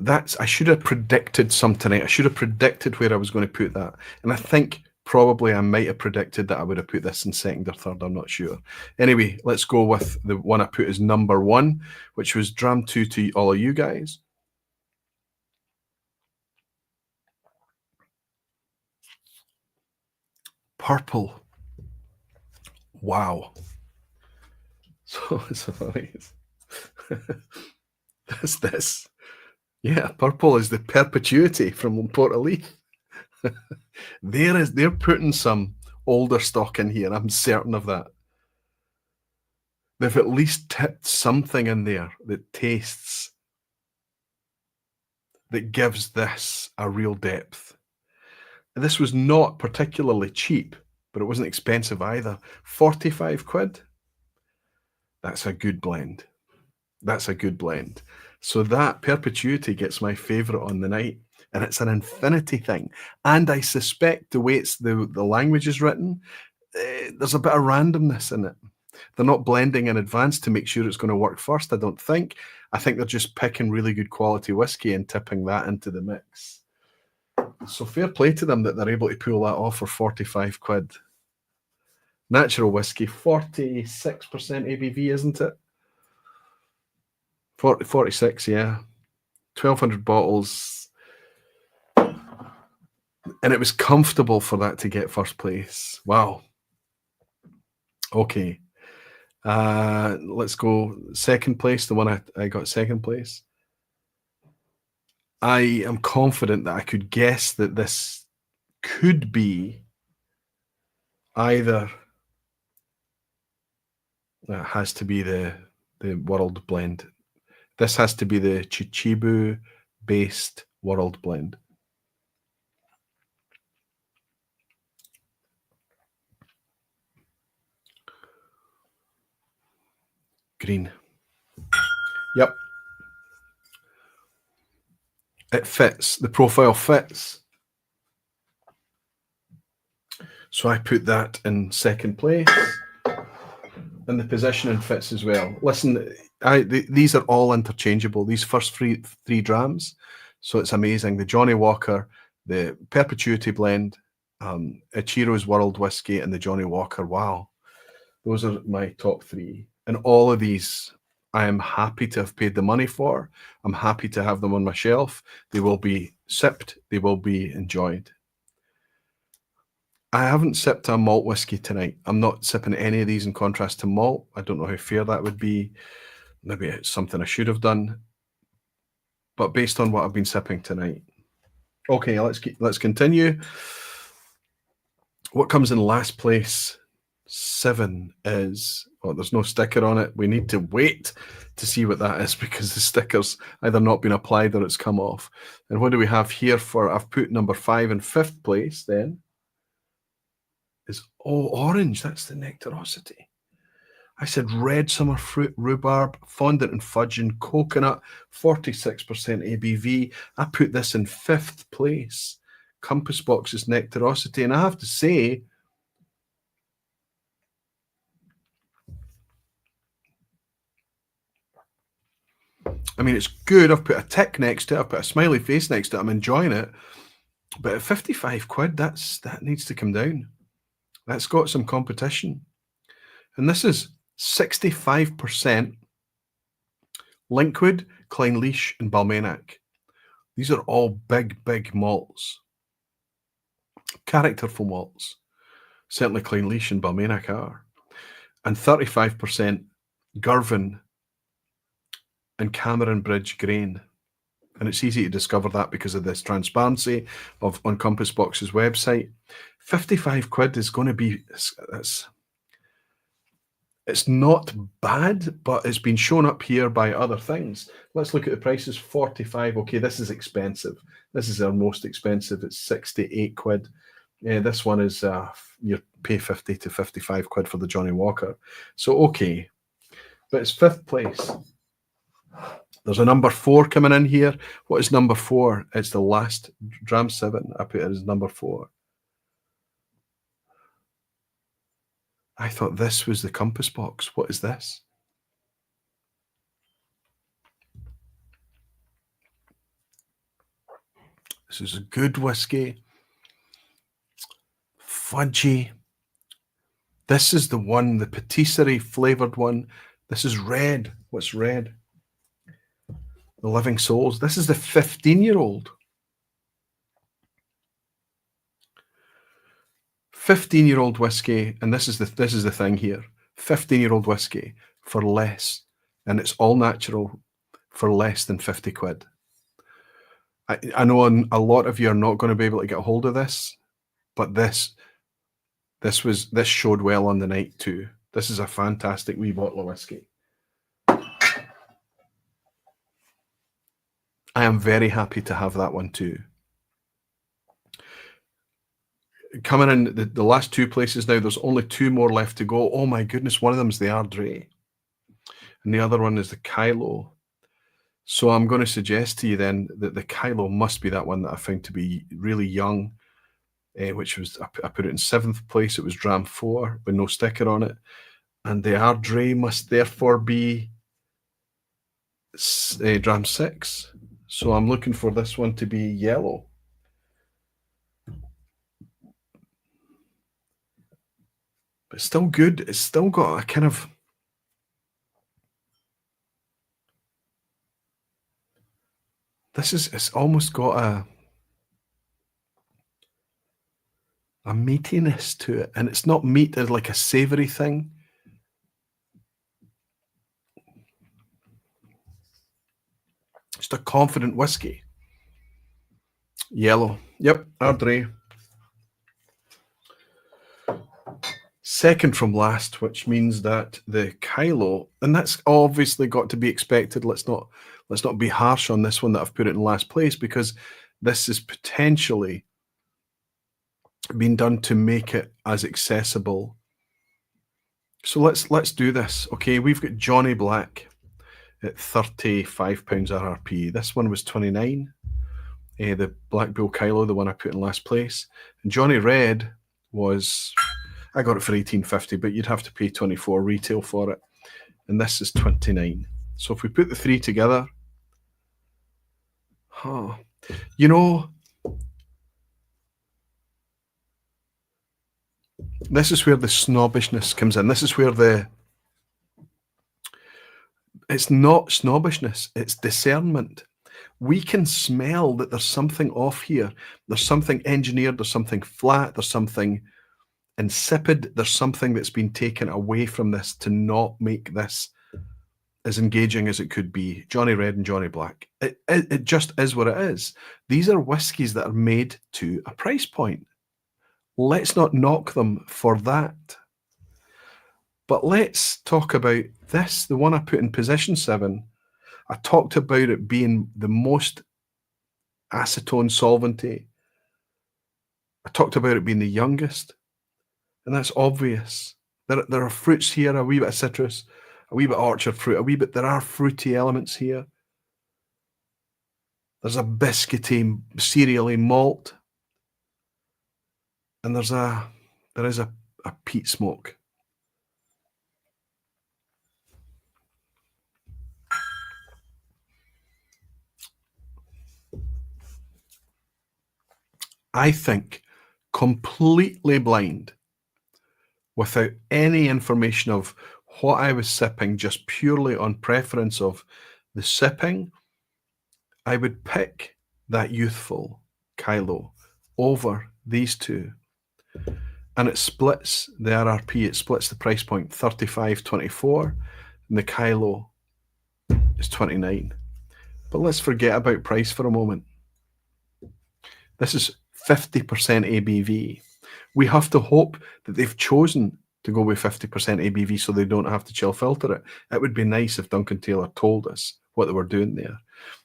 I should have predicted some tonight. I should have predicted where I was going to put that. And I think probably I might have predicted that I would have put this in second or third. I'm not sure. Anyway, let's go with the one I put as number 1, which was Dram 2 to all of you guys. Purple. Wow. So that's this. Yeah, purple is the Perpetuity from Portaleaf. They're putting some older stock in here. I'm certain of that. They've at least tipped something in there that tastes, that gives this a real depth. This was not particularly cheap, but it wasn't expensive either. 45 quid. That's a good blend. That's a good blend. So that Perpetuity gets my favourite on the night, and it's an infinity thing. And I suspect the way the language is written, there's a bit of randomness in it. They're not blending in advance to make sure it's going to work first, I don't think. I think they're just picking really good quality whiskey and tipping that into the mix. So fair play to them that they're able to pull that off for 45 quid. Natural whiskey, 46% ABV, isn't it? 46, yeah. 1,200 bottles. And it was comfortable for that to get first place. Wow. Okay. Let's go second place, the one I got second place. I am confident that I could guess that this could be either, that has to be the world blend. This has to be the Chichibu based world blend. Green. Yep. It fits. The profile fits. So I put that in second place. And the positioning fits as well. Listen, these are all interchangeable. These first three drams. So it's amazing. The Johnnie Walker, the Perpetuity blend, Ichiro's World Whiskey, and the Johnnie Walker. Wow. Those are my top 3. And all of these, I am happy to have paid the money for. I'm happy to have them on my shelf. They will be sipped. They will be enjoyed. I haven't sipped a malt whiskey tonight. I'm not sipping any of these in contrast to malt. I don't know how fair that would be. Maybe it's something I should have done. But based on what I've been sipping tonight. Okay, let's continue. What comes in last place? 7 is, oh, there's no sticker on it. We need to wait to see what that is because the sticker's either not been applied or it's come off. And what do we have here for, I've put number 5 in 5th place then. Is, oh, orange, that's the Nectarosity. I said red summer fruit, rhubarb, fondant and fudge and coconut, 46% ABV. I put this in 5th place. Compass Box's Nectarosity. And I have to say, I mean, it's good. I've put a tick next to it. I've put a smiley face next to it. I'm enjoying it. But at 55 quid, that needs to come down. That's got some competition. And this is 65% Linkwood, Clynelish, and Balmainac. These are all big, big malts. Characterful malts. Certainly Clynelish and Balmainac are. And 35% Girvan and Cameron Bridge grain. And it's easy to discover that because of this transparency on Compass Box's website. 55 quid is going to be, it's not bad, but it's been shown up here by other things. Let's look at the prices. 45. Okay, this is expensive. This is our most expensive. It's 68 quid. Yeah, this one is you pay 50 to 55 quid for the Johnnie Walker. So okay, but it's 5th place. There's a number 4 coming in here. What is number 4? It's the last Dram 7. I put it as number 4. I thought this was the compass box. What is this? This is a good whiskey. Fudgy. This is the one, the patisserie flavoured one. This is red. What's red? The Living Souls. This is the 15-year-old. 15-year-old whiskey, and this is the thing here. 15-year-old whiskey for less, and it's all natural for less than 50 quid. I know a lot of you are not going to be able to get a hold of this, but this showed well on the night too. This is a fantastic wee bottle of whiskey. I am very happy to have that one too. Coming in the last 2 places now, there's only 2 more left to go. Oh my goodness, one of them is the Ardray, and the other one is the Kyloe. So I'm going to suggest to you then that the Kyloe must be that one that I found to be really young, which was, I put it in 7th place. It was Dram 4 with no sticker on it. And the Ardray must therefore be Dram 6. So I'm looking for this one to be yellow. But it's still good. It's still got a kind of... it's almost got a meatiness to it. And it's not meat as like a savoury thing. Just a confident whiskey. Yellow. Yep, Ardray. Second from last, which means that the Kyloe, and that's obviously got to be expected. Let's not be harsh on this one that I've put it in last place, because this is potentially been done to make it as accessible. So let's do this. Okay, we've got Johnnie Black at £35 RRP. This one was 29. The Black Bull Kyloe, the one I put in last place. And Johnnie Red was, I got it for £18.50, but you'd have to pay 24 retail for it. And this is 29. So if we put the 3 together, you know, this is where the snobbishness comes in. This is where it's not snobbishness, it's discernment. We can smell that there's something off here. There's something engineered, there's something flat, there's something insipid, there's something that's been taken away from this to not make this as engaging as it could be. Johnnie Red and Johnnie Black. It just is what it is. These are whiskies that are made to a price point. Let's not knock them for that. But let's talk about this, the one I put in position 7. I talked about it being the most acetone solventy. I talked about it being the youngest, and that's obvious. There are fruits here, a wee bit of citrus, a wee bit of orchard fruit, there are fruity elements here. There's a biscuity, cereally malt, and there is a peat smoke. I think completely blind, without any information of what I was sipping, just purely on preference of the sipping, I would pick that youthful Kyloe over these 2. And it splits the RRP, it splits the price point, 35.24, and the Kyloe is 29. But let's forget about price for a moment. This is 50% ABV. We have to hope that they've chosen to go with 50% ABV so they don't have to chill filter it. It would be nice if Duncan Taylor told us what they were doing there.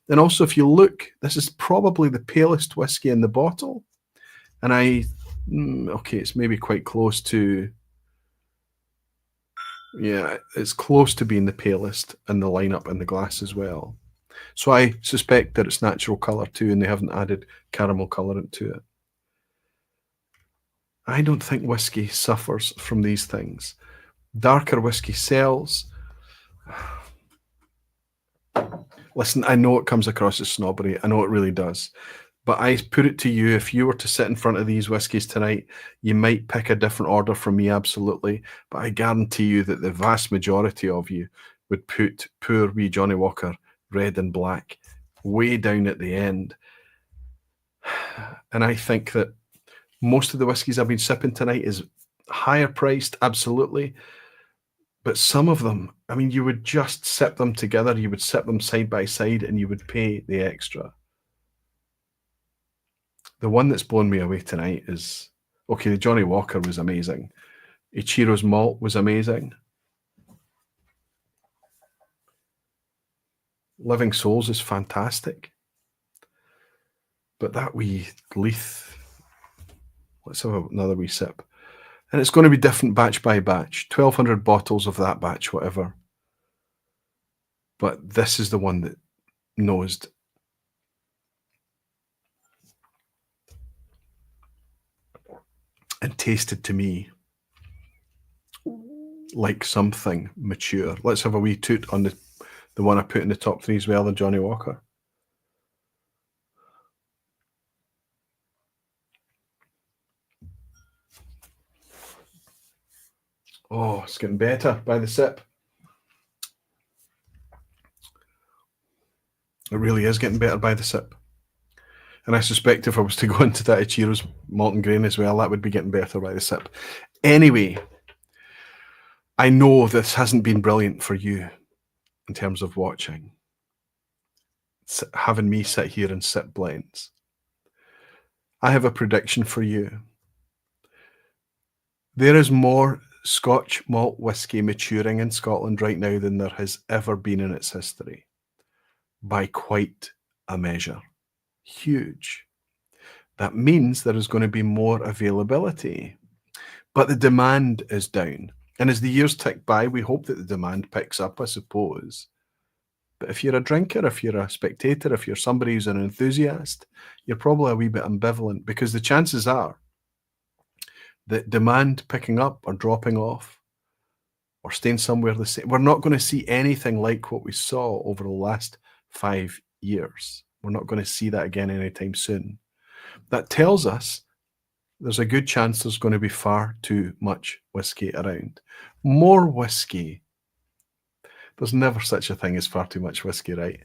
And also, if you look, this is probably the palest whiskey in the bottle. And I Okay, it's maybe quite close to, yeah, it's close to being the palest in the lineup in the glass as well. So I suspect that it's natural colour too, and they haven't added caramel colourant to it. I don't think whiskey suffers from these things. Darker whiskey sells. Listen, I know it comes across as snobbery. I know it really does. But I put it to you, if you were to sit in front of these whiskies tonight, you might pick a different order from me, absolutely. But I guarantee you that the vast majority of you would put poor wee Johnnie Walker red and black way down at the end. And I think that most of the whiskies I've been sipping tonight is higher priced, absolutely. But some of them, I mean, you would just sip them together, you would sip them side by side, and you would pay the extra. The one that's blown me away tonight is, okay, the Johnnie Walker was amazing. Ichiro's Malt was amazing. Living Souls is fantastic. But that wee Leith, let's have another wee sip. And it's going to be different batch by batch, 1,200 bottles of that batch, whatever. But this is the one that nosed. And tasted to me like something mature. Let's have a wee toot on the one I put in the top three as well, the Johnnie Walker. Oh, it's getting better by the sip. It really is getting better by the sip. And I suspect if I was to go into that Ichiro's Malt and Grain as well, that would be getting better by the sip. Anyway, I know this hasn't been brilliant for you in terms of watching, having me sit here and sip blends. I have a prediction for you. There is more Scotch malt whiskey maturing in Scotland right now than there has ever been in its history, by quite a measure. Huge. That means there is going to be more availability, but the demand is down. And as the years tick by, we hope that the demand picks up, I suppose. But if you're a drinker, if you're a spectator, if you're somebody who's an enthusiast, you're probably a wee bit ambivalent, because the chances are that demand picking up or dropping off or staying somewhere the same, we're not going to see anything like what we saw over the last 5 years. We're not going to see that again anytime soon. That tells us there's a good chance there's going to be far too much whiskey around. More whiskey. There's never such a thing as far too much whiskey, right?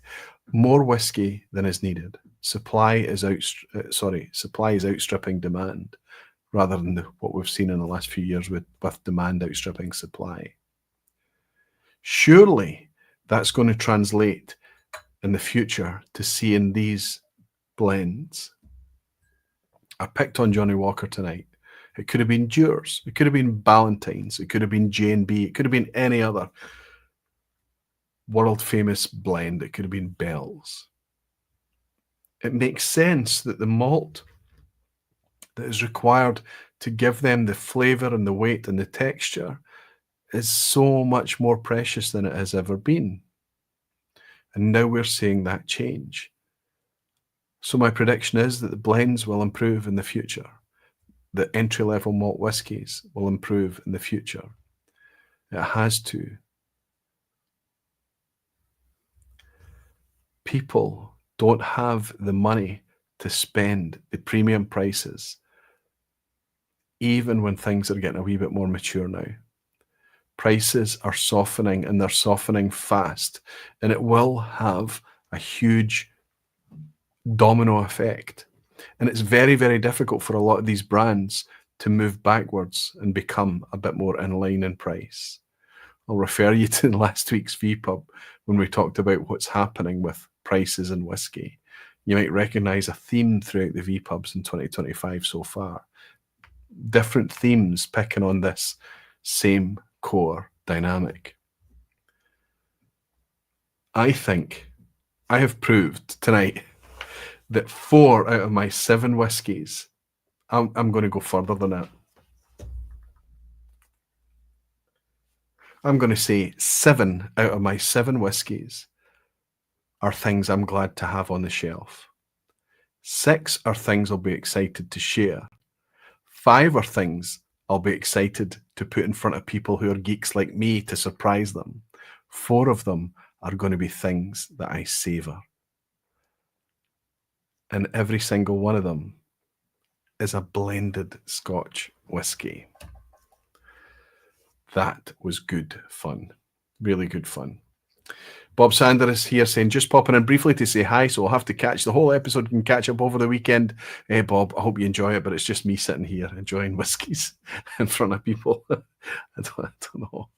More whiskey than is needed. Supply is outstripping demand, rather than what we've seen in the last few years with demand outstripping supply. Surely that's going to translate in the future to seeing these blends. I picked on Johnnie Walker tonight. It could have been Dewar's. It could have been Ballantine's. It could have been J&B. It could have been any other world famous blend. It could have been Bell's. It makes sense that the malt that is required to give them the flavour and the weight and the texture is so much more precious than it has ever been. And now we're seeing that change. So my prediction is that the blends will improve in the future. The entry-level malt whiskies will improve in the future. It has to. People don't have the money to spend the premium prices, even when things are getting a wee bit more mature now. Prices are softening, and they're softening fast, and it will have a huge domino effect. And it's very, very difficult for a lot of these brands to move backwards and become a bit more in line in price. I'll refer you to last week's vPub when we talked about what's happening with prices in whiskey. You might recognize a theme throughout the vPubs in 2025 so far. Different themes picking on this same core dynamic. I think I have proved tonight that 4 out of my 7 whiskies I'm going to go further than that. I'm going to say 7 out of my 7 whiskies are things I'm glad to have on the shelf. 6 are things I'll be excited to share. 5 are things I'll be excited to put in front of people who are geeks like me to surprise them. 4 of them are going to be things that I savor. And every single one of them is a blended Scotch whiskey. That was good fun. Really good fun. Bob Sander is here saying, just popping in briefly to say hi, so I'll have to catch the whole episode and catch up over the weekend. Hey, Bob, I hope you enjoy it, but it's just me sitting here enjoying whiskies in front of people. I don't know.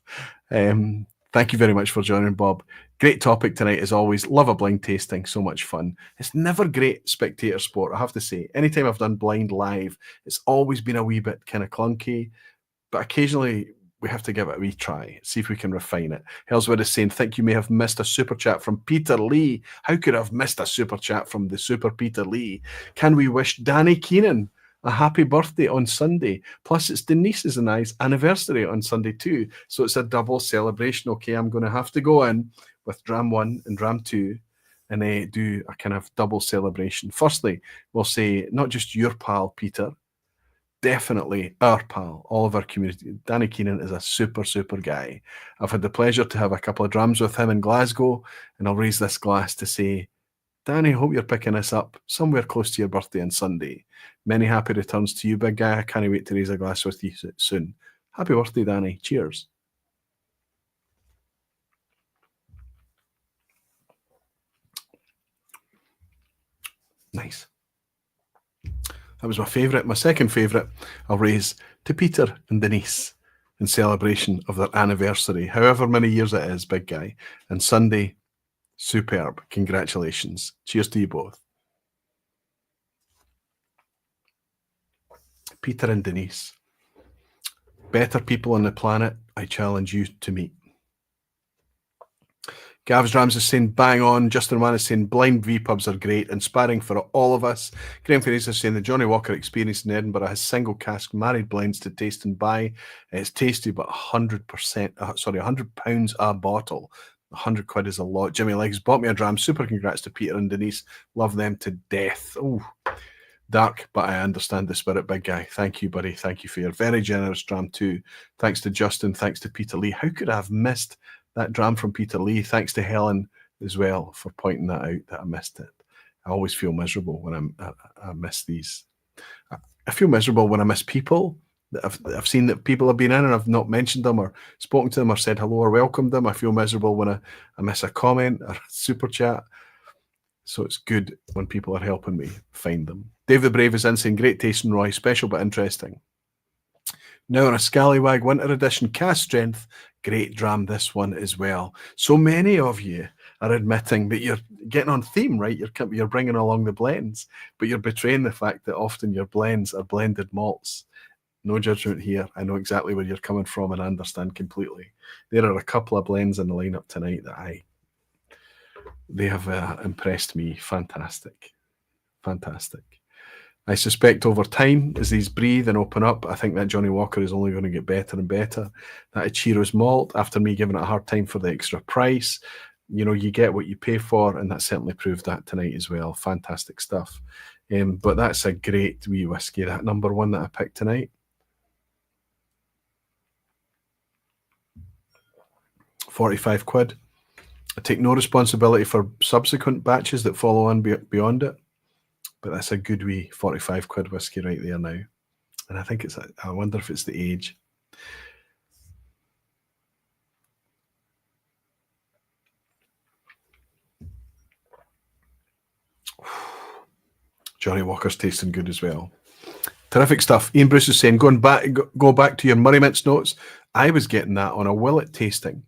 Thank you very much for joining, Bob. Great topic tonight, as always. Love a blind tasting. So much fun. It's never great spectator sport, I have to say. Anytime I've done blind live, it's always been a wee bit kind of clunky, but occasionally we have to give it a wee try, see if we can refine it. Hellswood is saying, think you may have missed a super chat from Peter Lee. How could I have missed a super chat from the super Peter Lee? Can we wish Danny Keenan a happy birthday on Sunday? Plus, it's Denise's and I's anniversary on Sunday too. So it's a double celebration. Okay, I'm going to have to go in with Dram 1 and Dram 2 and do a kind of double celebration. Firstly, we'll say not just your pal, Peter, definitely our pal, all of our community. Danny Keenan is a super, super guy. I've had the pleasure to have a couple of drams with him in Glasgow, and I'll raise this glass to say, Danny, hope you're picking this up somewhere close to your birthday on Sunday. Many happy returns to you, big guy. I can't wait to raise a glass with you soon. Happy birthday, Danny. Cheers. Nice. That was my favourite. My second favourite I'll raise to Peter and Denise in celebration of their anniversary, however many years it is, big guy. And Sunday, superb. Congratulations. Cheers to you both. Peter and Denise, better people on the planet, I challenge you to meet. Gav's Drams is saying bang on. Justin Wan is saying blind vPubs are great, inspiring for all of us. Graham Ferris is saying the Johnnie Walker experience in Edinburgh has single cask married blends to taste and buy. It's tasty, but £100 a bottle. 100 quid is a lot. Jimmy Legs bought me a dram. Super congrats to Peter and Denise. Love them to death. Oh, dark, but I understand the spirit, big guy. Thank you, buddy. Thank you for your very generous dram too. Thanks to Justin. Thanks to Peter Lee. How could I have missed that dram from Peter Lee? Thanks to Helen as well for pointing that out, that I missed it. I always feel miserable when I miss these. I feel miserable when I miss people that I've seen that people have been in and I've not mentioned them or spoken to them or said hello or welcomed them. I feel miserable when I miss a comment or a super chat. So it's good when people are helping me find them. Dave the Brave is in saying, great taste, Roy, special but interesting. Now on a Scallywag Winter Edition cast strength, great dram this one as well. So many of you are admitting that you're getting on theme, right? You're bringing along the blends, but you're betraying the fact that often your blends are blended malts. No judgment here. I know exactly where you're coming from and I understand completely. There are a couple of blends in the lineup tonight that they have impressed me. Fantastic. Fantastic. I suspect over time, as these breathe and open up, I think that Johnnie Walker is only going to get better and better. That Ichiro's malt, after me giving it a hard time for the extra price, you know, you get what you pay for, and that certainly proved that tonight as well. Fantastic stuff. But that's a great wee whiskey, that number one that I picked tonight. 45 quid. I take no responsibility for subsequent batches that follow on beyond it. But that's a good wee 45 quid whiskey right there now. And I think I wonder if it's the age. Johnnie Walker's tasting good as well. Terrific stuff. Ian Bruce is saying, go back to your Murray Mints notes. I was getting that on a Willet tasting.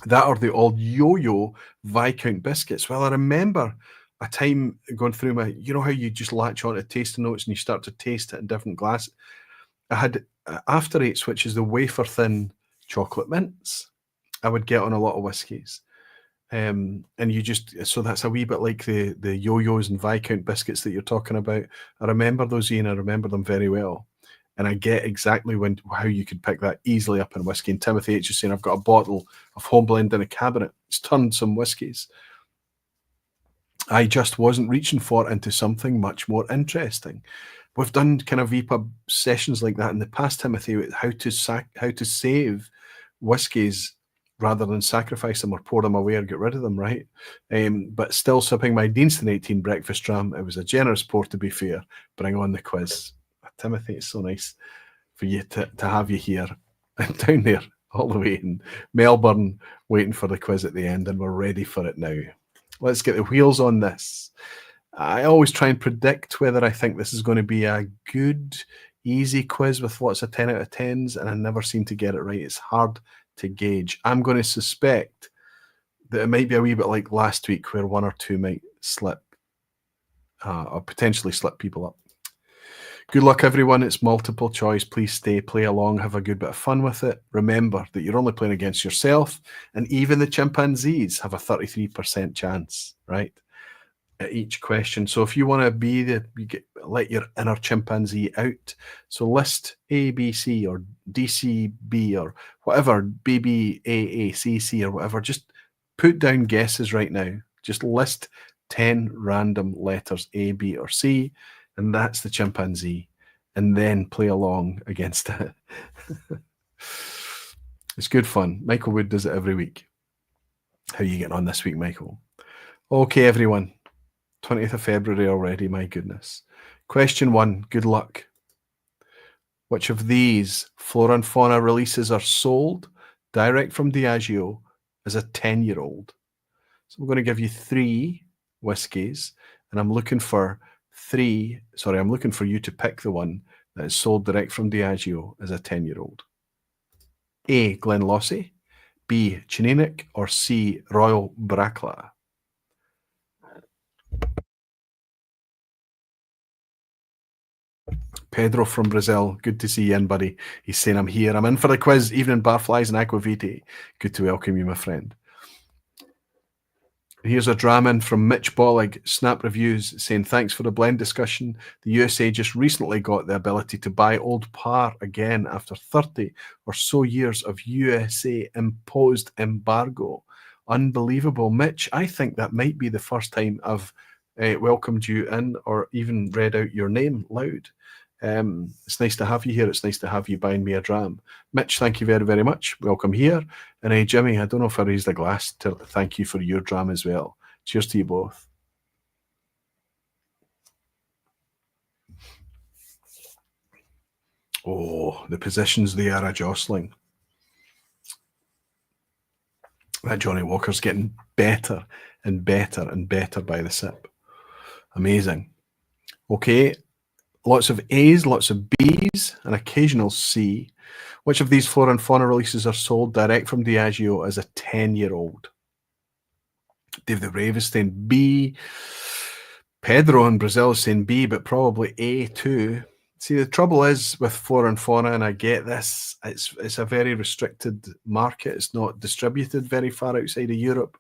That or the old Yo-Yo Viscount biscuits. Well, I remember a time going through you know how you just latch on to tasting notes and you start to taste it in different glasses. I had After Eights, which is the wafer thin chocolate mints. I would get on a lot of whiskies. And you just, so that's a wee bit like the yo-yos and Viscount biscuits that you're talking about. I remember those, Ian. I remember them very well. And I get exactly how you could pick that easily up in whiskey. And Timothy H is saying, I've got a bottle of home blend in a cabinet. It's turned some whiskies. I just wasn't reaching for into something much more interesting. We've done kind of vPub sessions like that in the past, Timothy, how to save whiskies rather than sacrifice them or pour them away or get rid of them, right? But still sipping my Deanston 18 breakfast dram. It was a generous pour, to be fair. Bring on the quiz. Timothy, it's so nice for you to have you here and down there all the way in Melbourne waiting for the quiz at the end, and we're ready for it now. Let's get the wheels on this. I always try and predict whether I think this is going to be a good, easy quiz with lots of 10 out of 10s, and I never seem to get it right. It's hard to gauge. I'm going to suspect that it might be a wee bit like last week where one or two might slip or potentially slip people up. Good luck, everyone. It's multiple choice. Please stay, play along, have a good bit of fun with it. Remember that you're only playing against yourself, and even the chimpanzees have a 33% chance, right, at each question. So if you want to be let your inner chimpanzee out. So list A, B, C, or DCB, or whatever, BB, AA, CC, or whatever. Just put down guesses right now. Just list 10 random letters A, B, or C, and that's the chimpanzee, and then play along against it. It's good fun. Michael Wood does it every week. How are you getting on this week, Michael? Okay, everyone. 20th of February already, my goodness. Question 1, good luck. Which of these Flora and Fauna releases are sold direct from Diageo as a 10-year-old? So I'm going to give you 3 whiskies, and I'm looking for you to pick the one that is sold direct from Diageo as a 10-year-old. A, Glenlossie, B, Chininik, or C, Royal Bracla. Pedro from Brazil, good to see you in, buddy. He's saying, I'm here. I'm in for the quiz, evening barflies and aquavite. Good to welcome you, my friend. Here's a drama in from Mitch Bollig, Snap Reviews, saying, thanks for the blend discussion. The USA just recently got the ability to buy Old Par again after 30 or so years of USA-imposed embargo. Unbelievable. Mitch, I think that might be the first time I've welcomed you in or even read out your name loud. It's nice to have you here. It's nice to have you buying me a dram. Mitch, thank you very, very much. Welcome here. And Jimmy, I don't know if I raised the glass to thank you for your dram as well. Cheers to you both. Oh, the positions they are jostling. That Johnnie Walker's getting better and better and better by the sip. Amazing. Okay. Lots of A's, lots of B's, an occasional C. Which of these Flora and Fauna releases are sold direct from Diageo as a 10-year-old? Dave the Rave is saying B. Pedro in Brazil is saying B, but probably A too. See, the trouble is with Flora and Fauna, and I get this, it's a very restricted market. It's not distributed very far outside of Europe.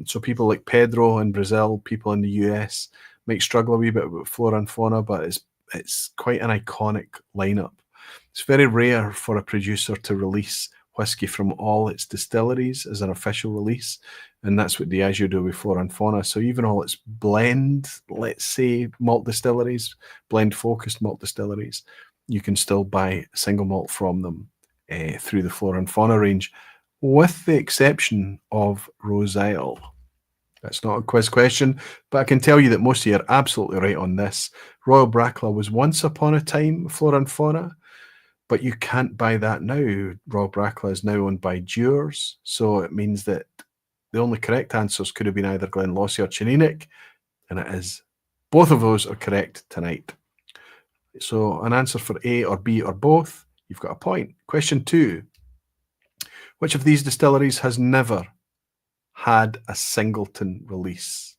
So people like Pedro in Brazil, people in the US might struggle a wee bit with Flora and Fauna, but it's quite an iconic lineup. It's very rare for a producer to release whiskey from all its distilleries as an official release, and that's what Diageo do with Flora and Fauna. So even all its blend, let's say, malt distilleries, blend-focused malt distilleries, you can still buy single malt from them through the Flora and Fauna range, with the exception of Rose Isle. That's not a quiz question, but I can tell you that most of you are absolutely right on this. Royal Bracla was once upon a time Flora and Fauna, but you can't buy that now. Royal Bracla is now owned by Dewar's, so it means that the only correct answers could have been either Glenlossie or Chininik, and it is. Both of those are correct tonight. So an answer for A or B or both, you've got a point. Question 2. Which of these distilleries has never had a singleton release?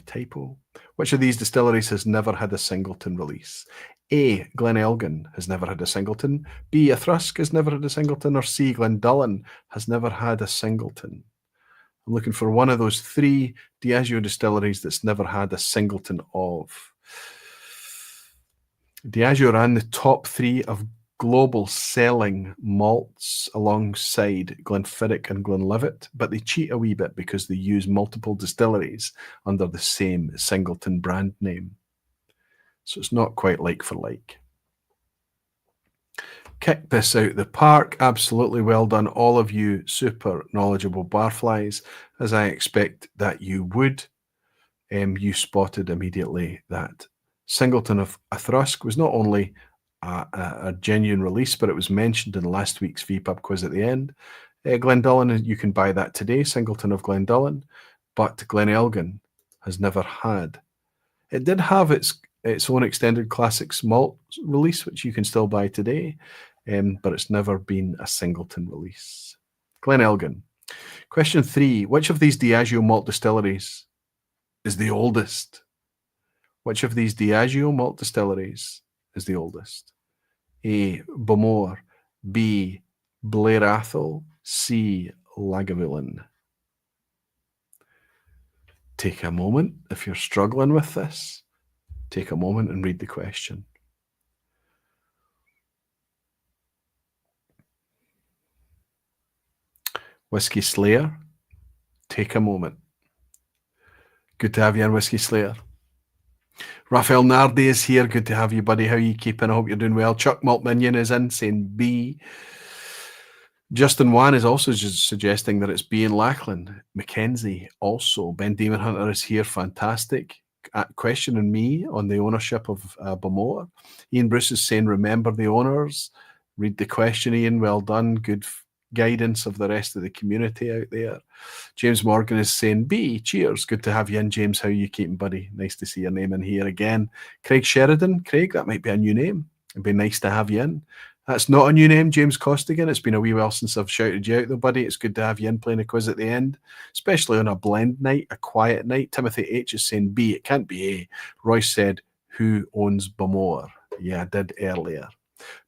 Typo. Which of these distilleries has never had a singleton release? A, Glenelgin has never had a singleton. B, Athrusk has never had a singleton. Or C, Glendullan has never had a singleton. I'm looking for one of those 3 Diageo distilleries that's never had a singleton of. Diageo ran the top 3 of global selling malts alongside Glenfiddich and Glenlivet, but they cheat a wee bit because they use multiple distilleries under the same singleton brand name. So it's not quite like for like. Kick this out the park. Absolutely well done, all of you super knowledgeable barflies, as I expect that you would. You spotted immediately that Singleton of Athrusk was not only a genuine release, but it was mentioned in last week's vPub quiz at the end. Glendullan, you can buy that today, Singleton of Glendullan, but Glenelgan has never had. It did have its own extended classics malt release, which you can still buy today, but it's never been a singleton release. Glenelgan. Question 3. Which of these Diageo malt distilleries is the oldest? Which of these Diageo malt distilleries is the oldest? A. Bowmore. B. Blair Athol. C. Lagavulin. Take a moment if you're struggling with this. Take a moment and read the question. Whiskey Slayer, take a moment. Good to have you on, Whiskey Slayer. Raphael Nardi is here. Good to have you, buddy. How are you keeping? I hope you're doing well. Chuck Malt Minion is in, saying B. Justin Wan is also just suggesting that it's B in Lachlan. Mackenzie also. Ben Demon Hunter is here. Fantastic. Questioning me on the ownership of Bowmore. Ian Bruce is saying, remember the owners. Read the question, Ian. Well done. Good guidance of the rest of the community out there. James Morgan is saying B. Cheers. Good to have you in, James. How are you keeping, buddy? Nice to see your name in here again. Craig Sheridan. Craig, that might be a new name. It'd be nice to have you in. That's not a new name, James Costigan. It's been a wee while since I've shouted you out, though, buddy. It's good to have you in playing a quiz at the end, especially on a blend night, a quiet night. Timothy H is saying B. It can't be A. Royce said, who owns Bowmore? Yeah, I did earlier.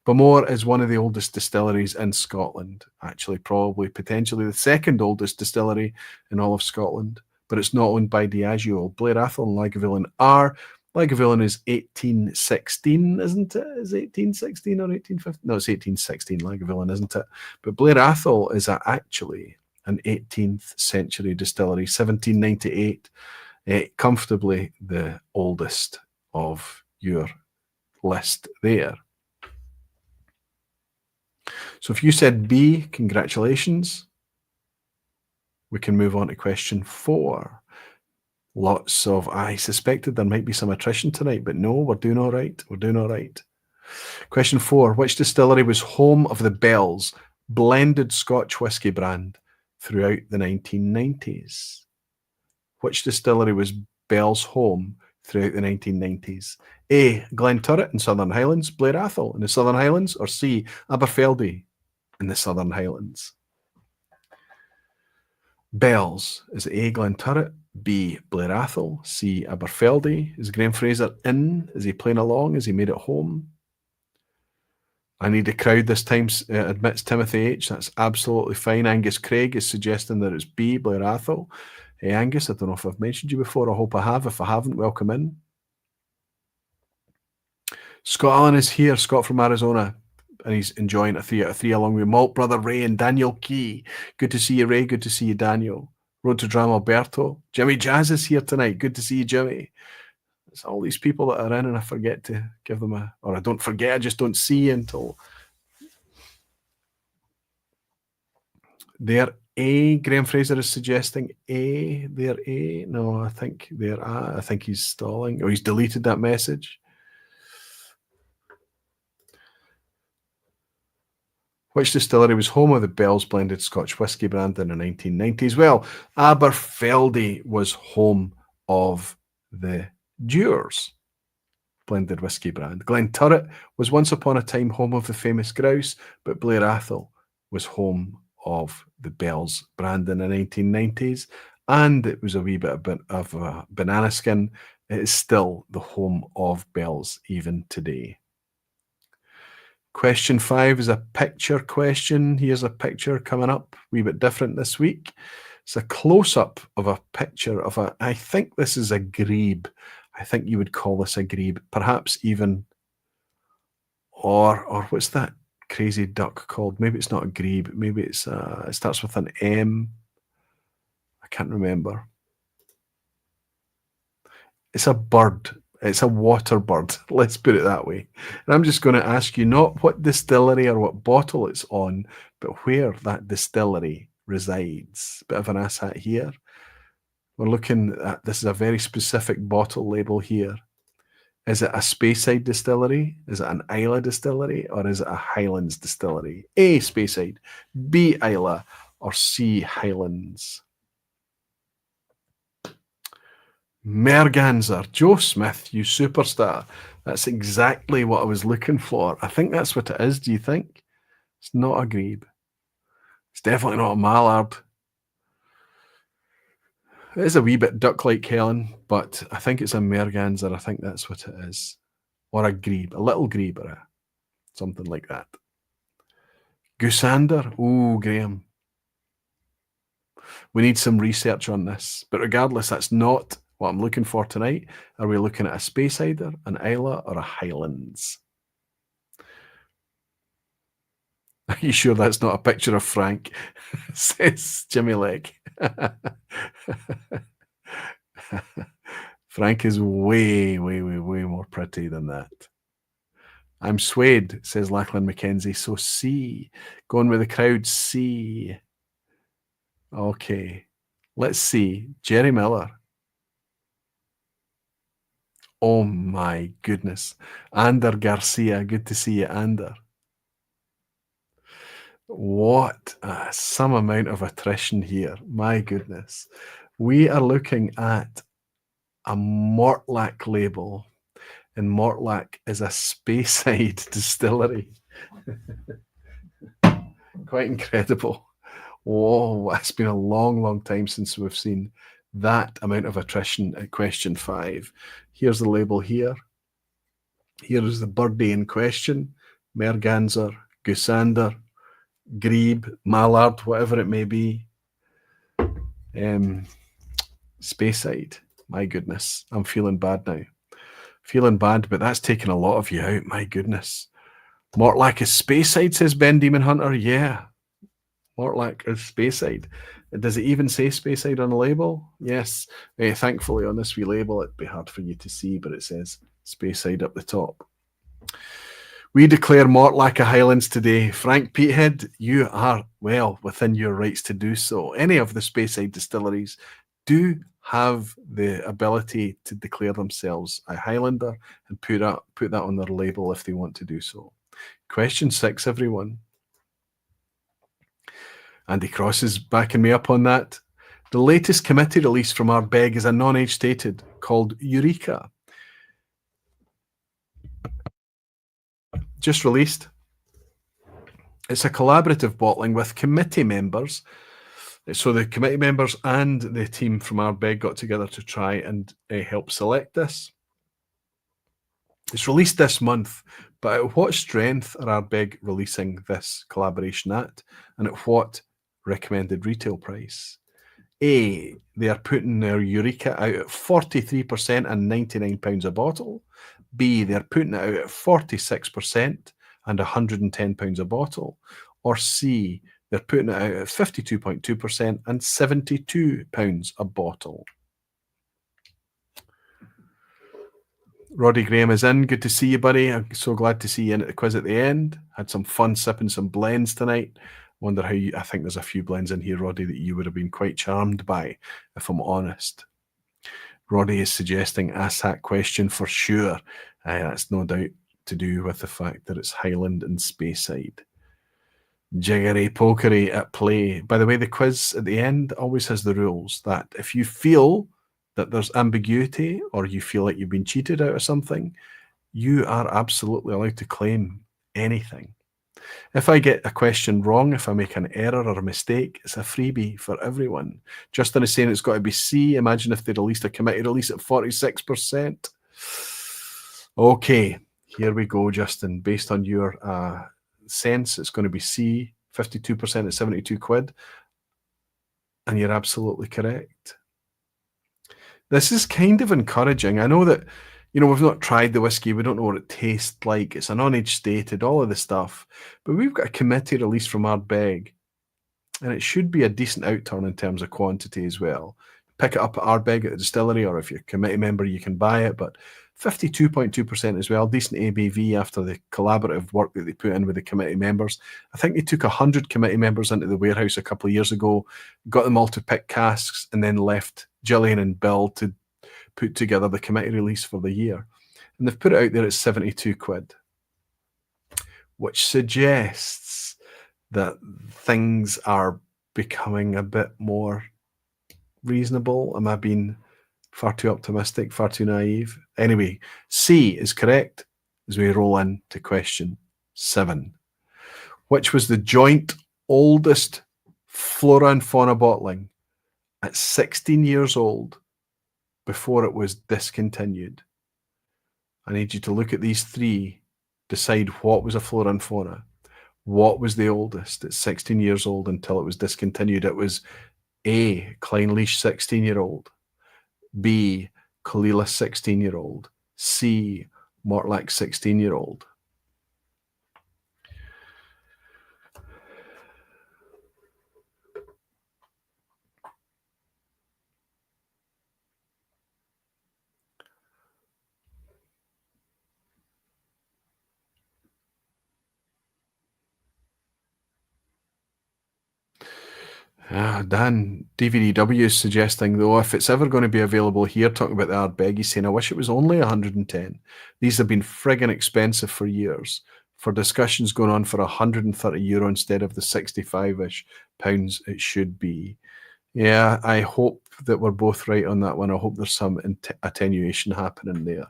Bowmore is one of the oldest distilleries in Scotland, actually, probably potentially the second oldest distillery in all of Scotland, but it's not owned by Diageo. Blair Athol and Lagavulin are. Lagavulin is 1816, isn't it? Is it 1816 or 1850? No, it's 1816, Lagavulin, isn't it? But Blair Athol is actually an 18th century distillery, 1798, comfortably the oldest of your list there. So if you said B, congratulations. We can move on to question 4. Lots of, I suspected there might be some attrition tonight, but no, we're doing all right. We're doing all right. Question 4. Which distillery was home of the Bell's blended Scotch whisky brand throughout the 1990s? Which distillery was Bell's home throughout the 1990s? A. Glenturret in Southern Highlands, Blair Athol in the Southern Highlands, or C. Aberfeldy in the Southern Highlands? Bell's. Is it A. Glenturret, B. Blair Athol, C. Aberfeldy? Is Graham Fraser in? Is he playing along? Has he made it home? I need a crowd this time, admits Timothy H. That's absolutely fine. Angus Craig is suggesting that it's B. Blair Athol. Hey, Angus, I don't know if I've mentioned you before. I hope I have. If I haven't, welcome in. Scott Allen is here, Scott from Arizona, and he's enjoying a 3 out of 3 along with Malt Brother Ray and Daniel Key. Good to see you, Ray. Good to see you, Daniel. Road to Dram Alberto. Jimmy Jazz is here tonight. Good to see you, Jimmy. It's all these people that are in, and I forget to give them or I don't forget, I just don't see until they're A. Graham Fraser is suggesting A. They're A. No, I think they're A. I think he's stalling, or he's deleted that message. Which distillery was home of the Bell's blended Scotch whisky brand in the 1990s? Well, Aberfeldy was home of the Dewar's blended whisky brand. Glenturret was once upon a time home of the famous grouse, but Blair Athol was home of the Bell's brand in the 1990s, and it was a wee bit of a banana skin. It is still the home of Bell's even today. Question 5 is a picture question. Here's a picture coming up, a wee bit different this week. It's a close-up of a picture of a, I think this is a grebe. I think you would call this a grebe, perhaps even, or what's that crazy duck called? Maybe it's not a grebe. Maybe it's, it starts with an M. I can't remember. It's a bird. It's a water bird. Let's put it that way. And I'm just going to ask you not what distillery or what bottle it's on, but where that distillery resides. Bit of an asshat here. We're looking at, this is a very specific bottle label here. Is it a Speyside distillery? Is it an Islay distillery? Or is it a Highlands distillery? A, Speyside, B, Islay, or C, Highlands? Merganser. Joe Smith, you superstar. That's exactly what I was looking for. I think that's what it is, do you think? It's not a grebe. It's definitely not a mallard. It is a wee bit duck-like, Helen, but I think it's a merganser. I think that's what it is. Or a grebe, a little grebe, or something like that. Goosander. Oh, Graham. We need some research on this. But regardless, that's not what I'm looking for tonight. Are we looking at a Speysider, an Islay, or a Highlands? Are you sure that's not a picture of Frank? Says Jimmy Legg. Frank is way, way, way, way more pretty than that. I'm swayed, says Lachlan McKenzie. So C. Going with the crowd, C. Okay. Let's see. Jerry Miller. Oh my goodness. Ander Garcia. Good to see you, Ander. What some amount of attrition here. My goodness. We are looking at a Mortlach label. And Mortlach is a Speyside distillery. Quite incredible. Whoa, it's been a long, long time since we've seen that amount of attrition at question 5. Here's the label here. Here is the birdie in question. Merganser, Goosander, grebe, mallard, whatever it may be. Speyside. My goodness, I'm feeling bad now. Feeling bad, but that's taken a lot of you out. My goodness. Mortlach is Speyside, says Ben Demon Hunter. Yeah. Mortlach is Speyside. Does it even say Speyside on the label? Yes. Thankfully, on this wee label, it'd be hard for you to see, but it says Speyside up the top. We declare Mortlach a Highlands today. Frank Peated, you are well within your rights to do so. Any of the Speyside distilleries do have the ability to declare themselves a Highlander and put that on their label if they want to do so. Question 6, everyone. Andy Cross is backing me up on that. The latest committee release from Ardbeg is a non-age stated called Eureka. Just released. It's a collaborative bottling with committee members. So the committee members and the team from Ardbeg got together to try and help select this. It's released this month, but at what strength are Ardbeg releasing this collaboration at, and at what recommended retail price? A, they are putting their Eureka out at 43% and £99 a bottle. B, they're putting it out at 46% and £110 a bottle. Or C, they're putting it out at 52.2% and £72 a bottle. Roddy Graham is in. Good to see you, buddy. I'm so glad to see you in at the quiz at the end. Had some fun sipping some blends tonight. Wonder how I think there's a few blends in here, Roddy, that you would have been quite charmed by, if I'm honest. Roddy is suggesting ask that question for sure. That's no doubt to do with the fact that it's Highland and Speyside. Jiggery pokery at play. By the way, the quiz at the end always has the rules that if you feel that there's ambiguity or you feel like you've been cheated out of something, you are absolutely allowed to claim anything. If I get a question wrong, if I make an error or a mistake, it's a freebie for everyone. Justin is saying it's got to be C. Imagine if they released a committee release at 46%. Okay, here we go, Justin. Based on your sense, it's going to be C. 52% at 72 quid. And you're absolutely correct. This is kind of encouraging. I know that, we've not tried the whiskey. We don't know what it tastes like. It's an unaged stated, all of the stuff. But we've got a committee release from Ardbeg, and it should be a decent outturn in terms of quantity as well. Pick it up at Ardbeg at the distillery, or if you're a committee member, you can buy it. But 52.2% as well, decent ABV after the collaborative work that they put in with the committee members. I think they took 100 committee members into the warehouse a couple of years ago, got them all to pick casks, and then left Gillian and Bill to put together the committee release for the year. And they've put it out there at 72 quid, which suggests that things are becoming a bit more reasonable. Am I being far too optimistic, far too naive? Anyway, C is correct as we roll into question 7. Which was the joint oldest flora and fauna bottling at 16 years old before it was discontinued? I need you to look at these three, decide what was a flora and fauna. What was the oldest at 16 years old until it was discontinued? It was A, Clynelish 16-year-old, B, Kalila 16-year-old, C, Mortlach 16-year-old. Dan, DVDW is suggesting, though, if it's ever going to be available here, talking about the Ardbeg, he's saying, I wish it was only 110. These have been friggin' expensive for years. For discussions going on for €130 instead of the 65-ish pounds it should be. Yeah, I hope that we're both right on that one. I hope there's some attenuation happening there.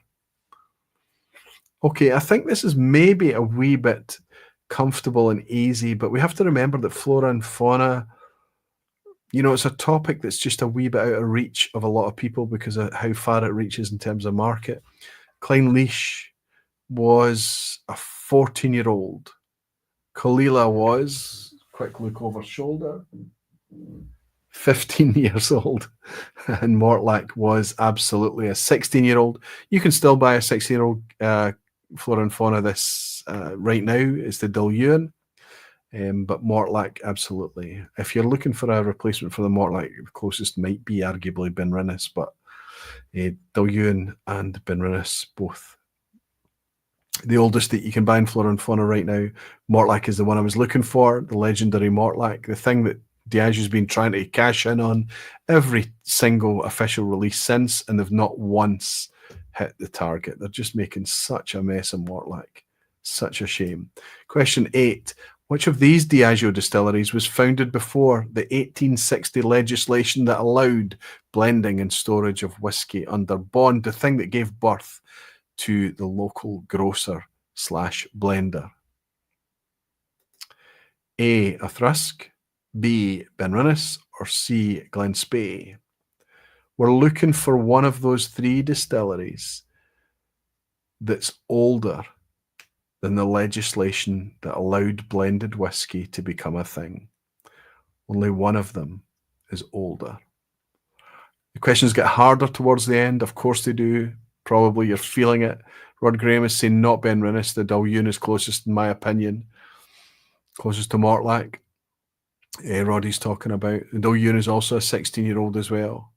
Okay, I think this is maybe a wee bit comfortable and easy, but we have to remember that flora and fauna, it's a topic that's just a wee bit out of reach of a lot of people because of how far it reaches in terms of market. Clynelish was a 14-year-old. Kalila was, quick look over shoulder, 15 years old. And Mortlach was absolutely a 16-year-old. You can still buy a 16-year-old flora and fauna this right now. It's the Diluan. But Mortlach, absolutely. If you're looking for a replacement for the Mortlach, the closest might be arguably Benrinnes, but Diluan and Benrinnes, both the oldest that you can buy in flora and fauna right now. Mortlach is the one I was looking for, the legendary Mortlach, the thing that Diageo's been trying to cash in on every single official release since, and they've not once hit the target. They're just making such a mess of Mortlach. Such a shame. Question 8. Which of these Diageo distilleries was founded before the 1860 legislation that allowed blending and storage of whiskey under bond, the thing that gave birth to the local grocer/blender? A, Athrusk, B, Benrinnes, or C, Glenspey? We're looking for one of those three distilleries that's older than the legislation that allowed blended whiskey to become a thing. Only one of them is older. The questions get harder towards the end. Of course they do. Probably you're feeling it. Rod Graham is saying not Benrinnes. The Diluan is closest, in my opinion. Closest to Mortlach. Roddy's talking about. The Diluan is also a 16-year-old as well.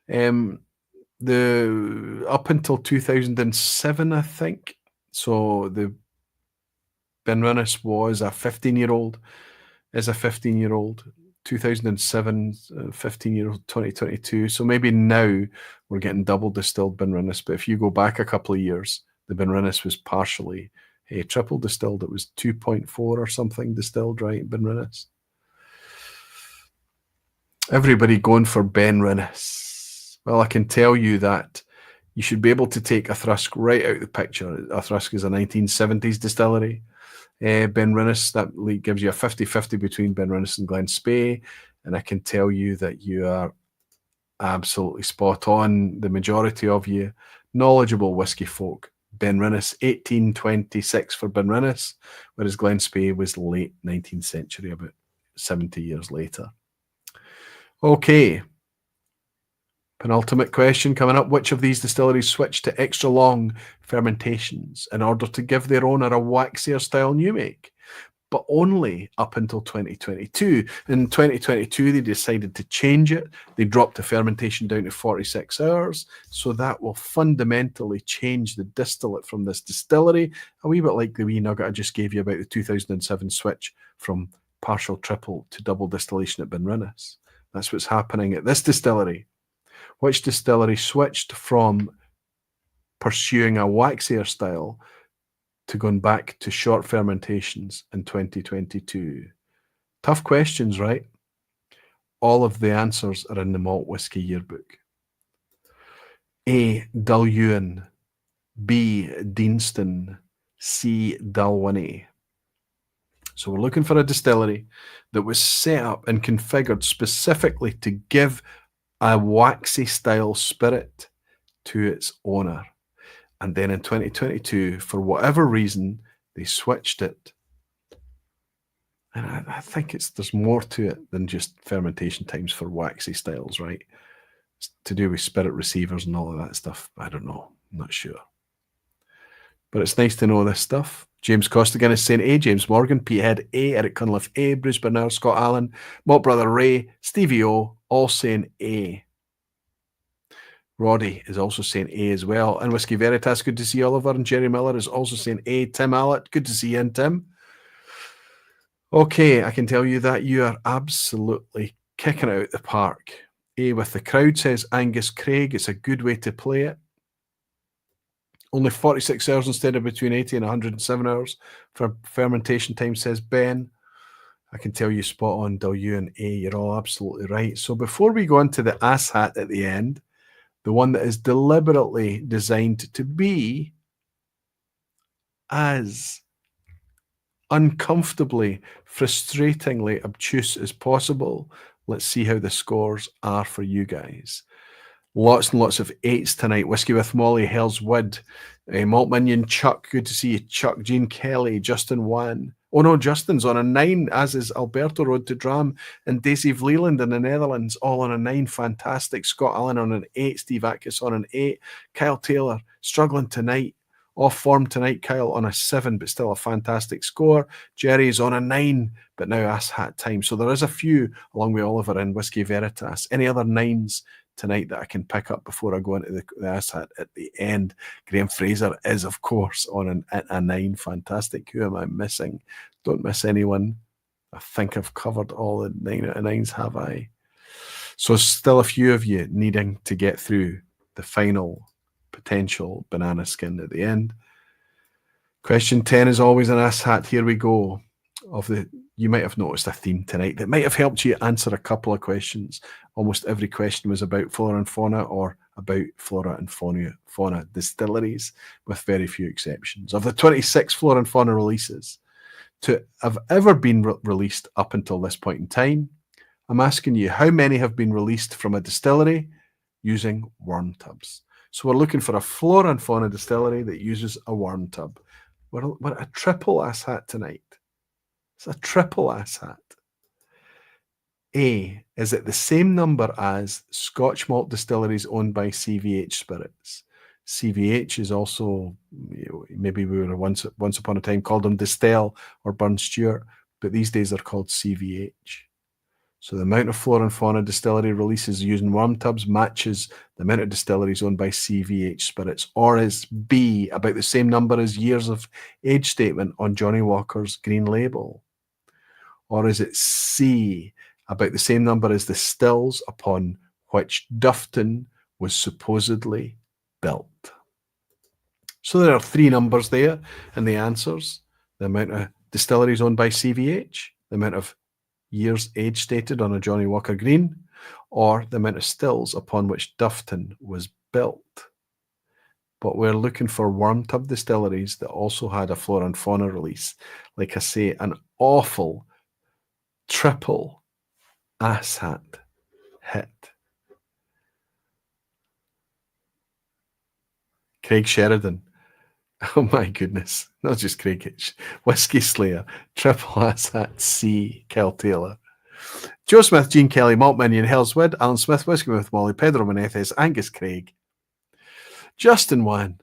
The up until 2007, I think. So the Benrinnes was a 15-year-old, is a 15-year-old, 2007, 15-year-old, 2022. So maybe now we're getting double distilled Benrinnes. But if you go back a couple of years, the Benrinnes was partially triple distilled. It was 2.4 or something distilled, right, Benrinnes? Everybody going for Benrinnes. Well, I can tell you that you should be able to take Athrusk right out of the picture. Athrusk is a 1970s distillery. Benrinnes, that gives you a 50-50 between Benrinnes and Glenspey. And I can tell you that you are absolutely spot on, the majority of you. Knowledgeable whiskey folk. Benrinnes, 1826 for Benrinnes, whereas Glenspey was late 19th century, about 70 years later. Okay. Penultimate question coming up. Which of these distilleries switched to extra long fermentations in order to give their owner a waxier style new make? But only up until 2022. In 2022, they decided to change it. They dropped the fermentation down to 46 hours. So that will fundamentally change the distillate from this distillery, a wee bit like the wee nugget I just gave you about the 2007 switch from partial triple to double distillation at Benrinnes. That's what's happening at this distillery. Which distillery switched from pursuing a waxier style to going back to short fermentations in 2022? Tough questions, right? All of the answers are in the Malt Whiskey Yearbook. A. Dulhuan. B. Deanston. C. Dalwhinnie. So we're looking for a distillery that was set up and configured specifically to give a waxy style spirit to its owner. And then in 2022, for whatever reason, they switched it. And I think there's more to it than just fermentation times for waxy styles, right? It's to do with spirit receivers and all of that stuff. I don't know. I'm not sure. But it's nice to know this stuff. James Costigan is saying A. James Morgan, Peated A. Eric Cunliffe A. Bruce Bernard, Scott Allen, Malt Brother Ray, Stevie O, all saying A. Roddy is also saying A as well. And Whiskey Veritas, good to see Oliver. And Jerry Miller is also saying A. Tim Allett, good to see you, and Tim. Okay, I can tell you that you are absolutely kicking it out the park. A with the crowd, says Angus Craig. It's a good way to play it. Only 46 hours instead of between 80 and 107 hours for fermentation time, says Ben. I can tell you spot on, Dulhuan A. You're all absolutely right. So before we go into the asshat at the end, the one that is deliberately designed to be as uncomfortably, frustratingly obtuse as possible, let's see how the scores are for you guys. Lots and lots of 8s tonight. Whiskey with Molly, Hell's Wood, Malt Minion, Chuck, good to see you, Chuck, Jean Kelly, Justin Wan. Oh no, Justin's on a 9, as is Alberto Road to Dram, and Daisy Vleeland in the Netherlands, all on a 9, fantastic. Scott Allen on an 8, Steve Atkins on an 8, Kyle Taylor, struggling tonight, off form tonight, Kyle on a 7, but still a fantastic score. Jerry's on a 9, but now asshat time. So there is a few, along with Oliver and Whiskey Veritas. Any other 9s tonight that I can pick up before I go into the asshat at the end? Graham Fraser is, of course, on a 9. Fantastic. Who am I missing? Don't miss anyone. I think I've covered all the 9 out of 9s, have I? So still a few of you needing to get through the final potential banana skin at the end. Question 10 is always an asshat. Here we go. You might have noticed a theme tonight that might have helped you answer a couple of questions. Almost every question was about flora and fauna or about flora and fauna distilleries, with very few exceptions. Of the 26 flora and fauna releases to have ever been released up until this point in time, I'm asking you, how many have been released from a distillery using worm tubs? So we're looking for a flora and fauna distillery that uses a worm tub. We're a triple asshat tonight. It's a triple asshat. A, is it the same number as Scotch malt distilleries owned by CVH Spirits? CVH is also, maybe we were once upon a time called them Distell or Burn Stewart, but these days they're called CVH. So the amount of flora and fauna distillery releases using worm tubs matches the amount of distilleries owned by CVH Spirits. Or is B about the same number as years of age statement on Johnnie Walker's green label? Or is it C about the same number as the stills upon which Duffton was supposedly built? So there are 3 numbers there in the answers. The amount of distilleries owned by CVH, the amount of years age stated on a Johnnie Walker Green, or the amount of stills upon which Duffton was built. But we're looking for worm tub distilleries that also had a flora and fauna release. Like I say, an awful triple asshat hit. Craig Sheridan. Oh my goodness. Not just Craig. Whiskey Slayer. Triple asshat C. Kel Taylor. Joe Smith, Gene Kelly, Malt Minion, Hellswood, Alan Smith, Whiskey with Molly, Pedro Menezes, Angus Craig, Justin Wan,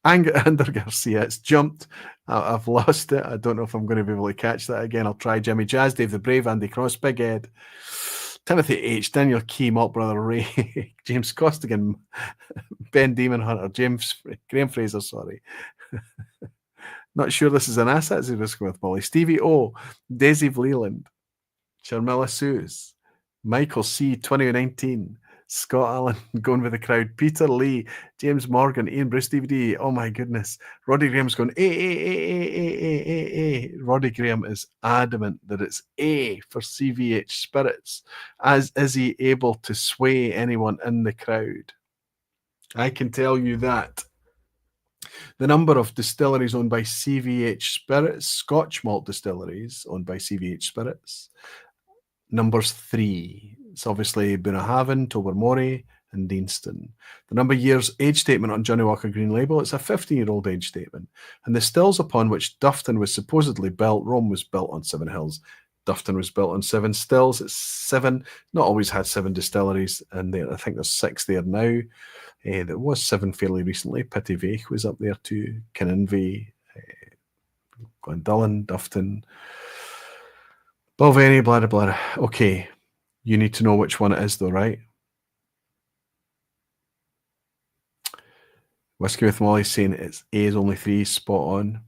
Ander Garcia. It's jumped. I've lost it. I don't know if I'm going to be able to catch that again. I'll try. Jimmy Jazz, Dave the Brave, Andy Cross, Big Ed, Timothy H, Daniel Key, Malt Brother Ray, James Costigan, Ben Demon Hunter, Graham Fraser, sorry. Not sure this is an asset, says Whiskey with Molly. Stevie O, Daisy Leland, Sharmilla Suze, Michael C, 2019, Scott Allen going with the crowd, Peter Lee, James Morgan, Ian Bruce, DVD. Oh my goodness. Roddy Graham's going, A. Roddy Graham is adamant that it's A for CVH Spirits. As is he able to sway anyone in the crowd? I can tell you that. The number of distilleries owned by CVH Spirits, Scotch malt distilleries owned by CVH Spirits, numbers 3. It's obviously Bunnahabhain, Tobermory, and Deanston. The number of years age statement on Johnnie Walker Green Label, it's a 15-year-old age statement. And the stills upon which Duffton was supposedly built, Rome was built on 7 hills. Duffton was built on 7 stills. It's 7, not always had 7 distilleries, and I think there's 6 there now. There was 7 fairly recently. Pitty was up there too. Kinninvie, Glendullan, Duffton, Balvenie, blah, blah, blah. Okay, you need to know which one it is though, right? Whiskey with Molly saying it's A is only 3, spot on.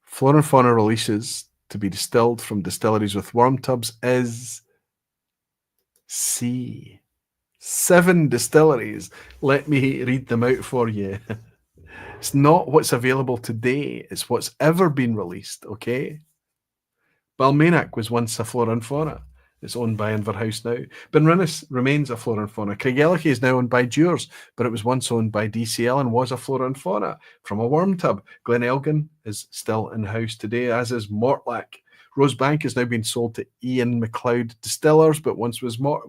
Flora and Fauna releases to be distilled from distilleries with worm tubs is C. 7 distilleries. Let me read them out for you. It's not what's available today. It's what's ever been released, okay? Balmainac was once a Flora and Fauna. It's owned by Inverhouse now. Benrinnes remains a Flora and Fauna. Craigellachie is now owned by Dewars, but it was once owned by DCL and was a Flora and Fauna from a worm tub. Glen Elgin is still in-house today, as is Mortlach. Rosebank is now being sold to Ian MacLeod Distillers, but once was worm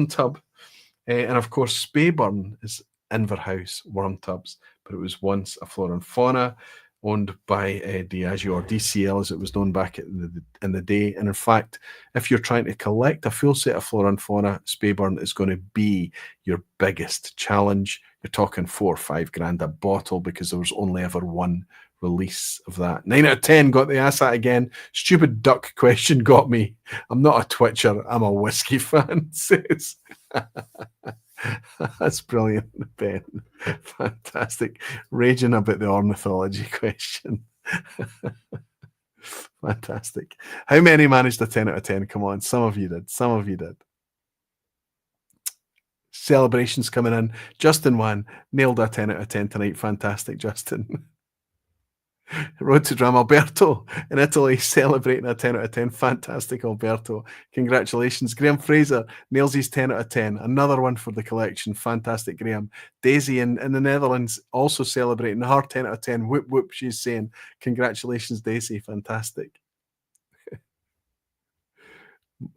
tub. And of course, Speyburn is Inverhouse worm tubs, but it was once a Flora and Fauna owned by Diageo, or DCL as it was known back in the day. And in fact, if you're trying to collect a full set of Flora and Fauna, Speyburn is going to be your biggest challenge. You're talking 4 or 5 grand a bottle, because there was only ever one release of that. 9 out of 10 got the ass at again. Stupid duck question got me. I'm not a twitcher, I'm a whiskey fan, says. That's brilliant, Ben. Fantastic. Raging about the ornithology question. Fantastic. How many managed a 10 out of 10? Come on, some of you did. Some of you did. Celebrations coming in. Justin Wan nailed a 10 out of 10 tonight. Fantastic, Justin. Road to Dram, Alberto in Italy, celebrating a 10 out of 10. Fantastic, Alberto. Congratulations. Graham Fraser nails his 10 out of 10. Another one for the collection. Fantastic, Graham. Daisy in the Netherlands also celebrating her 10 out of 10. Whoop, whoop, she's saying. Congratulations, Daisy. Fantastic.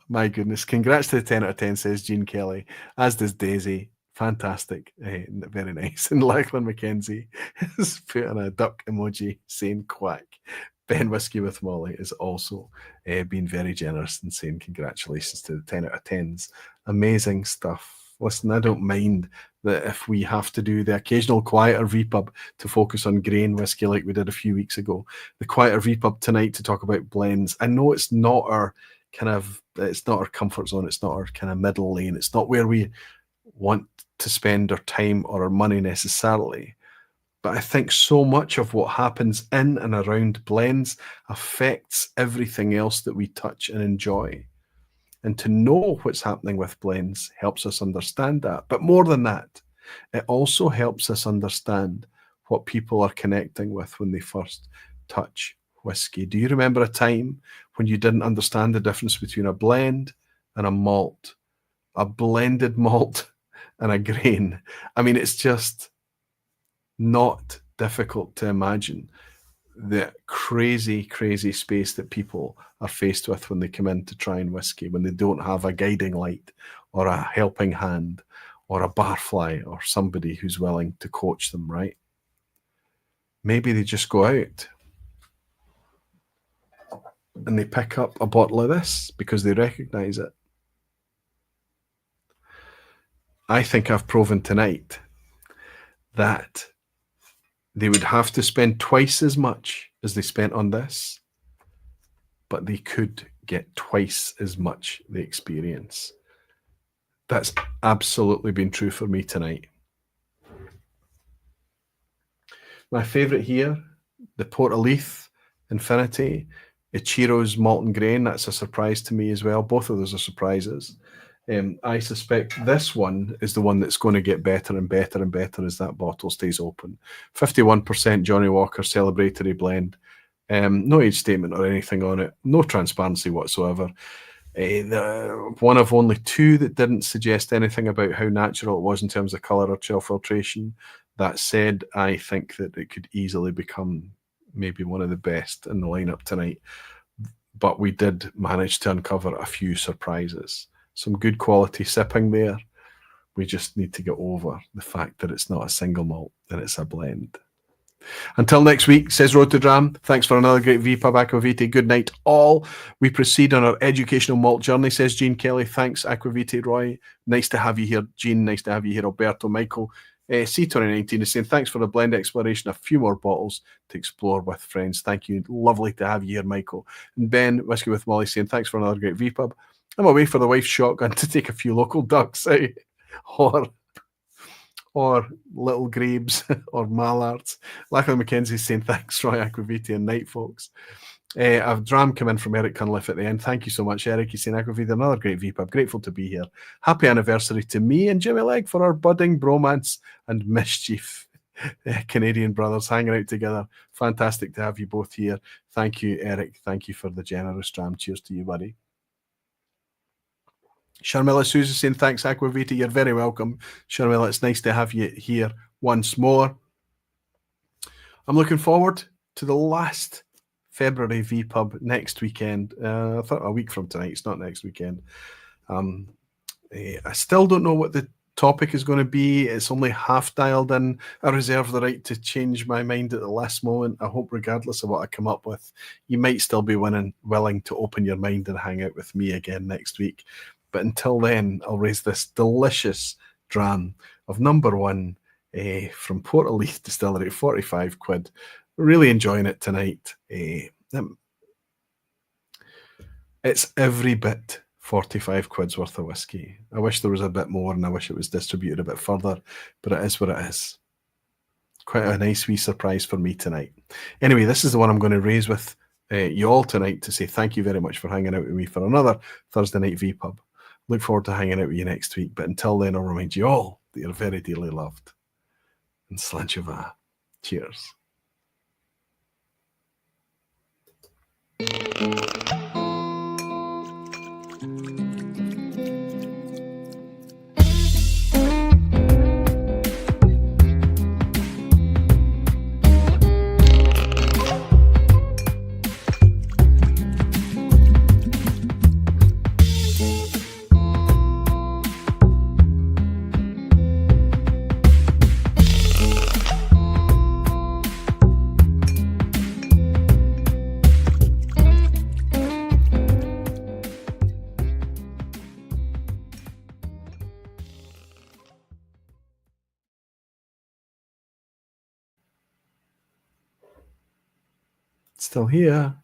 My goodness. Congrats to the 10 out of 10, says Gene Kelly, as does Daisy. Fantastic. Very nice. And Lachlan McKenzie is putting a duck emoji saying quack. Ben Whiskey with Molly is also being very generous and saying congratulations to the 10 out of 10s. Amazing stuff. Listen, I don't mind that if we have to do the occasional quieter vPub to focus on grain whiskey like we did a few weeks ago, the quieter vPub tonight to talk about blends. I know it's not our comfort zone. It's not our kind of middle lane. It's not where we want to spend our time or our money necessarily. But I think so much of what happens in and around blends affects everything else that we touch and enjoy. And to know what's happening with blends helps us understand that. But more than that, it also helps us understand what people are connecting with when they first touch whiskey. Do you remember a time when you didn't understand the difference between a blend and a malt? A blended malt and a grain. I mean, it's just not difficult to imagine the crazy, crazy space that people are faced with when they come in to try and whiskey, when they don't have a guiding light or a helping hand or a barfly or somebody who's willing to coach them, right? Maybe they just go out and they pick up a bottle of this because they recognise it. I think I've proven tonight that they would have to spend twice as much as they spent on this, but they could get twice as much the experience. That's absolutely been true for me tonight. My favourite here, the Portaleith Infinity, Ichiro's Malt and Grain. That's a surprise to me as well. Both of those are surprises. I suspect this one is the one that's going to get better and better and better as that bottle stays open. 51% Johnnie Walker Celebratory blend. No age statement or anything on it. No transparency whatsoever. One of only two that didn't suggest anything about how natural it was in terms of colour or chill filtration. That said, I think that it could easily become maybe one of the best in the lineup tonight. But we did manage to uncover a few surprises. Some good quality sipping there. We just need to get over the fact that it's not a single malt and it's a blend. Until next week, says Road to Dram. Thanks for another great vPub Aquavite. Good night, all. We proceed on our educational malt journey, says Jean Kelly. Thanks, Aquavite Roy. Nice to have you here, Jean. Nice to have you here, Alberto. Michael. C2019 is saying, thanks for the blend exploration. A few more bottles to explore with friends. Thank you. Lovely to have you here, Michael. And Ben, Whiskey with Molly, saying, thanks for another great vPub. I'm away for the wife's shotgun to take a few local ducks, or little grebes or mallards. Lachlan McKenzie saying, thanks, Roy Aquavite and night, folks. I've dram come in from Eric Cunliffe at the end. Thank you so much, Eric. He's saying, Aquavite, another great vPub. Grateful to be here. Happy anniversary to me and Jimmy Legg for our budding bromance and mischief. Canadian brothers hanging out together. Fantastic to have you both here. Thank you, Eric. Thank you for the generous dram. Cheers to you, buddy. Sharmila Susan saying, thanks, Aquavita. You're very welcome. Sharmila, it's nice to have you here once more. I'm looking forward to the last February vPub next weekend. I thought a week from tonight. It's not next weekend. I still don't know what the topic is going to be. It's only half dialed in. I reserve the right to change my mind at the last moment. I hope regardless of what I come up with, you might still be willing to open your mind and hang out with me again next week. But until then, I'll raise this delicious dram of number one from Portaleith Distillery, 45 quid. Really enjoying it tonight. It's every bit 45 quid's worth of whiskey. I wish there was a bit more and I wish it was distributed a bit further, but it is what it is. Quite a nice wee surprise for me tonight. Anyway, this is the one I'm going to raise with you all tonight to say thank you very much for hanging out with me for another Thursday night vPub. Look forward to hanging out with you next week. But until then, I'll remind you all that you're very dearly loved. And Slanchava. Cheers. Still here.